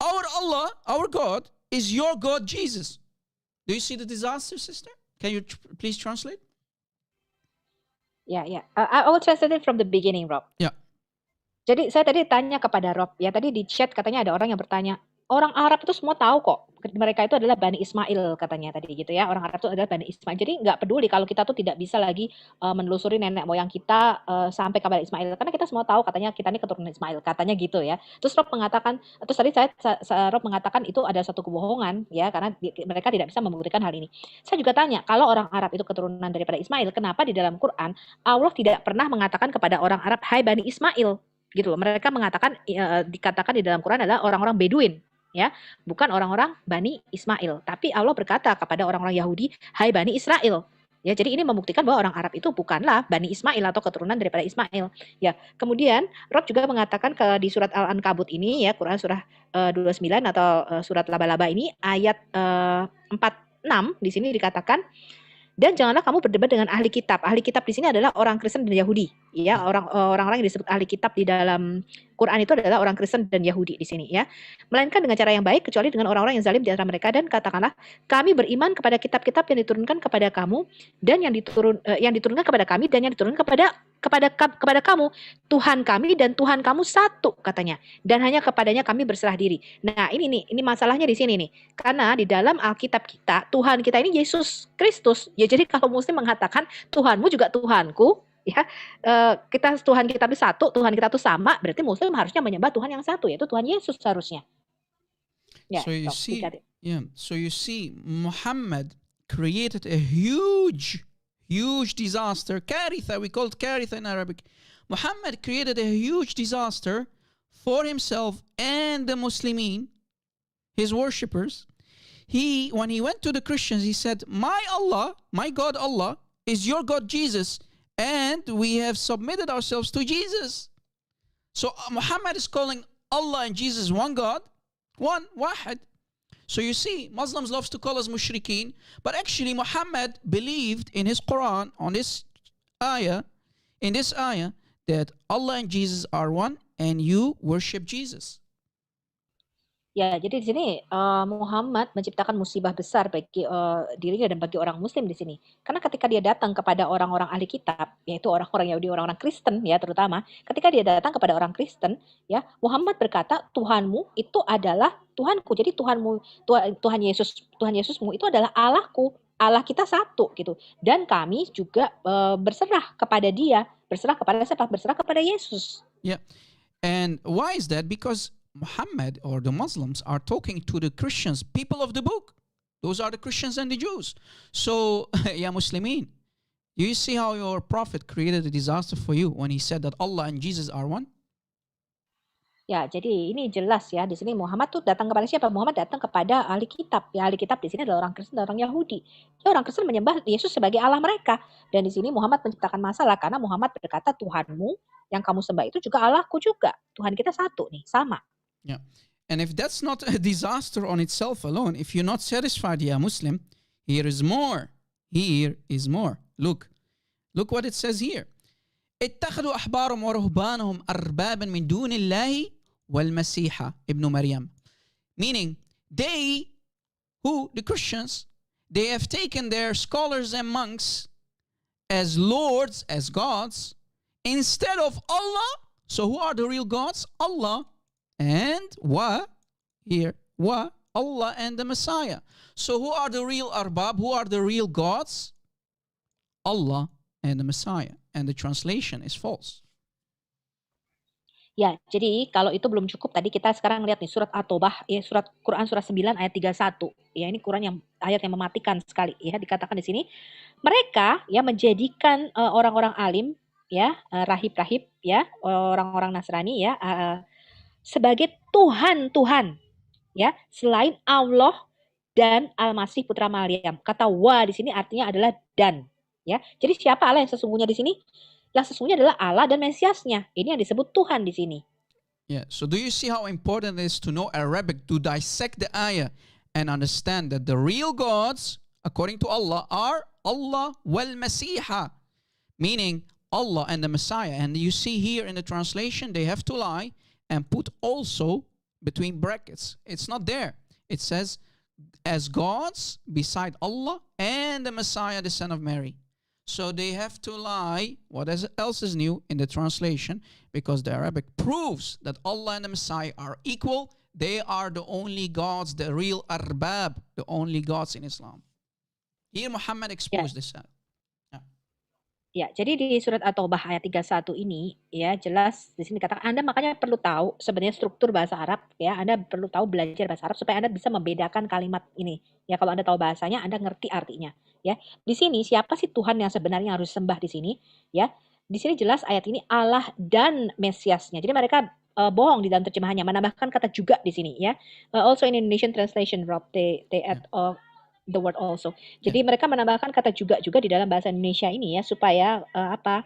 Our Allah, our God, is your God, Jesus. Do you see the disaster, sister? Can you please translate? Yeah. I will translate it from the beginning, Rob. Yeah. Jadi saya tadi tanya kepada Rob, ya tadi di chat katanya ada orang yang bertanya, orang Arab itu semua tahu kok, mereka itu adalah Bani Ismail katanya tadi gitu ya, orang Arab itu adalah Bani Ismail. Jadi nggak peduli kalau kita tuh tidak bisa lagi menelusuri nenek moyang kita sampai ke Bani Ismail, karena kita semua tahu katanya kita ini keturunan Ismail, katanya gitu ya. Terus Rob mengatakan, terus tadi Rob mengatakan itu ada satu kebohongan ya, karena mereka tidak bisa membuktikan hal ini. Saya juga tanya, kalau orang Arab itu keturunan daripada Ismail, kenapa di dalam Quran Allah tidak pernah mengatakan kepada orang Arab, hai Bani Ismail? Gitu loh. Mereka mengatakan dikatakan di dalam Quran adalah orang-orang Beduin, ya, bukan orang-orang Bani Ismail. Tapi Allah berkata kepada orang-orang Yahudi, hai Bani Israel. Ya, jadi ini membuktikan bahwa orang Arab itu bukanlah Bani Ismail atau keturunan daripada Ismail. Ya, kemudian Rob juga mengatakan di surat Al-Ankabut ini ya, Quran surah 29 atau surat laba-laba ini ayat 46 di sini dikatakan, dan janganlah kamu berdebat dengan ahli kitab. Ahli kitab di sini adalah orang Kristen dan Yahudi. Ya, orang-orang yang disebut ahli kitab di dalam Quran itu adalah orang Kristen dan Yahudi di sini ya. Melainkan dengan cara yang baik, kecuali dengan orang-orang yang zalim di antara mereka, dan katakanlah, kami beriman kepada kitab-kitab yang diturunkan kepada kamu dan yang diturunkan kepada kami dan yang diturunkan kepada kamu. Tuhan kami dan Tuhan kamu satu, katanya. Dan hanya kepadanya kami berserah diri. Nah, ini masalahnya di sini nih. Karena di dalam Alkitab kita, Tuhan kita ini Yesus Kristus. Ya, jadi kalau Muslim mengatakan Tuhanmu juga Tuhanku, ya Tuhan kita itu satu, Tuhan kita itu sama, berarti Muslim harusnya menyembah Tuhan yang satu, yaitu Tuhan Yesus seharusnya. Ya, So you so, see, dicari. so you see, Muhammad created a huge disaster. Karitha, we call it Karitha in Arabic. Muhammad created a huge disaster for himself and the Muslimin, his worshippers. When he went to the Christians, he said, my Allah, my God Allah, is your God Jesus, and we have submitted ourselves to Jesus. So Muhammad is calling Allah and Jesus one God, one, wahid. So you see, Muslims love to call us mushrikeen, but actually Muhammad believed in his Quran, on this ayah, that Allah and Jesus are one, and you worship Jesus. Ya, jadi di sini Muhammad menciptakan musibah besar bagi dirinya dan bagi orang Muslim di sini. Karena ketika dia datang kepada orang-orang ahli kitab, yaitu orang-orang Yahudi, orang-orang Kristen, ya terutama, ketika dia datang kepada orang Kristen, ya Muhammad berkata, Tuhanmu itu adalah Tuhanku. Jadi Tuhan Yesusmu itu adalah Allahku, Allah kita satu gitu. Dan kami juga berserah kepada Dia, berserah kepada siapa? Berserah kepada Yesus. Yeah. And why is that? Because Muhammad or the Muslims are talking to the Christians, people of the book. Those are the Christians and the Jews. So, ya Muslimin, you see how your prophet created a disaster for you when he said that Allah and Jesus are one? Ya, jadi ini jelas ya, di sini Muhammad tuh datang kepada siapa? Muhammad datang kepada ahli kitab. Ya, ahli kitab di sini adalah orang Kristen dan orang Yahudi. Ya, orang Kristen menyembah Yesus sebagai Allah mereka. Dan di sini Muhammad menciptakan masalah karena Muhammad berkata, Tuhanmu yang kamu sembah itu juga Allahku juga. Tuhan kita satu nih, sama. Yeah. And if that's not a disaster on itself alone, if you're not satisfied, ya Muslim, here is more. Here is more. Look what it says here. اتخذوا أحبارهم ورهبانهم أربابا من دون الله والمسيح ابن مريم. Meaning, the Christians, they have taken their scholars and monks as lords, as gods, instead of Allah. So who are the real gods? Allah and Allah and the Messiah. So who are the real arbab? Who are the real gods? Allah and the Messiah. And the translation is false. Ya, jadi kalau itu belum cukup, tadi kita sekarang lihat nih surat At-Taubah, ya Quran surah 9 ayat 31. Ya, ini Quran ayat yang mematikan sekali ya, dikatakan di sini. Mereka ya menjadikan orang-orang alim ya, rahib-rahib ya, orang-orang Nasrani ya, sebagai Tuhan ya, selain Allah dan Al-Masih putra Maryam. Kata wa di sini artinya adalah dan ya. Jadi siapa Allah yang sesungguhnya di sini? Yang sesungguhnya adalah Allah dan Mesiasnya. Ini yang disebut Tuhan di sini. Yeah. So do you see how important it is to know Arabic, to dissect the ayah and understand that the real gods according to Allah are Allah wal Masiha, meaning Allah and the Messiah. And you see here in the translation they have to lie and put also between brackets. It's not there. It says, as gods beside Allah and the Messiah, the son of Mary. So they have to lie. What else is new in the translation? Because the Arabic proves that Allah and the Messiah are equal. They are the only gods, the real arbab, the only gods in Islam. Here Muhammad exposed this. Ya, jadi di surat At-Taubah ayat 31 ini ya jelas di sini katakan Anda makanya perlu tahu sebenarnya struktur bahasa Arab ya, Anda perlu tahu belajar bahasa Arab supaya Anda bisa membedakan kalimat ini. Ya, kalau Anda tahu bahasanya, Anda ngerti artinya ya. Di sini siapa sih Tuhan yang sebenarnya harus sembah di sini ya? Di sini jelas ayat ini Allah dan Mesiasnya. Jadi mereka bohong di dalam terjemahannya, menambahkan kata juga di sini ya. Also in Indonesian translation, Rob, they add the word also. Jadi mereka menambahkan kata juga di dalam bahasa Indonesia ini ya supaya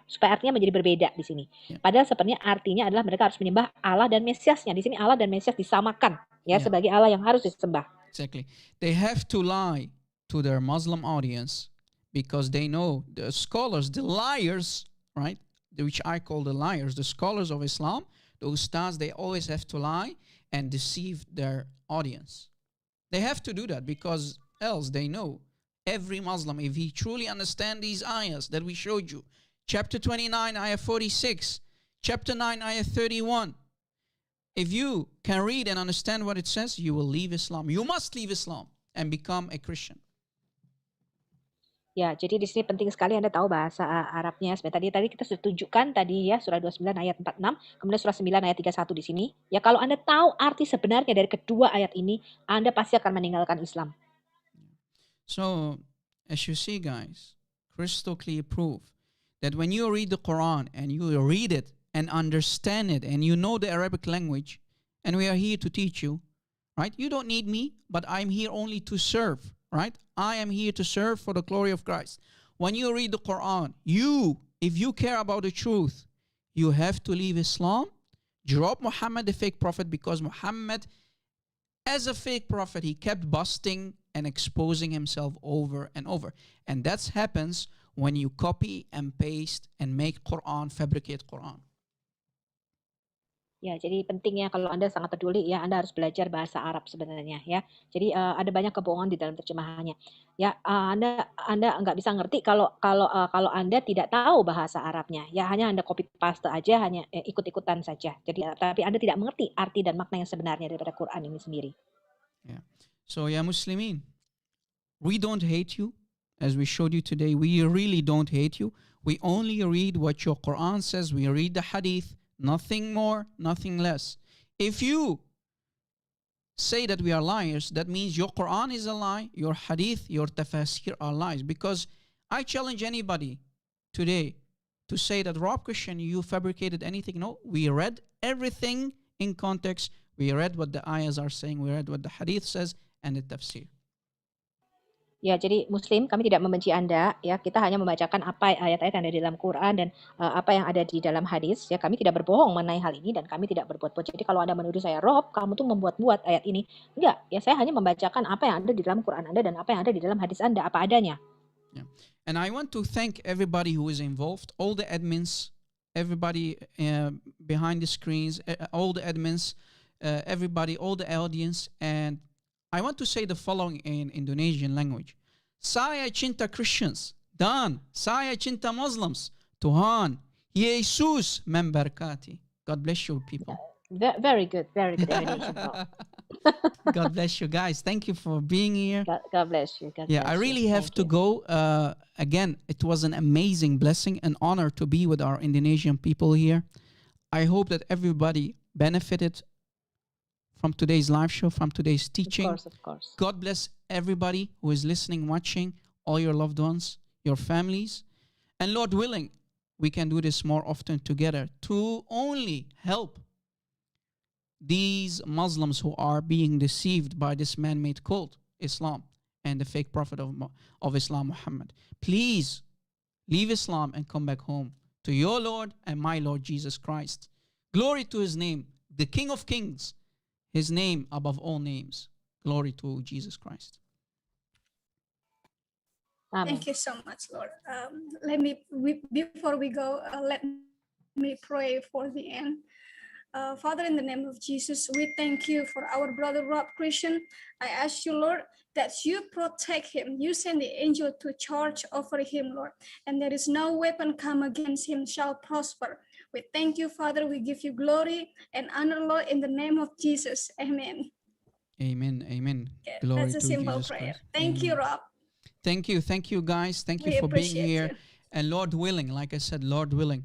supaya artinya menjadi berbeda di sini. Padahal sebenarnya artinya adalah mereka harus menyembah Allah dan Mesiasnya. Di sini Allah dan Mesias disamakan ya sebagai Allah yang harus disembah. Exactly. They have to lie to their Muslim audience because they know the scholars, the liars, right? Which I call the liars, the scholars of Islam, the ustads, they always have to lie and deceive their audience. They have to do that because else they know every Muslim, if he truly understands these ayahs that we showed you, chapter 29 ayah 46, chapter 9 ayah 31, if you can read and understand what it says, you will leave Islam. You must leave Islam and become a Christian. Ya, jadi di sini penting sekali Anda tahu bahasa Arabnya. Sebenarnya tadi kita sudah tunjukkan tadi ya surah 29 ayat 46, kemudian surah 9 ayat 31 di sini. Ya, kalau Anda tahu arti sebenarnya dari kedua ayat ini, Anda pasti akan meninggalkan Islam. So, as you see, guys, crystal clear proof that when you read the Quran and you read it and understand it and you know the Arabic language, and we are here to teach you, right? You don't need me, but I'm here only to serve, right? I am here to serve for the glory of Christ. When you read the Quran, if you care about the truth, you have to leave Islam, drop Muhammad, the fake prophet, because Muhammad, as a fake prophet, he kept busting and exposing himself over and over. And that happens when you copy and paste and make Quran, fabricate Quran. Ya, jadi pentingnya kalau Anda sangat peduli ya, Anda harus belajar bahasa Arab sebenarnya ya. Jadi ada banyak kebohongan di dalam terjemahannya. Ya, Anda nggak bisa ngerti kalau Anda tidak tahu bahasa Arabnya. Ya, hanya Anda copy paste aja, hanya ikut-ikutan saja. Jadi tapi Anda tidak mengerti arti dan makna yang sebenarnya daripada Quran ini sendiri. Yeah. So, ya Muslimin, we don't hate you. As we showed you today, we really don't hate you. We only read what your Quran says. We read the hadith. Nothing more, nothing less. If you say that we are liars, that means your Quran is a lie, your hadith, your tafsir are lies. Because I challenge anybody today to say that, Rob Christian, you fabricated anything. No, we read everything in context. We read what the ayahs are saying. We read what the hadith says and the tafsir. Ya, jadi Muslim, kami tidak membenci Anda. Ya, kita hanya membacakan apa ayat-ayat yang ada di dalam Quran dan apa yang ada di dalam hadis. Ya, kami tidak berbohong mengenai hal ini dan kami tidak berbuat-buat. Jadi kalau Anda menuduh saya, Rob, kamu tuh membuat-buat ayat ini. Enggak, ya saya hanya membacakan apa yang ada di dalam Quran Anda dan apa yang ada di dalam hadis Anda, apa adanya. Yeah. And I want to thank everybody who is involved, all the admins, everybody behind the screens, all the admins, everybody, all the audience, and I want to say the following in Indonesian language. Saya cinta Christians dan saya cinta Muslims. Tuhan Yesus memberkati. God bless you people. Very good Indonesian. God bless you guys. Thank you for being here. God bless you. I really have to go. Again, it was an amazing blessing, an honor to be with our Indonesian people here. I hope that everybody benefited from today's live show, from today's teaching. Of course. God bless everybody who is listening, watching, all your loved ones, your families. And Lord willing, we can do this more often together to only help these Muslims who are being deceived by this man-made cult, Islam, and the fake prophet of Islam, Muhammad. Please leave Islam and come back home to your Lord and my Lord Jesus Christ. Glory to his name, the King of Kings, his name above all names. Glory to Jesus Christ. Amen. Thank you so much, Lord. Before we go, let me pray for the end. Father, in the name of Jesus, we thank you for our brother Rob Christian. I ask you, Lord, that you protect him. You send the angel to charge over him, Lord, and there is no weapon come against him shall prosper. We thank you, Father. We give you glory and honor, Lord, in the name of Jesus. Amen. Amen. Amen. Okay, Glory that's a to simple Jesus prayer. Christ. Thank you, Amen. Rob. Thank you, guys. Thank you We for being appreciate here. you. And Lord willing, like I said, Lord willing,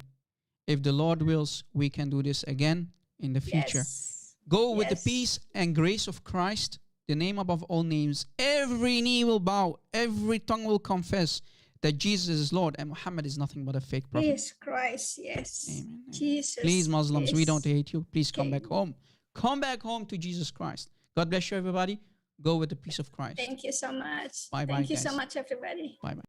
if the Lord wills, we can do this again in the future. Yes. Go with the Yes. peace and grace of Christ, the name above all names. Every knee will bow, every tongue will confess that Jesus is Lord and Muhammad is nothing but a fake prophet. Yes, Christ. Yes. Amen. Jesus. Please, Muslims, we yes. don't hate you. Please come Okay. back home. Come back home to Jesus Christ. God bless you, everybody. Go with the peace of Christ. Thank you so much. Bye-bye, Thank you so guys. much, everybody. Bye-bye.